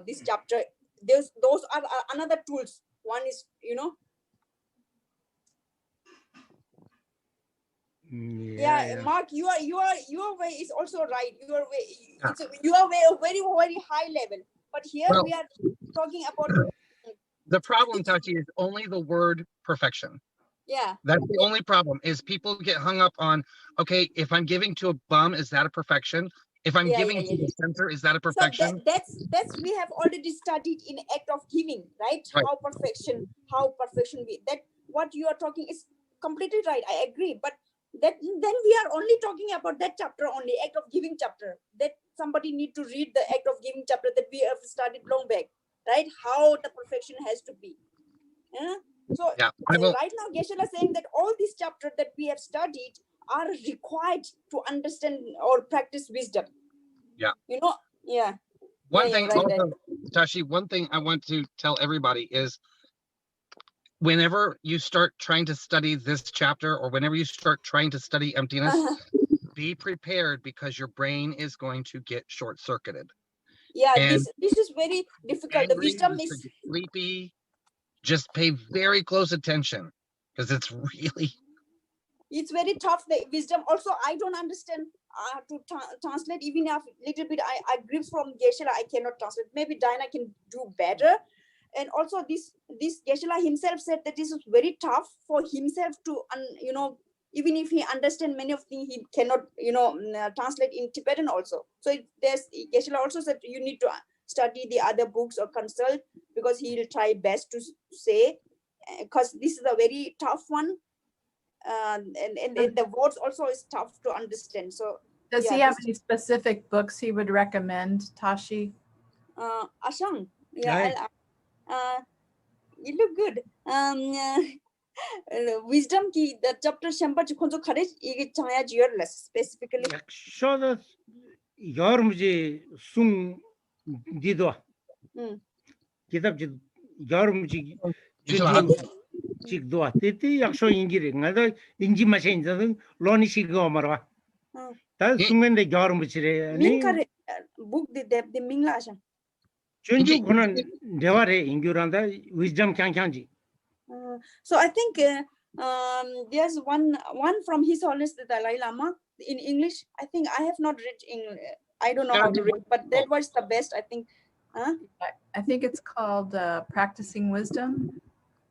this chapter. Those are another tools. One is Yeah, Mark, your way is also right. Your way, your way of very, very high level. But here we are talking about the problem, Tachi, is only the word perfection. Yeah. That's the only problem, is people get hung up on, okay, if I'm giving to a bum, is that a perfection? If I'm giving to the center, is that a perfection? So that's we have already studied in act of giving, right? How perfection be. That what you are talking is completely right. I agree. But then we are only talking about that chapter only, act of giving chapter. That somebody need to read the act of giving chapter that we have studied long back, right? How the perfection has to be. So right now Geshe-la is saying that all these chapters that we have studied are required to understand or practice wisdom. Yeah. One thing also, Tashi, one thing I want to tell everybody is, whenever you start trying to study this chapter, or whenever you start trying to study emptiness, be prepared, because your brain is going to get short-circuited. Yeah, and this is very difficult. The wisdom is sleepy. Just pay very close attention, because it's very tough. The wisdom also, I don't understand to translate even a little bit. I grip from Geshe-la, I cannot translate. Maybe Diana can do better. And also this Geshe-la himself said that this is very tough for himself to, even if he understands many of things, he cannot, translate in Tibetan also. So Geshe-la also said you need to study the other books or consult, because he will try best to say, because this is a very tough one. And the words also is tough to understand. So does he have any specific books he would recommend, Tashi? Ashang, you look good. Wisdom ki the chapter shamba chukonzo kharij ige chaya jiyarless specifically. Shoda yormji sung dido. Kitab ji yormji chikdoa. Titi yaksho ingiri ngada inji machine jadung loni shigo marwa. Ta sungende yormji Min kare book the mingla asha. Chunju kunan devare inguranda wisdom kyanji. So I think there's one from His Holiness the Dalai Lama in English. I think I have not read English. I don't know how to read, but that was the best, I think. I think it's called Practicing Wisdom.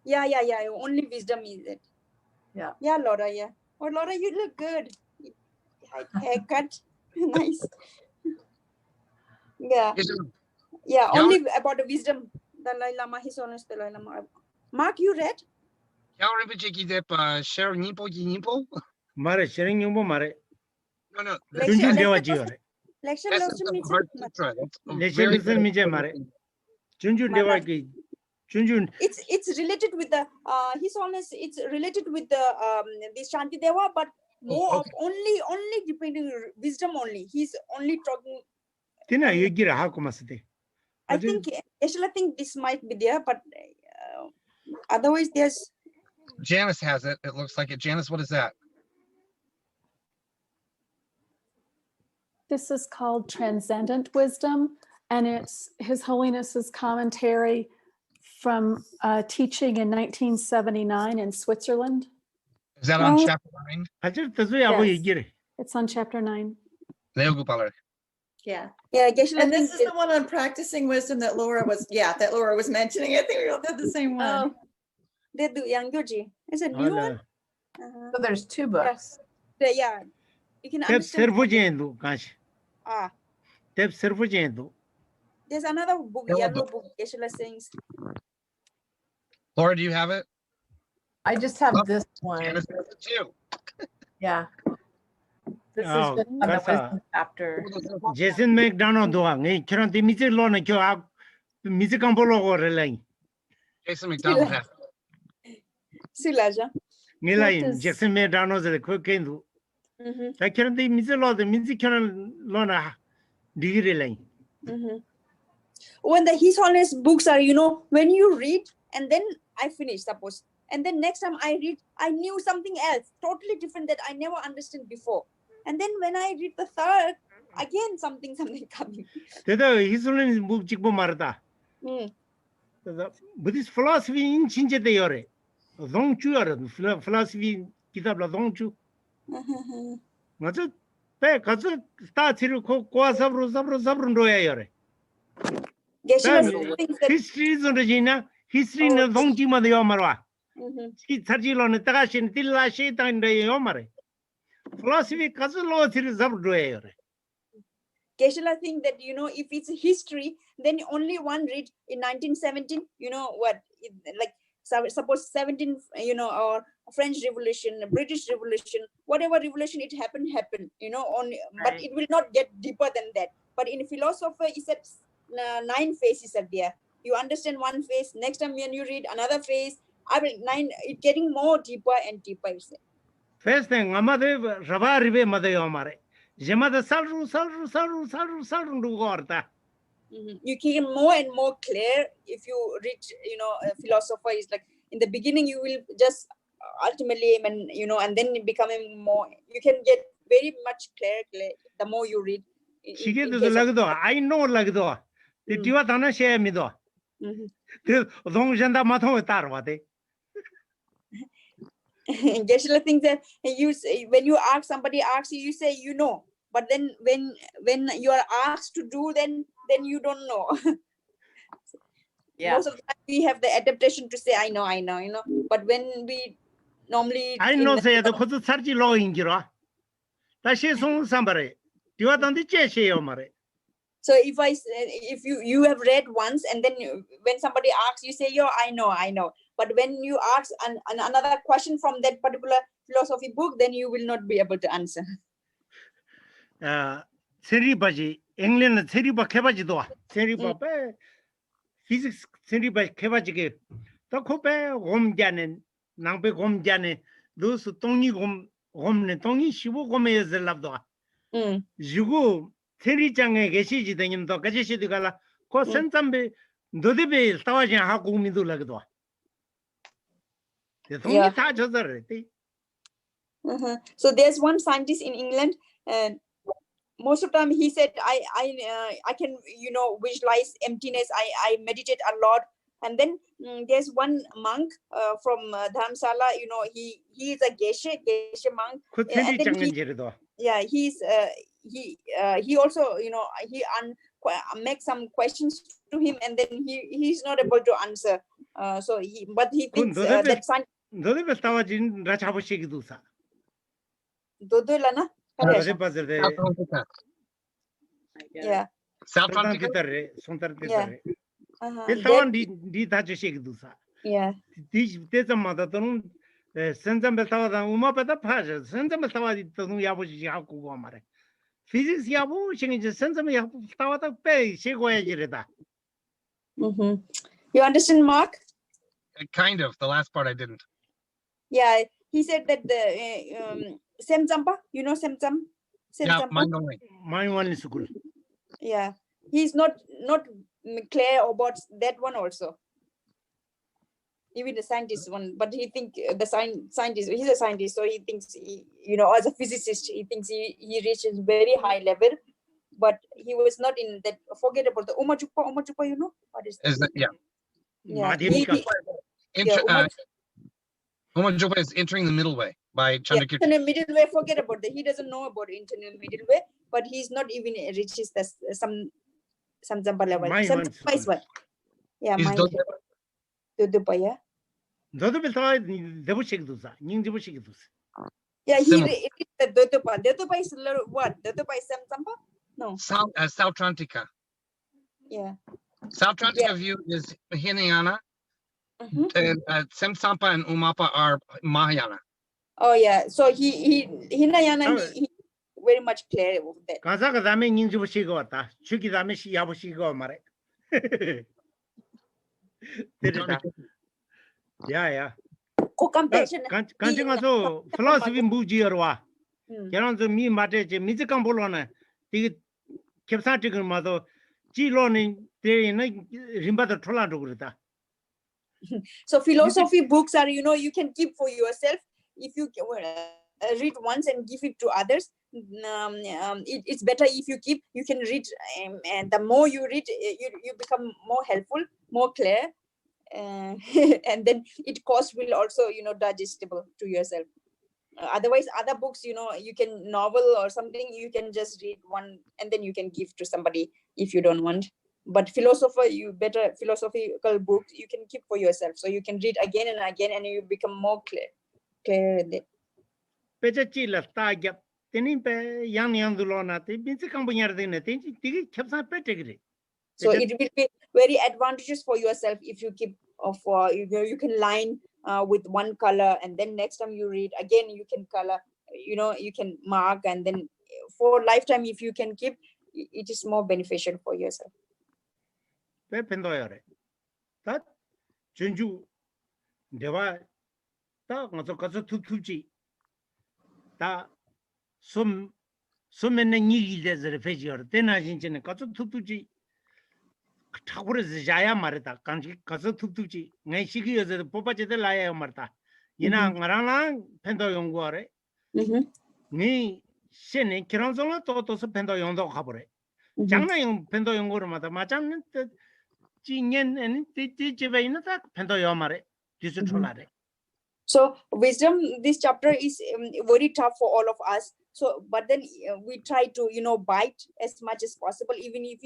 Yeah. Only wisdom is it. Yeah. Yeah, Laura. Yeah. Oh, Laura, you look good. Haircut, nice. Yeah. Yeah. Only about the wisdom. Dalai Lama, His Holiness Dalai Lama. Mark, you read? Mare sharing you mare. No. Chunju dewa jiore. Lecture mare. Chunju dewa ki Chunju. It's related with the His Holiness. It's related with the Shanti Deva, but more of only depending wisdom only. He's only talking. Tina yugira hakumasate. I think actually I think this might be there, but otherwise there's. Janice has it. It looks like it. Janice, what is that? This is called Transcendent Wisdom, and it's His Holiness's commentary from teaching in 1979 in Switzerland. Is that on chapter 9? Yes. It's on chapter 9. Yeah. And this is the one on practicing wisdom that Laura was mentioning. I think we all did the same one. They do Yangyoji. Is it new one? So there's two books. Yeah, you can Tep understand. servujendu kashi. Ah, Tep servujendu. there's another book, Yellow yellow book. book. Geshe-la sings. Laura, do you have it? I just have Oh, this one. Janice has it too. Yeah. This Oh, is just on the that's a- wisdom chapter. Jason McDonald doa ngai kiran ti mizi lo na kyo a mizi kampolo go relai. Jason McDonald has it. Silaja. Ngai What lai does- Jason McDonald ze ko kendu. Mm-hmm. Ta kiran ti mizi lo de mizi kiran lo na digiri lai. Mm-hmm. When his holiness books are, when you read and then I finish, suppose, and then next time I read, I knew something else, totally different that I never understood before. And then when I read the third, again something coming. Teta his holiness book jikbo marata. Mm. Buddhist philosophy in chinje de yore. Dong chu yore philosophy kitab la dong chu. Ngazu pe kazu sta thiru ko sabru ndo ya yore. Geshe-la Then thinks that. history is on the Jina, history na dong chi ma de yomarwa. Mhm. Si tarji lo ne taga shin tilla shi ta inde yomare. Philosophy kazu lo thiru sabru ndo ya yore. Geshe-la think that, if it's history, then only one read in 1917, like suppose 17, or French Revolution, British Revolution, whatever revolution it happened, only, but Right. it will not get deeper than that. But in philosophy, he said 9 phases are there. You understand one phase, next time when you read another phase, it getting more deeper and deeper. He said. First thing, amade raba ribe made yomare. Jemada salru ndu gorta. You get more and more clear if you read, philosopher is like in the beginning you will just ultimately, and then becoming more, you can get very much clear the more you read. Shige de lagdo, I know lagdo. The diwa dana she mido. The dong janda mato tarwa de. Geshe-la thinks that when you ask somebody asks you, you say but then when you are asked to do, then you don't know. Yeah. Most of the time we have the adaptation to say I know, but when we normally I know say the kozu sarji lo ingiro. Ta she song sambare. Diwa dan di che she yomare. so if you have read once and then when somebody asks you say I know, but when you ask another question from that particular philosophy book, then you will not be able to answer. Seri baji England seri ba kebaji do. Seri ba pe physics seri ba kebaji ke. Ta ko pe gom jane nang pe gom jane those tongi gom ne tongi shibu gom ye zelab do. Mm. Jugu seri jange geshi ji denim do gaji shi digala ko sentambe dodebe tawajan ha ko mi do lagdo. The tongi Yeah. ta jazar te. So there's one scientist in England, and most of the time he said, I can, visualize emptiness. I meditate a lot. And then there's one monk from Dharamsala, he is a geshe monk. Ko And seri then jangen jere do. yeah, he also, he make some questions to him, and then he's not able to answer. But he thinks that scientist. Dodebe tawajin rachabo shi gidusa. Dodolana? Dode bazar de. Yeah. South Sontar Africa? titare, sontar Yeah. titare. Uh-huh. Del tawan di tajo shi gidusa. Yeah. Di zamada tonun senzam bel tawa uma peta phaja. Senzam bel tawa di tonun yabo shi haku go mare. Physics yabo shingi senzam yabo tawa ta pe shi go ya jire da. Mm-hmm. You understand, Mark? Kind of. The last part I didn't. Yeah, he said that the Semzampa, Semzam? Yeah, Semzampa? mind only. My one is school. Yeah, he's not clear about that one also. Even the scientist one, but he think the scientist, he's a scientist, so he thinks, as a physicist, he thinks he reaches very high level, but he was not in that. Forget about the Uma Chupa, what is that? Is that, yeah. Yeah, Madhyamika. Uma Jopa is Entering the Middle Way by Chandrakirti. Internal middle way, forget about that. He doesn't know about internal middle way, but he's not even reaches the some Zamba level. My Some one is what? Yeah, He's mine. Dodeba. Dudupa, yeah. Dodo Beta, Debushik Dusa, Ning Debushik Dus. Yeah, he Similar. read the Dotopa. Dotopa is what? Dotopa is Samsampa? No. Sautrantika. Yeah. Sautrantika view is Hinayana, Mhm. and Semsampa and Umapa are Mahayana. Oh yeah. So Hinayana, he very much clear of that. Kazaka Dame Ning Debushigota, Chuki Damishi Yabushigo Mare. Yeah. Co-compassion. Kanching also philosophy Mujiarwa. Mm. Keranzo me mate, Mizikam Bolona, the Kepsatic mother, G. Loning, Rimba the Trola. So philosophy books are, you can keep for yourself. If you read once and give it to others, it's better if you keep. You can read, and the more you read, you become more helpful, more clear, and then it cost will also, digestible to yourself. Otherwise, other books, you can novel or something, you can just read one and then you can give to somebody if you don't want. But better philosophical books you can keep for yourself, so you can read again and again and you become more clear in it. Pechachila Tagap, Tenimpe, Yang Dulona, Binsikam Bunyardina, Tigi Kepsa Petegri. So it will be very advantageous for yourself if you keep you can line with one color, and then next time you read again you can color, you can mark, and then for lifetime if you can keep, it is more beneficial for yourself. Pendoyore. That Junju Deva Kazo Tutuji. That some many niggy as a refugee, then I think Kazo Tutuji. Tower is Jaya Marita, Kazo Tutuji, Nashiki is the Popa de Laya Marta. Yina Marana, Pendoyongore. Ni Shen, Kiranzola, Totos, Pendoyondo Habore. China yung Pendoyongor Mata Machan, Jingen, and Tijavina, Pendoyomare, Disutolare. So wisdom, this chapter is very tough for all of us. So, but then we try to, bite as much as possible. Even if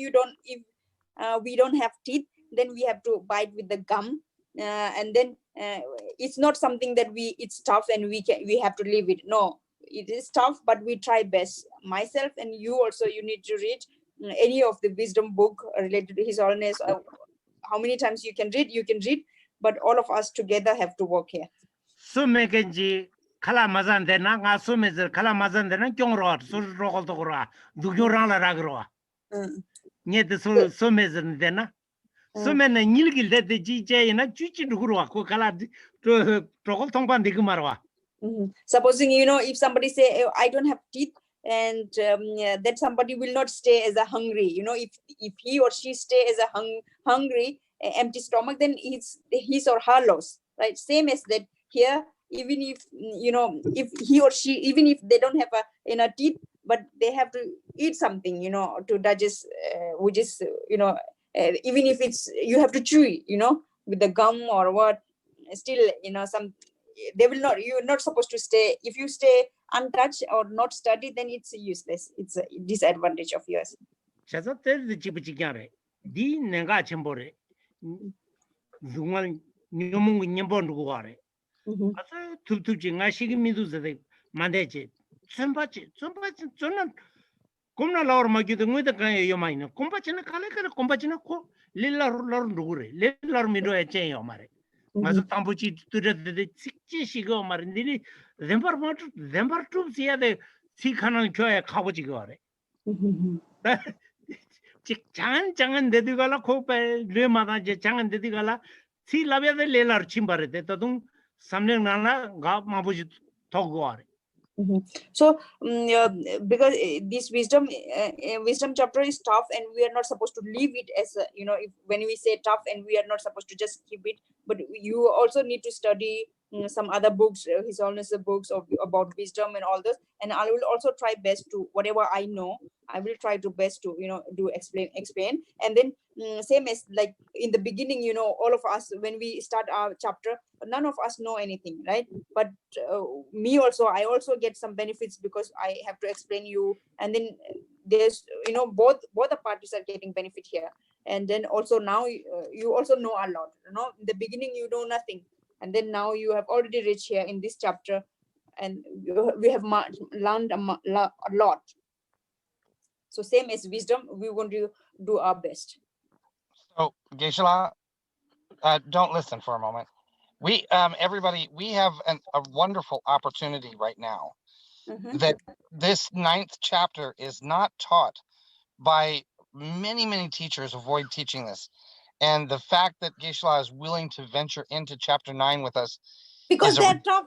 we don't have teeth, then we have to bite with the gum. And then it's not something that it's tough and we have to leave it. No, it is tough, but we try best. Myself and you also, you need to read any of the wisdom book related to His Holiness. How many times you can read, but all of us together have to work here. Sumekenji Kalamazan, then I assume is Kalamazan, then I don't rot, so roll do you run a ragroa? Yet the Sumezan then. So many Nilgil that the GJ and a Chichi Gurua, Kokala to Tongpan de Gumarwa. Supposing, if somebody say, I don't have teeth, and that somebody will not stay as a hungry, if he or she stay as a hungry, empty stomach, then it's his or her loss, right? Same as that here, even if, if he or she, even if they don't have a teeth, but they have to eat something, to digest, which is, even if it's, you have to chew, with the gum or what, still, they will not, you're not supposed to stay. If you stay untouched or not study, then it's useless. It's a disadvantage of yours. Chasa tell the Chipichigare, Di Nanga Chembore, Zuman Numu Nimbon Guare. Asa Tutuching, I shake me to the Mandache, Sampachi, Sonan. Come now, Magudum with the Kayomino, Compachina Kalaka, Compachina, Lilla Lordure, Lilla Mido a chain of Mare. Mazatambuchi to the Chichigo Marindini, Zembar troops here, the Sikana Choya Kawachigore. Chan Changan Dedigala Copa, Lemana Chang and Dedigala, see Lavia the Lelar Chimbare, the Tadum, Samling Nana, Gab Mabuji Togore. So because this wisdom chapter is tough, and we are not supposed to leave it as when we say tough, and we are not supposed to just keep it, but you also need to study some other books, His Holiness books about wisdom and all this, and I will also try best to, whatever I know, I will try to best to do explain, and then same as like in the beginning, all of us, when we start our chapter, none of us know anything, right? But me also, I also get some benefits because I have to explain you, and then there's both the parties are getting benefit here, and then also now you also know a lot. In the beginning you know nothing, And then now you have already reached here in this chapter, and we have learned a lot. So same as wisdom, we want to do our best. So Geshe-la, don't listen for a moment. We everybody, we have a wonderful opportunity right now that this 9th chapter is not taught by many teachers. Avoid teaching this, and the fact that Geshe-la is willing to venture into chapter 9 with us, because they're tough.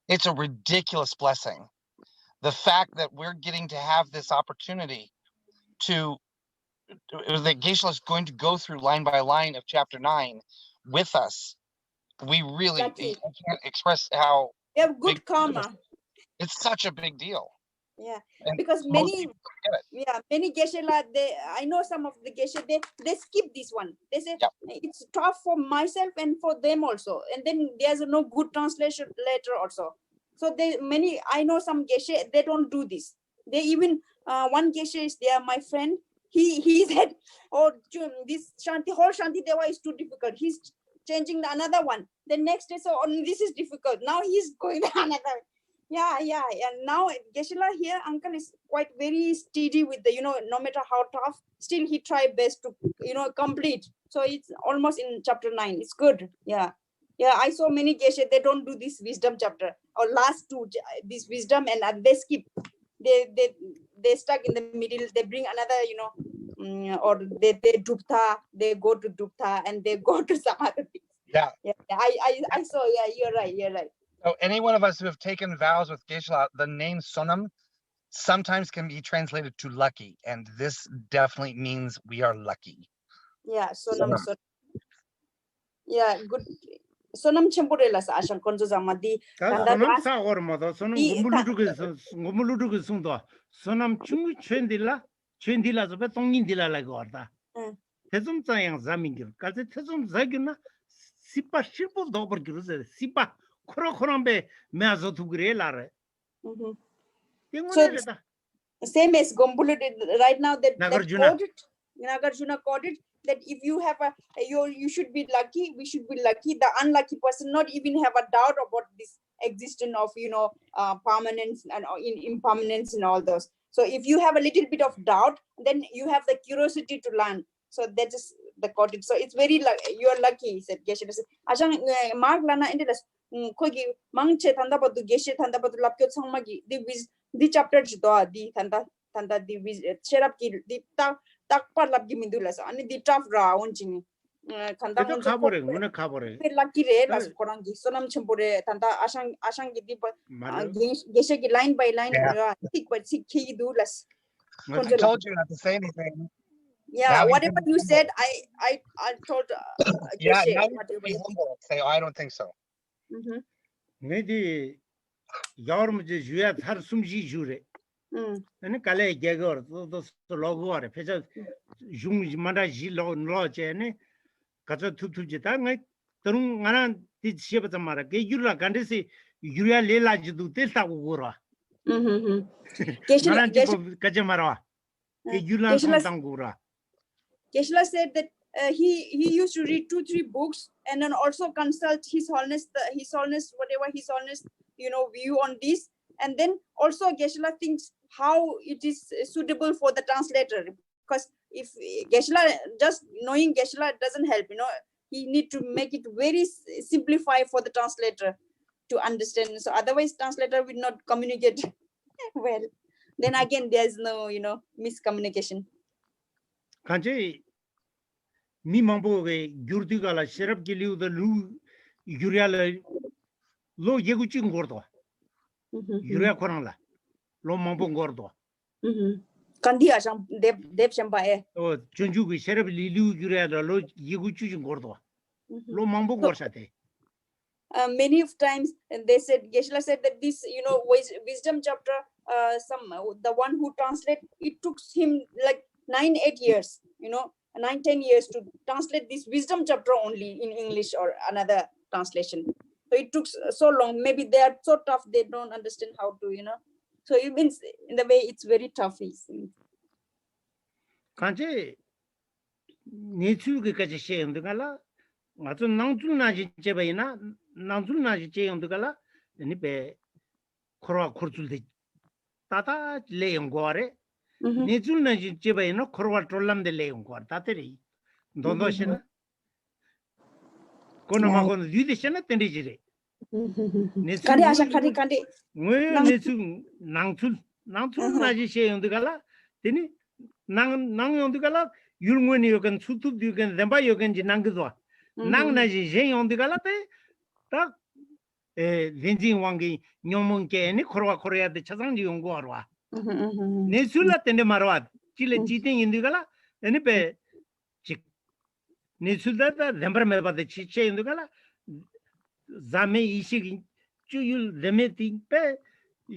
It's a ridiculous blessing. The fact that we're getting to have this opportunity to that Geshe-la is going to go through line by line of chapter 9 with us. We really can't express how we have good karma. It's such a big deal. Yeah, and because many Geshe-la, I know some of the Geshe, they skip this one. They say it's tough for myself and for them also, and then there's no good translation later also. So I know some Geshe, they don't do this. They even one Geshe is there, my friend. He said, oh, this whole Shanti Deva is too difficult. He's changing another one. The next day, so this is difficult. Now he's going to another. Yeah. And now Geshe-la here, uncle is quite very steady with the, no matter how tough, still he tried best to, complete. So it's almost in chapter 9. It's good. Yeah. I saw many Geshe, they don't do this wisdom chapter or last two, this wisdom, and they skip. They stuck in the middle. They bring another, or they dupta. They go to dupta and they go to some other things. Yeah. I saw. Yeah, you're right. So any one of us who have taken vows with Geshe-la, the name Sonam sometimes can be translated to lucky, and this definitely means we are lucky. Yeah, Sonam. Yeah, good. Sonam chempurela sa asang konzo zamadi. Sonam sa or modo sonam gomuludu sundo sonam chungu chendila zobe tongindila la gorda. Tezum zayang zamingir. Kaze tezum zagina sipa shirpo dober giruze sipa korobe meazo tugre. So same as Gombulu did right now that Nagarjuna quoted that if you have you should be lucky, we should be lucky. The unlucky person not even have a doubt about this existence of permanence and impermanence and all those. So if you have a little bit of doubt, then you have the curiosity to learn. So that is the quoted. So it's very you are lucky, said Geshe. Ashang Mark Lana ended us. Kogi Mangche Tanda Batu Geshe Tanda Batu Lapio Sangmagi, the chapter Jdoa, the Tanda the Cherapki, the Takpa Labgi Mindulas, and the tough round Jimmy. Kanda lucky red as Korangi, Sonam Champore, Tanda Ashangi, Geshe line by line, but sick key doulas. I told you not to say anything. Yeah, whatever you said, I told yeah, now you be humble. Say, I don't think so. Maybe Yarmji Juat har sumji jure. And Kale Gagor, those logo or Pesa Jung Madaji Lodge, Kata Tutujitang, Turung did Shibatamara, Gayula Gandisi, Yuria Lela Judu Testa Ugura. Kajamara, Gayula Tangura. Geshe-la said that he used to read 2-3 books and then also consult His Holiness, whatever His Holiness, view on this. And then also Geshe-la thinks how it is suitable for the translator. Because if Geshe-la, just knowing Geshe-la doesn't help, he need to make it very simplified for the translator to understand. So otherwise translator will not communicate well. Then again, there's no, miscommunication. Kanji mi mambo gyurdi gala sherab giliu the lu yuria lo yeguchin gordo yuria korangla lo mambo gordo kandi asam dev champa o junju gi sherab liu yuria lo yeguchin gordo lo mambo gorsate. Many of times they said Geshe-la said that this wisdom chapter the one who translate it took him like 9-8 years 9-10 years to translate this wisdom chapter only in English or another translation. So it took so long. Maybe they are so tough they don't understand how to so it means in the way it's very tough. Kanje nichu ge kaje she ndgala 맞아 낭줄나지 제바이나 낭줄나지 제용도가라 니베 코로아 코르줄데 따다 레용고아레 니줄나지 제바이나 코로아 쫄람데 레용고아 따테리 돈도시나 고노마고는 유디시나 텐디지레 Kandi asha kandi 왜 니수 낭줄나지 제용도가라 되니 낭용도가라 율무니 요건 수투 요건 렘바 요건지 낭그도 낭나지 제용도가라테 딱 렌진 왕기 뇽문께니 코로아 코리아데 차상지 연구하러 와. 네술라 텐데 말와. 찔레 지팅 인디가라 에니베 직 네술다다 렘버메바데 치체 인디가라 자메 이식 주율 레메팅 페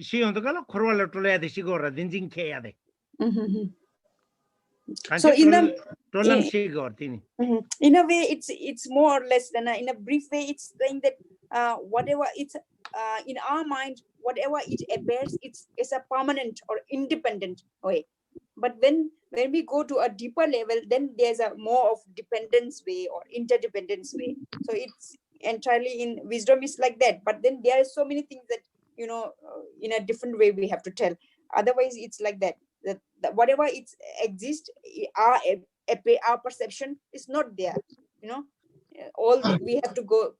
시온도가라 코로알라 톨레데 시고라 렌진 케야데. So in a 톨람 시고르티니. in a way it's more or less than in a brief way it's saying that whatever it's in our mind whatever it appears it's a permanent or independent way, but when we go to a deeper level then there's a more of dependence way or interdependence way. So it's entirely in wisdom is like that, but then there are so many things that in a different way we have to tell. Otherwise it's like that whatever it exists, our perception is not there. All we have to go.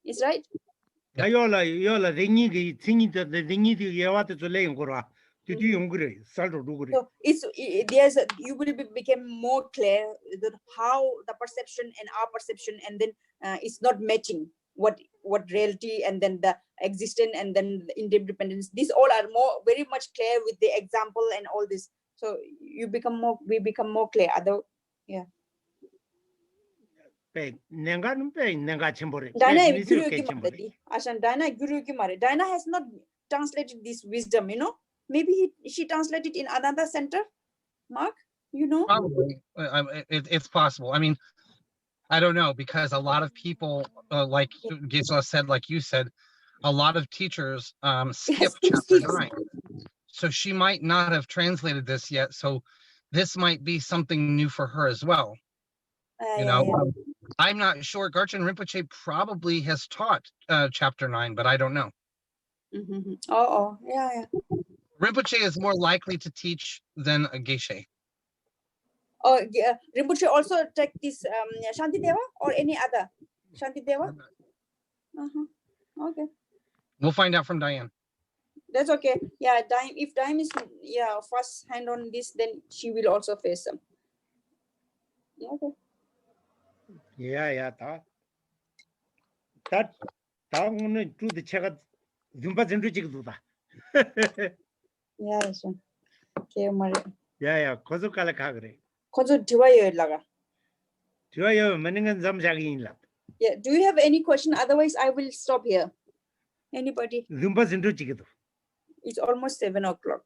Is right. Ayola ringi tingita the ringi yawata to lay ngora. Did you ngure saldo dugure? So you will become more clear that how the perception and our perception and then it's not matching what reality and then the existence and then the interdependence. These all are very much clear with the example and all this. So we become more clear. Nenga chembore. Dana Guru Kimare. Dana has not translated this wisdom, Maybe she translated in another center. Mark, Probably. It's possible. I mean, I don't know, because a lot of people, like Gisela said, like you said, a lot of teachers skip chapter 9. So she might not have translated this yet. So this might be something new for her as well. I'm not sure. Garchen Rinpoche probably has taught chapter 9, but I don't know. Yeah. Rinpoche is more likely to teach than a Geshe. Oh, yeah. Rinpoche also take this Shantideva or any other Shantideva? Okay. We'll find out from Diane. That's okay. Yeah, if Diane is first hand on this, then she will also face them. Okay. Yeah, that gonna do the check Zumba Zendu. Yeah, so okay, Maria. Yeah, Kozu Kalakagre. Kozu Tiwayo Laga. Tiwayo Meningan Zamjagi lap. Yeah, do you have any question? Otherwise, I will stop here. Anybody? Zumba Zendu Chikitu. It's almost 7 o'clock.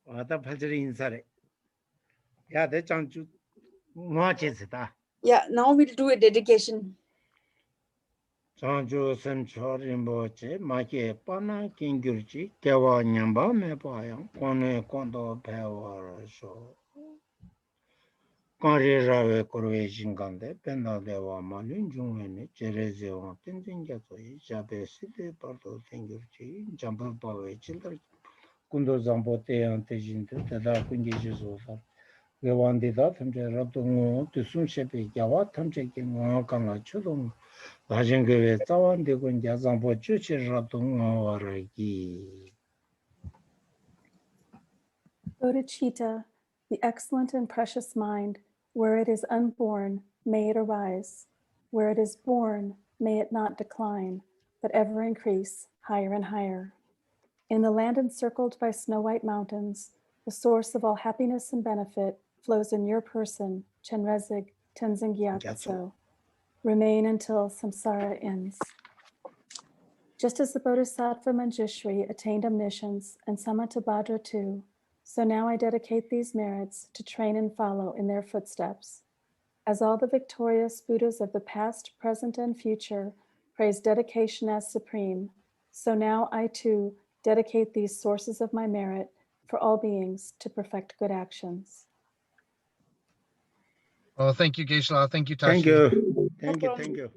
What Pajari inside. Yeah, that's on to watch it. Yeah, now we'll do a dedication. Sanjo Sancho Rimboche, Maki Pana, King Gurchi, Kawa Nyamba, Mepayam, Kone Kondo Power Show. Kari Rave Corvation Gande, Penda Deva Malin Jungene, Jerezio, Tintingato, Jabe City, Parto Tingurchi, Jumble Power Children, Kundo Zambote and Tejinta, the Dark Engages over. We wanted that from the Ratongo to soon shepe Yawa, Tam checking Wakana Chudong. Bodhicitta, the excellent and precious mind, where it is unborn, may it arise. Where it is born, may it not decline, but ever increase higher and higher. In the land encircled by snow-white mountains, the source of all happiness and benefit flows in your person, Chenrezig Tenzin Gyatso. Remain until samsara ends. Just as the Bodhisattva Manjushri attained omniscience and Samantabhadra too, so now I dedicate these merits to train and follow in their footsteps. As all the victorious Buddhas of the past, present, and future praise dedication as supreme, so now I too dedicate these sources of my merit for all beings to perfect good actions. Oh, thank you, Geshe-la. Thank you, Tashi. Thank you. Thank you. problem. Thank you.